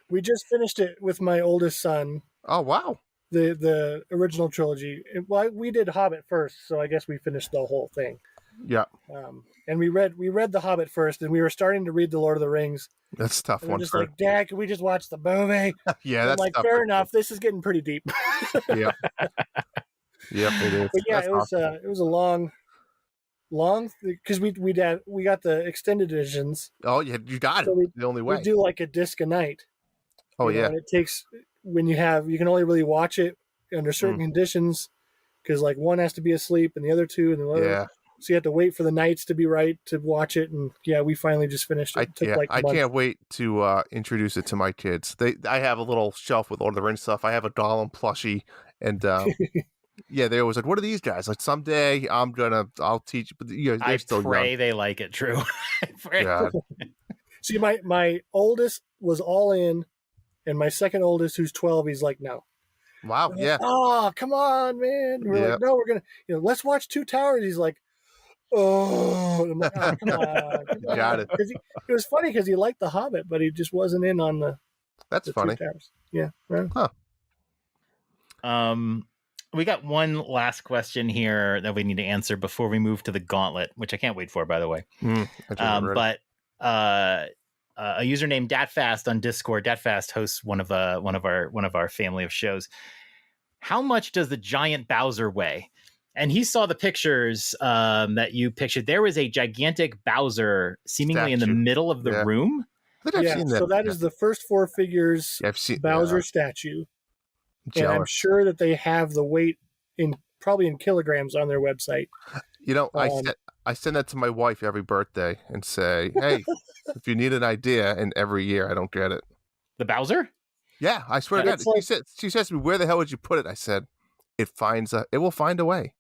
We just finished it with my oldest son. Oh wow! The original trilogy. Well, we did Hobbit first, so I guess we finished the whole thing. Yeah. And we read the Hobbit first, and we were starting to read the Lord of the Rings. That's a tough one. Just like, Dad, can we just watch the movie? Yeah, that's like fair enough. This is getting pretty deep. Yeah. Yep, it is. But yeah, it was a long because we got the extended editions. Oh, yeah, you got it. The only way. We do like a disc a night. Oh yeah. And it takes you can only really watch it under certain conditions because like one has to be asleep and the other two and the other. Yeah. So you have to wait for the nights to be right to watch it, and yeah, we finally just finished it. I can't wait to introduce it to my kids. I have a little shelf with Lord of the Rings stuff. I have a doll and plushie, and yeah, they always like, what are these guys? Like someday I'll teach. But I still pray young. They like it. True. See, my oldest was all in, and my second oldest, who's 12, he's like, no. Wow. Like, yeah. Oh, come on, man. We're like, no, we're gonna, let's watch Two Towers. He's like, oh, I'm like, oh, come on. Got it. It was funny because he liked The Hobbit, but he just wasn't in on the. That's funny. Two Towers. Yeah. Right. Huh. We got one last question here that we need to answer before we move to the gauntlet, which I can't wait for, by the way. But a user named DatFast on Discord. DatFast hosts one of our family of shows. How much does the giant Bowser weigh? And he saw the pictures that you pictured. There was a gigantic Bowser seemingly in the middle of the room. I think I've seen that. So that is the first 4 figures Bowser statue. And I'm sure that they have the weight probably in kilograms on their website. You know, I send that to my wife every birthday and say, hey, if you need an idea, and every year I don't get it. The Bowser? Yeah, I swear to God. She says to me, where the hell would you put it? I said, it will find a way.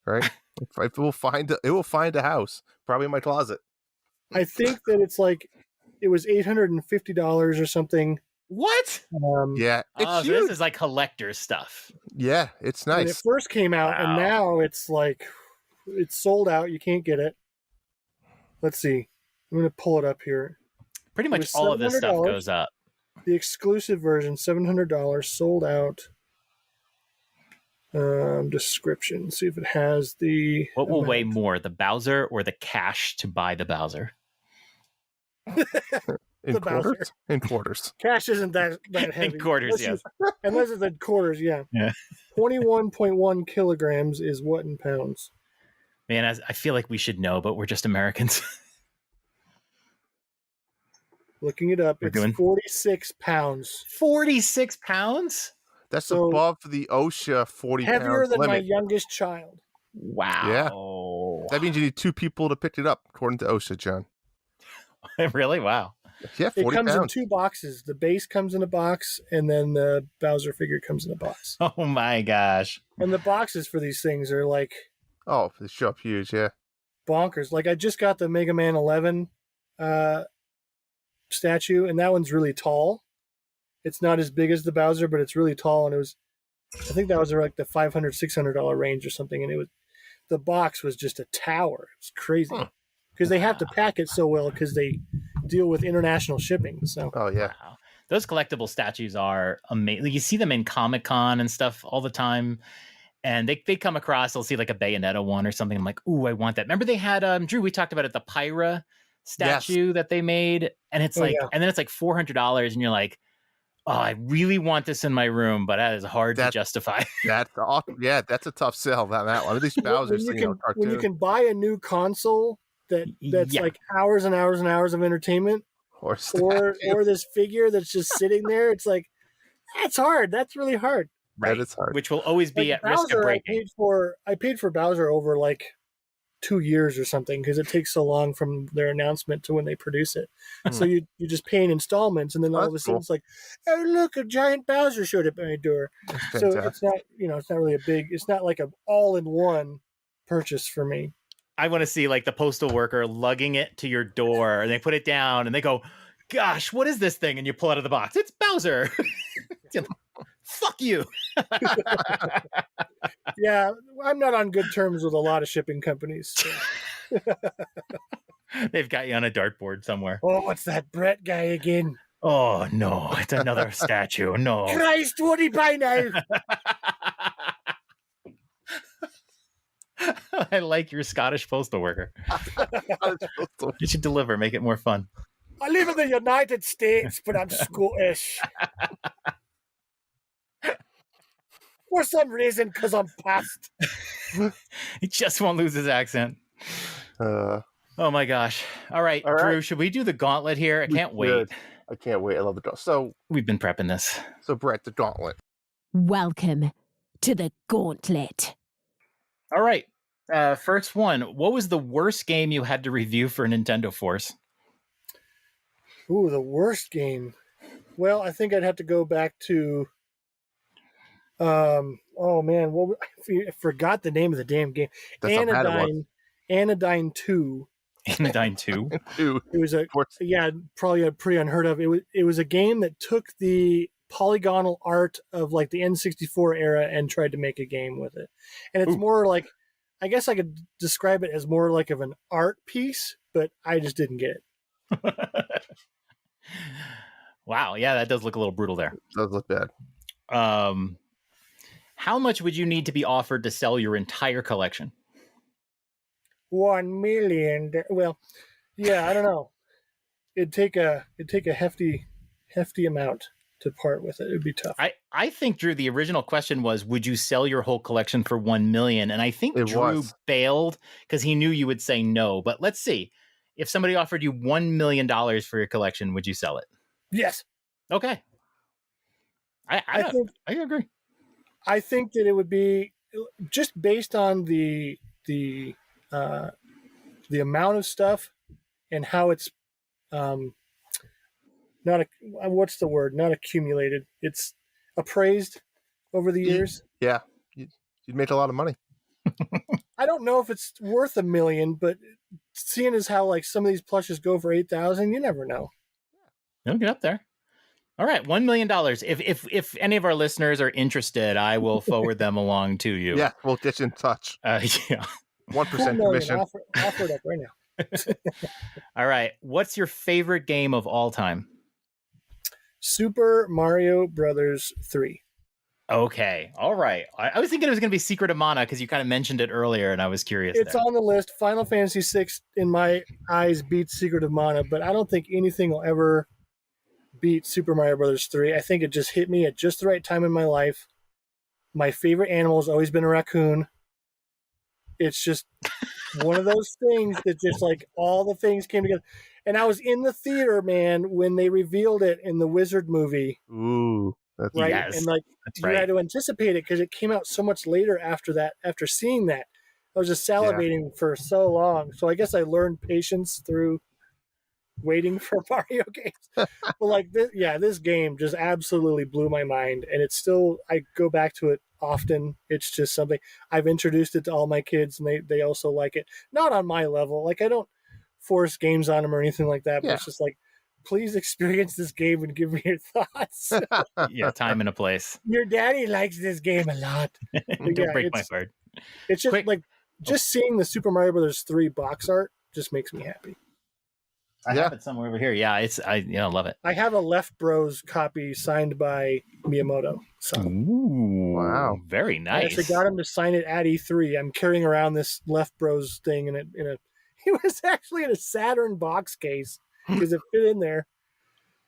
Right? it will find a house, probably in my closet. I think that it's like it was $850 or something. What? Yeah, so this is like collector stuff. Yeah, it's nice. When it first came out, and now it's like it's sold out. You can't get it. Let's see. I'm going to pull it up here. Pretty much all of this stuff goes up. The exclusive version, $700, sold out. Description. See if it has the. What will weigh more, the Bowser or the cash to buy the Bowser? In quarters? In quarters. Cash isn't that heavy. In quarters, yes. Unless it's in quarters, yeah. 21.1 kilograms is what in pounds? Man, I feel like we should know, but we're just Americans. Looking it up, it's 46 pounds. 46 pounds? That's above the OSHA 40 pounds heavier than limit. my youngest child. Wow. Yeah. That means you need 2 people to pick it up, according to OSHA, John. Really? Wow. Yeah, 40 It comes pounds. in 2 boxes. The base comes in a box, and then the Bowser figure comes in a box. Oh my gosh. And the boxes for these things are like... Oh, they show up huge, yeah. Bonkers. Like, I just got the Mega Man 11 statue, and that one's really tall. It's not as big as the Bowser, but it's really tall, and I think that was like the $500, $600 range or something, and the box was just a tower. It was crazy. Because they have to pack it so well because they deal with international shipping. So. Oh, yeah. Wow. Those collectible statues are amazing. You see them in Comic-Con and stuff all the time. And they come across, they'll see like a Bayonetta one or something. I'm like, ooh, I want that. Remember they had, Drew, we talked about it, the Pyra statue that they made. And it's and then it's like $400. And you're like, oh, I really want this in my room, but that is hard to justify. That's awesome. Yeah, that's a tough sell, that one. At least Bowser's cartoon. When you can buy a new console that's like hours and hours and hours of entertainment, or this figure that's just sitting there, it's like, that's hard. That's really hard. Right. That is hard. Which will always be at Bowser, risk of breaking. I paid for Bowser over like 2 years or something because it takes so long from their announcement to when they produce it. So you just pay in installments, and then all of a sudden it's like, oh look, a giant Bowser showed up at my door. So it's not, it's not really it's not like an all-in-one purchase for me. I want to see like the postal worker lugging it to your door, and they put it down and they go, gosh, what is this thing? And you pull out of the box. It's Bowser. Fuck you. Yeah, I'm not on good terms with a lot of shipping companies. So. They've got you on a dartboard somewhere. Oh, what's that Brett guy again? Oh, no, it's another statue. No. Christ, what he buy now? I like your Scottish postal worker. You should deliver, make it more fun. I live in the United States, but I'm Scottish. For some reason, because I'm past. He just won't lose his accent. Oh my gosh. All right, Drew, should we do the gauntlet here? I can't wait. I can't wait. I love the gauntlet. So we've been prepping this. So Brett, the gauntlet. Welcome to the gauntlet. All right. First one. What was the worst game you had to review for Nintendo Force? Ooh, the worst game. Well, I think I'd have to go back to. Oh man, I forgot the name of the damn game. Anodyne 2. Anodyne 2. It was probably pretty unheard of. It was a game that took the polygonal art of like the N64 era and tried to make a game with it. And it's more like, I guess I could describe it as more like of an art piece, but I just didn't get it. Wow, yeah, that does look a little brutal there. It does look bad. How much would you need to be offered to sell your entire collection? 1 million. Well, yeah, I don't know. It'd take a hefty amount to part with it. It'd be tough. I think, Drew, the original question was, would you sell your whole collection for 1 million? And I think Drew bailed because he knew you would say no. But let's see. If somebody offered you $1 million for your collection, would you sell it? Yes. Okay. I agree. I think that it would be just based on the amount of stuff and how it's what's the word? Not accumulated. It's appraised over the years. Yeah, you'd make a lot of money. I don't know if it's worth $1 million, but seeing as how like some of these plushes go for 8,000, you never know. It'll get up there. All right, $1 million. If any of our listeners are interested, I will forward them along to you. Yeah, we'll get you in touch. Yeah. 1% commission. Offer it up right now. All right. What's your favorite game of all time? Super Mario Brothers 3. Okay. All right. I was thinking it was going to be Secret of Mana because you kind of mentioned it earlier, and I was curious. It's on the list. Final Fantasy VI, in my eyes, beats Secret of Mana, but I don't think anything will ever beat Super Mario Brothers 3. I think it just hit me at just the right time in my life. My favorite animal has always been a raccoon. It's just one of those things that just like all the things came together. And I was in the theater, man, when they revealed it in the Wizard movie. Ooh, that's right. Yes, and like you had to anticipate it because it came out so much later after that. After seeing that, I was just salivating for so long. So I guess I learned patience through waiting for Mario games. But like this game just absolutely blew my mind, and it's still, I go back to it often. It's just something I've introduced it to all my kids, and they also like it. Not on my level, like I don't force games on them or anything like that, but it's just like, please experience this game and give me your thoughts. Yeah, time and a place. Your daddy likes this game a lot. Don't break my heart. It's just just seeing the Super Mario Brothers 3 box art just makes me happy. I have it somewhere over here. Yeah, I love it. I have a Left Bros copy signed by Miyamoto. So. Ooh, wow, very nice. I actually got him to sign it at E3. I'm carrying around this Left Bros thing it was actually in a Saturn box case because it fit in there.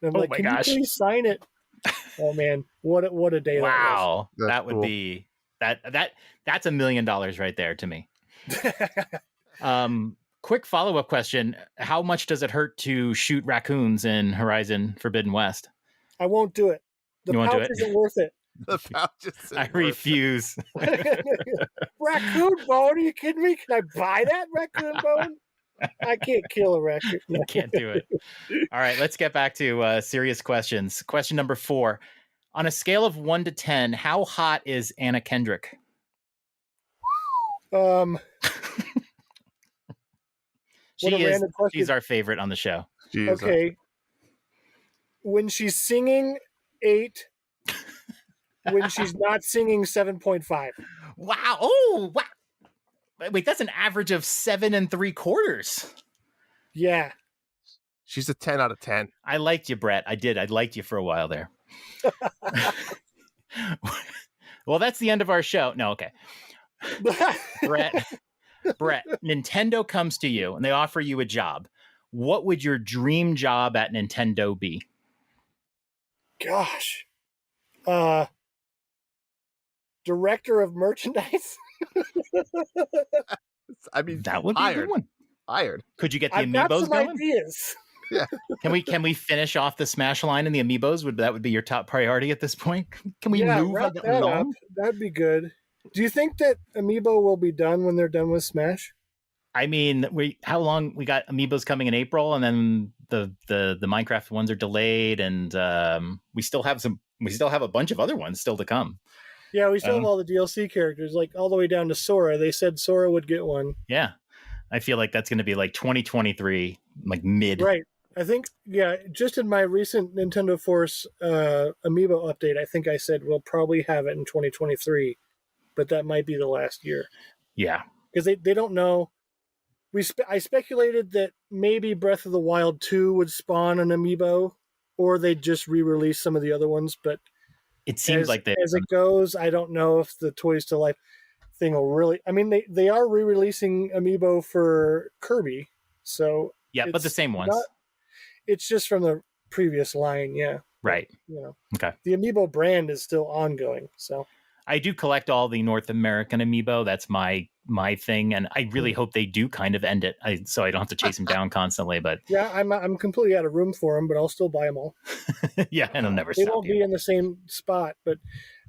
And I'm like, can you please sign it? Oh man, what a day! Wow, that was. That would cool. Be that's $1 million right there to me. Quick follow-up question. How much does it hurt to shoot raccoons in Horizon Forbidden West? I won't do it. The pouch isn't worth it. The pouch isn't I refuse. Raccoon bone? Are you kidding me? Can I buy that raccoon bone? I can't kill a raccoon. You can't do it. All right, let's get back to serious questions. Question number 4. On a scale of 1 to 10, how hot is Anna Kendrick? She's our favorite on the show. Okay. When she's singing, 8. When she's not singing, 7.5. Wow. Oh, wow. Wait, that's an average of 7 3/4. Yeah. She's a 10 out of 10. I liked you, Brett. I did. I liked you for a while there. Well, that's the end of our show. No, okay. Brett, Nintendo comes to you and they offer you a job. What would your dream job at Nintendo be? Gosh. Director of merchandise? I mean, that would be a good one. Hired. Could you get the I've amiibos got some going? ideas. Yeah. Can we finish off the Smash line and the amiibos? That would be your top priority at this point? Can we move wrap that up? That'd be good. Do you think that amiibo will be done when they're done with Smash? I mean, how long we got amiibos coming in April, and then the Minecraft ones are delayed, and we still have a bunch of other ones still to come. Yeah, we still have all the DLC characters, like all the way down to Sora. They said Sora would get one. Yeah, I feel like that's going to be like 2023, like mid. Right. I think, just in my recent Nintendo Force amiibo update, I think I said we'll probably have it in 2023, but that might be the last year. Yeah, because they don't know. I speculated that maybe Breath of the Wild 2 would spawn an amiibo, or they'd just re-release some of the other ones, but It seems like as it goes, I don't know if the Toys to Life thing will really. I mean, they are re-releasing Amiibo for Kirby, so yeah, but the same ones. It's just from the previous line, yeah. Right. But, okay. The Amiibo brand is still ongoing, so. I do collect all the North American Amiibo. That's my thing, and I really hope they do kind of end it, so I don't have to chase them down constantly. But yeah, I'm completely out of room for them, but I'll still buy them all. yeah, and I'll never. They won't be in the same spot, but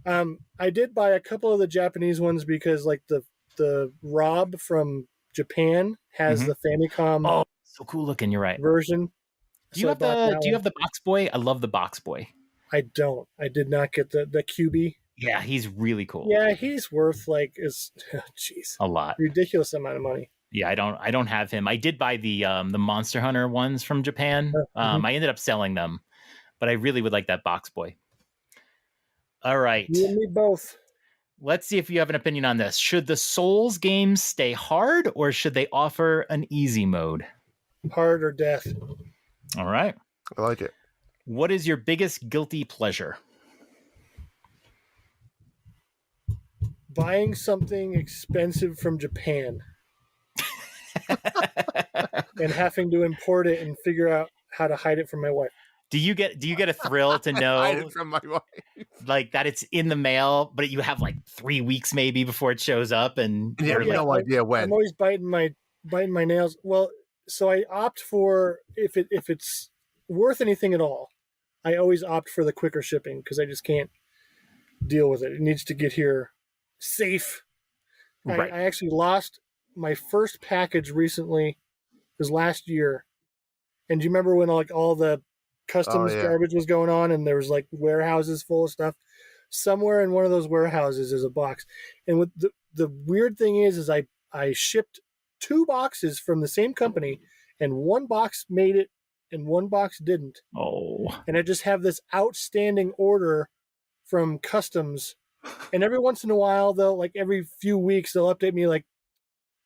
I did buy a couple of the Japanese ones because, like the Rob from Japan has the Famicom. Oh, so cool looking! You're right. Version. Do you have the Box Boy? I love the Box Boy. I don't. I did not get the QB. Yeah, he's really cool. Yeah, he's worth a lot, ridiculous amount of money. Yeah, I don't have him. I did buy the Monster Hunter ones from Japan. I ended up selling them, but I really would like that Box Boy. All right, you and me both. Let's see if you have an opinion on this. Should the Souls games stay hard, or should they offer an easy mode? Hard or death. All right, I like it. What is your biggest guilty pleasure? Buying something expensive from Japan and having to import it and figure out how to hide it from my wife. Do you get a thrill to know hide it from my wife, like that it's in the mail, but you have like 3 weeks maybe before it shows up, and you have no idea when? I'm always biting my nails. Well, so I opt for if it's worth anything at all, I always opt for the quicker shipping because I just can't deal with it. It needs to get here safe. Right. I actually lost my first package recently. It was last year. And do you remember when like all the customs garbage was going on and there was like warehouses full of stuff? Somewhere in one of those warehouses is a box. And what the weird thing is I shipped 2 boxes from the same company, and one box made it and one box didn't. Oh. And I just have this outstanding order from customs. And every once in a while, they'll, like every few weeks, they'll update me like,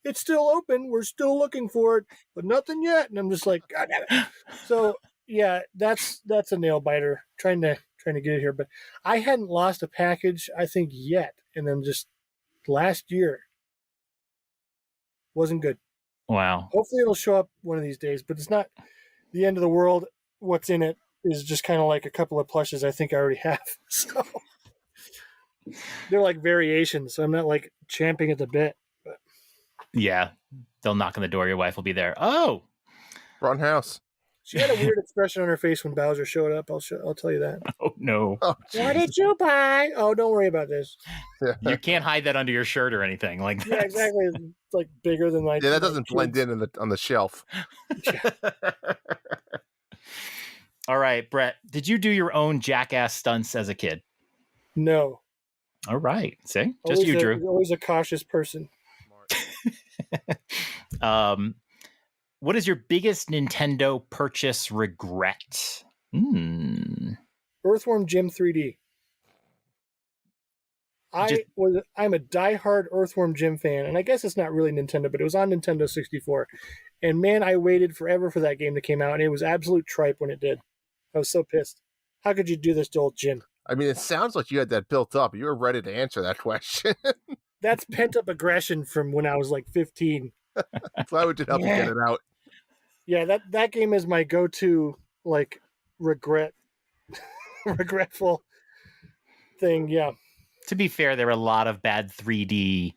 it's still open. We're still looking for it, but nothing yet. And I'm just like, God damn it. So yeah, that's a nail biter trying to get it here. But I hadn't lost a package, I think, yet. And then just last year wasn't good. Wow. Hopefully it'll show up one of these days, but it's not the end of the world. What's in it is just kind of like a couple of plushes I think I already have. So they're like variations, so I'm not like champing at the bit. But. Yeah, they'll knock on the door. Your wife will be there. Oh, front house. She had a weird expression on her face when Bowser showed up. I'll tell you that. Oh no! Oh, what did you buy? Oh, don't worry about this. You can't hide that under your shirt or anything like that. Yeah, exactly. It's like bigger than like. Yeah, that doesn't blend in on the shelf. All right, Brett. Did you do your own jackass stunts as a kid? No. All right. See, just you, Drew. Always a cautious person. What is your biggest Nintendo purchase regret? Earthworm Jim 3D. I'm a diehard Earthworm Jim fan, and I guess it's not really Nintendo, but it was on Nintendo 64. And man, I waited forever for that game to come out, and it was absolute tripe when it did. I was so pissed. How could you do this to old Jim? I mean, it sounds like you had that built up. You were ready to answer that question. That's pent-up aggression from when I was like 15. Why would you help you get it out? Yeah, that game is my go-to, like, regretful thing, yeah. To be fair, there were a lot of bad 3D,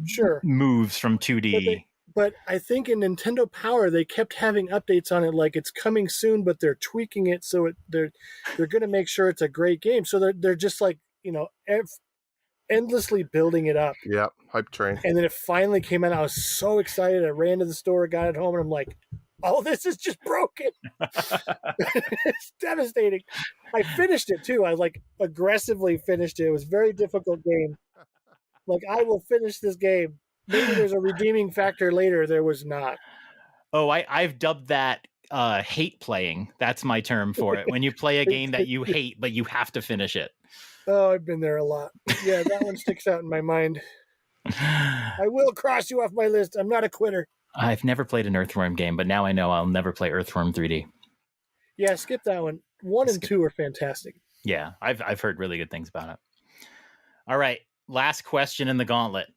sure, moves from 2D. But I think in Nintendo Power, they kept having updates on it, like it's coming soon, but they're tweaking it so they're going to make sure it's a great game. So they're just like, endlessly building it up. Yep, hype train. And then it finally came out. I was so excited. I ran to the store, got it home, and I'm like, oh, this is just broken. It's devastating. I finished it too. I like aggressively finished it. It was a very difficult game. Like, I will finish this game. Maybe there's a redeeming factor later. There was not. Oh, I've dubbed that hate playing. That's my term for it. When you play a game that you hate, but you have to finish it. Oh, I've been there a lot. Yeah, that one sticks out in my mind. I will cross you off my list. I'm not a quitter. I've never played an Earthworm game, but now I know I'll never play Earthworm 3D. Yeah, skip that one. 1 and 2 are fantastic. Yeah, I've heard really good things about it. All right, last question in the gauntlet.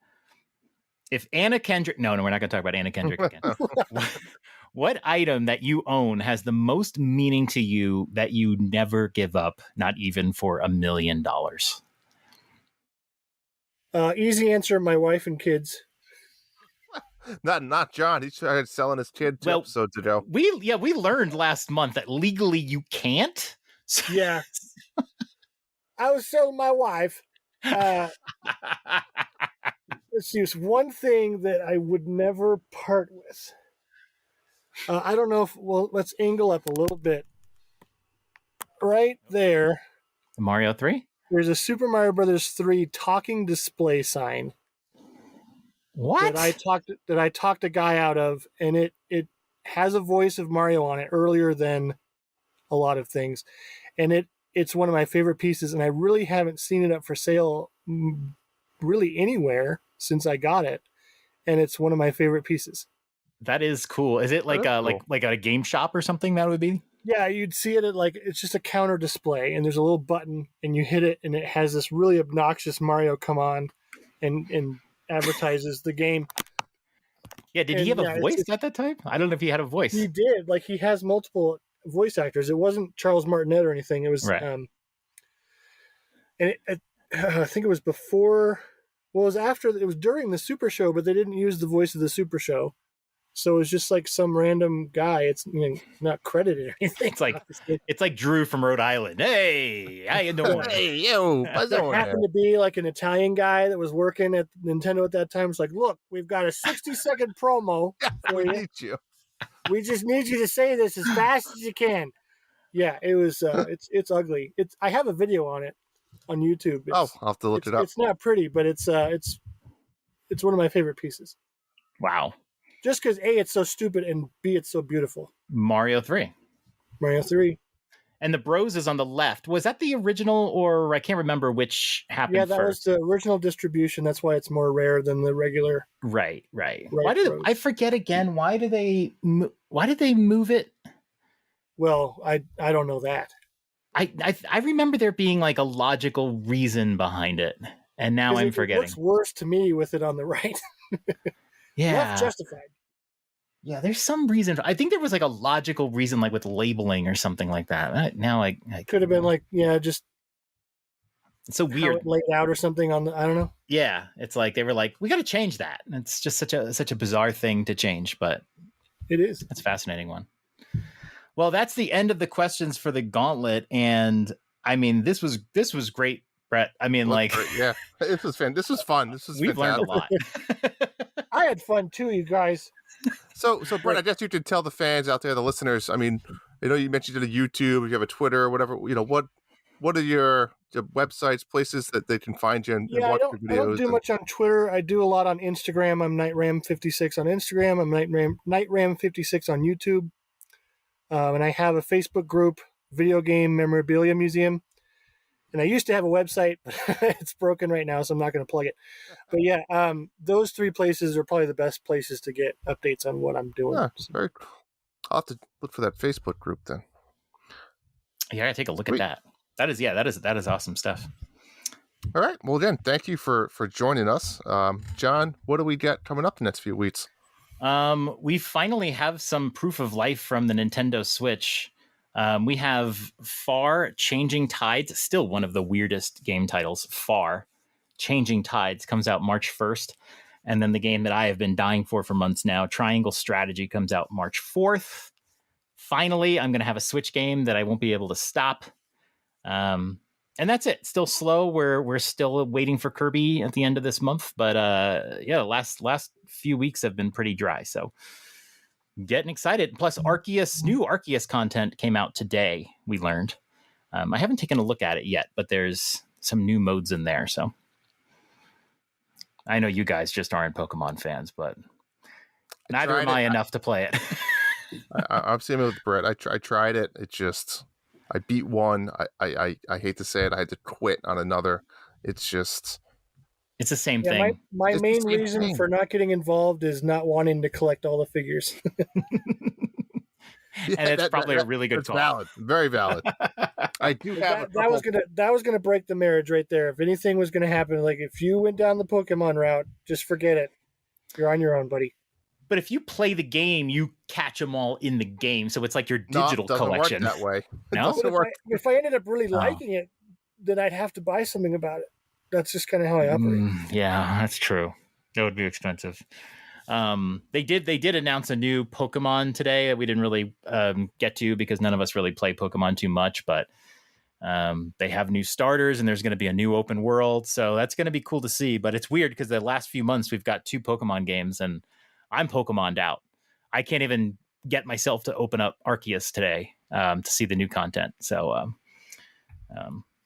If Anna Kendrick, no, we're not going to talk about Anna Kendrick again. What item that you own has the most meaning to you that you never give up, not even for $1 million? Easy answer, my wife and kids. Not John. He started selling his kid 2 episodes ago. We learned last month that legally you can't. So- Yeah. I was selling my wife. Let's see, it's one thing that I would never part with. I don't know if, let's angle up a little bit. Right there, Mario 3? there's a Super Mario Brothers 3 talking display sign What? that I talked a guy out of, and it has a voice of Mario on it earlier than a lot of things, and it's one of my favorite pieces, and I really haven't seen it up for sale really anywhere since I got it, and it's one of my favorite pieces. That is cool. Is it like like a game shop or something that would be? Yeah, you'd see it at it's just a counter display, and there's a little button, and you hit it, and it has this really obnoxious Mario come on and advertises the game. Yeah, did he have a voice at that time? I don't know if he had a voice. He did. He has multiple voice actors. It wasn't Charles Martinet or anything. It was, right. And I think it was before. Well, it was after. It was during the Super Show, but they didn't use the voice of the Super Show, so it was just some random guy. It's not credited or anything. It's like Drew from Rhode Island. Hey, how you doing? Hey, yo, there happened to be an Italian guy that was working at Nintendo at that time. It's look, we've got a 60-second promo for you. We just need you to say this as fast as you can. Yeah, it was. It's ugly. I have a video on it on YouTube. I'll have to look it up. It's not pretty, but it's one of my favorite pieces. Wow. Just because A, it's so stupid, and B, it's so beautiful. Mario 3. And the Bros is on the left. Was that the original, or I can't remember which happened first? Yeah, that was the original distribution. That's why it's more rare than the regular. Right. Why did I forget again? Why did they move it? Well, I don't know that. I remember there being a logical reason behind it, and now I'm forgetting. It looks worse to me with it on the right. Yeah, left justified. Yeah, there's some reason. I think there was a logical reason, with labeling or something like that. Now I could have been just it's so weird, how it laid out or something on the. I don't know. Yeah, it's they were we got to change that. And it's just such a bizarre thing to change, but it is. It's a fascinating one. Well, that's the end of the questions for the gauntlet, and I mean, this was great, Brett. I mean, yeah, this was fun. This was fun. We've learned a lot. I had fun too, you guys. So Brett, I guess you could tell the fans out there, the listeners. I mean, you mentioned you did a YouTube, you have a Twitter, or whatever. What are your websites, places that they can find you and watch your videos? I don't do much on Twitter. I do a lot on Instagram. I'm NightRam56 on Instagram. I'm NightRam56 on YouTube. And I have a Facebook group, Videogame Memorabilia Museum. And I used to have a website, but it's broken right now, so I'm not going to plug it. But yeah, those 3 places are probably the best places to get updates on what I'm doing. Yeah, very cool. I'll have to look for that Facebook group then. Yeah, I gotta take a look at that. That is awesome stuff. All right. Well, again, thank you for joining us. John, what do we get coming up the next few weeks? We finally have some proof of life from the Nintendo Switch. We have Far Changing Tides, still one of the weirdest game titles. Far Changing Tides comes out March 1st. And then the game that I have been dying for months now, Triangle Strategy, comes out March 4th. Finally, I'm going to have a Switch game that I won't be able to stop. And that's it. Still slow. We're still waiting for Kirby at the end of this month. But yeah, the last few weeks have been pretty dry. So getting excited. Plus, new Arceus content came out today, we learned. I haven't taken a look at it yet, but there's some new modes in there. So I know you guys just aren't Pokemon fans, but neither am I enough to play it. I'm same with Brett. I tried it. It just, I beat one. I hate to say it. I had to quit on another. It's the same thing. My main reason for not getting involved is not wanting to collect all the figures. and it's probably a really good that's call. valid, very valid. I do have That was gonna break the marriage right there. If anything was gonna happen, like if you went down the Pokemon route, just forget it. You're on your own, buddy. But if you play the game, you catch them all in the game, so it's like your digital doesn't collection. work that way. No? Doesn't work. If I ended up really liking it, then I'd have to buy something about it. That's just kind of how I operate. Yeah, that's true. That would be expensive. They did announce a new Pokemon today that we didn't really get to because none of us really play Pokemon too much, but they have new starters and there's going to be a new open world. So that's going to be cool to see. But it's weird because the last few months we've got 2 Pokemon games and I'm Pokemoned out. I can't even get myself to open up Arceus today to see the new content. So,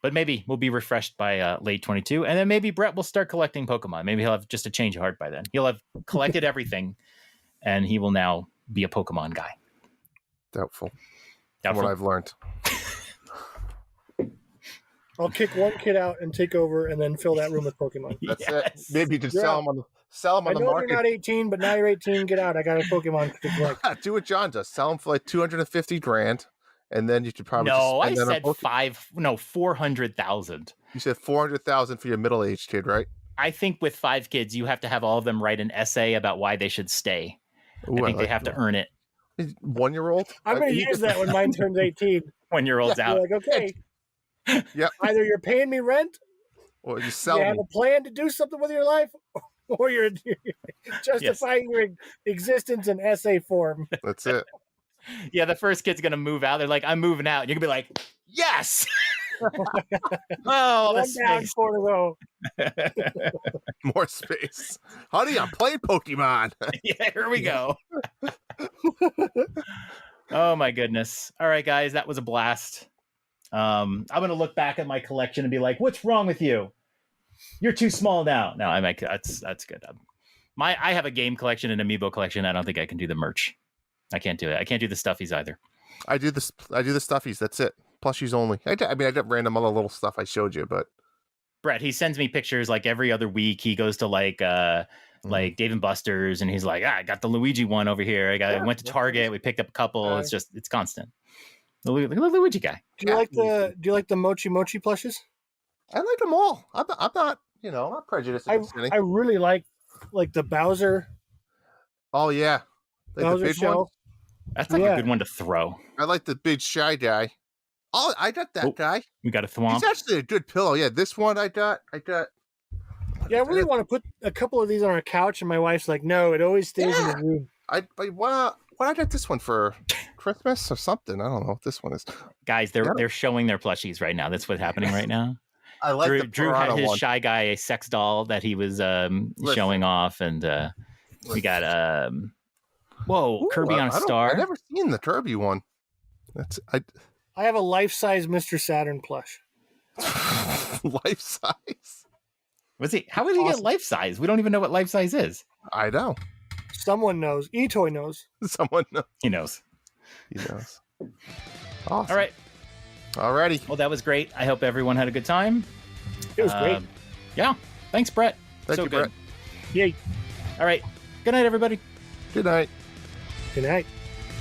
but maybe we'll be refreshed by late 22. And then maybe Brett will start collecting Pokemon. Maybe he'll have just a change of heart by then. He'll have collected everything and he will now be a Pokemon guy. Doubtful. Doubtful. From what I've learned. I'll kick one kid out and take over and then fill that room with Pokemon. That's Yes. it. Maybe you could sell them on I the know market. you're not 18, but now you're 18. Get out. I got a Pokemon to collect. Do what John does. Sell them for like $250,000, and then you should probably No, I just spend that on said 400,000. You said $400,000 for your middle-aged kid, right? I think with 5 kids, you have to have all of them write an essay about why they should stay. Ooh, I think they like have to earn it. 1-year-old. I'm going to use that when mine turns 18. 1-year-olds You're out. like, okay, Yep. either you're paying me rent, Or you sell you have me. a plan to do something with your life, or you're justifying your existence in essay form. That's it. Yeah, the first kid's gonna move out. They're like, I'm moving out. And you're gonna be like, yes. Oh, One the down, space. 4 to go. More space. Honey, I'm playing Pokemon. Yeah, here we go. Oh my goodness. All right, guys, that was a blast. I'm gonna look back at my collection and be like, what's wrong with you? You're too small now. No, that's good. I have a game collection and amiibo collection. I don't think I can do the merch. I can't do it. I can't do the stuffies either. I do the stuffies. That's it. Plushies only. I got random other little stuff I showed you, but Brett, he sends me pictures like every other week. He goes to like Dave and Buster's and he's like, I got the Luigi one over here. I went to Target. We picked up a couple. It's constant. The Luigi guy. Do you like the Mochi Mochi plushes? I like them all. I'm not, not prejudiced against any. I really like the Bowser. Oh yeah, like Bowser the big shell. one. That's like a good one to throw. I like the big shy guy. Oh, I got that guy. We got a Thwomp. He's actually a good pillow. Yeah, this one I got. Yeah, I really want to put a couple of these on our couch, and my wife's like, "No, it always stays in the room." Why I got this one for Christmas or something? I don't know what this one is. Guys, they're showing their plushies right now. That's what's happening right now. I like Drew had his one. Shy Guy sex doll that he was showing off, and we got Kirby on a star. I've never seen the Kirby one. I have a life-size Mr. Saturn plush. Life size. How would he get life size? We don't even know what life size is. I know. Someone knows. eToy knows. Someone knows. He knows. He knows. Awesome. All right. Alrighty. Well, that was great. I hope everyone had a good time. It was great. Yeah. Thanks, Brett. Thank you, good. Brett. Yay. All right. Good night, everybody. Good night. Good night.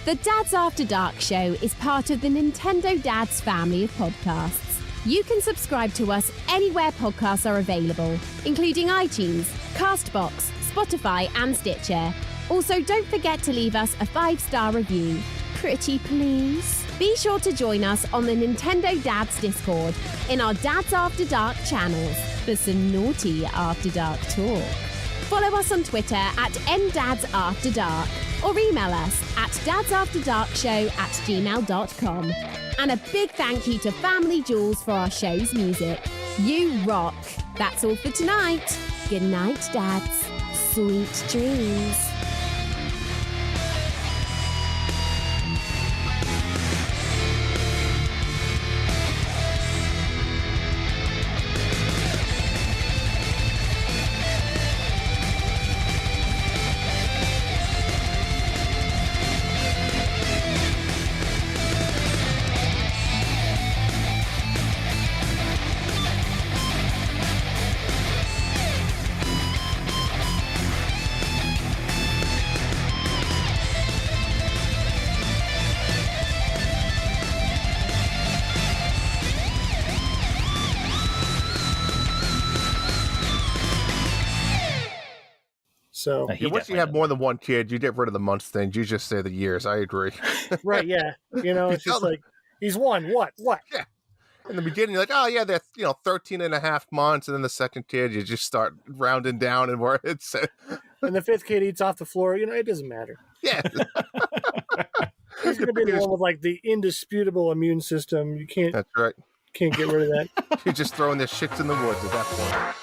The Dads After Dark show is part of the Nintendo Dads family of podcasts. You can subscribe to us anywhere podcasts are available, including iTunes, Castbox, Spotify, and Stitcher. Also, don't forget to leave us a 5-star review. Pretty please. Be sure to join us on the Nintendo Dads Discord in our Dads After Dark channels for some naughty After Dark talk. Follow us on Twitter at @NDadsAfterDark or email us at dadsafterdarkshow@gmail.com. And a big thank you to Family Jewels for our show's music. You rock. That's all for tonight. Good night, Dads. Sweet dreams. So He once you definitely have does. more than one kid, you get rid of the months things. You just say the years. I agree. right, yeah, it's just like he's one. What? In the beginning, you're like, oh yeah, that's 13 and a half months, and then the second kid, you just start rounding down and where it's And the fifth kid eats off the floor. It doesn't matter. yeah. He's going to be the one with like the indisputable immune system. You can't That's right. get rid of that. You're just throwing their shits in the woods at that point.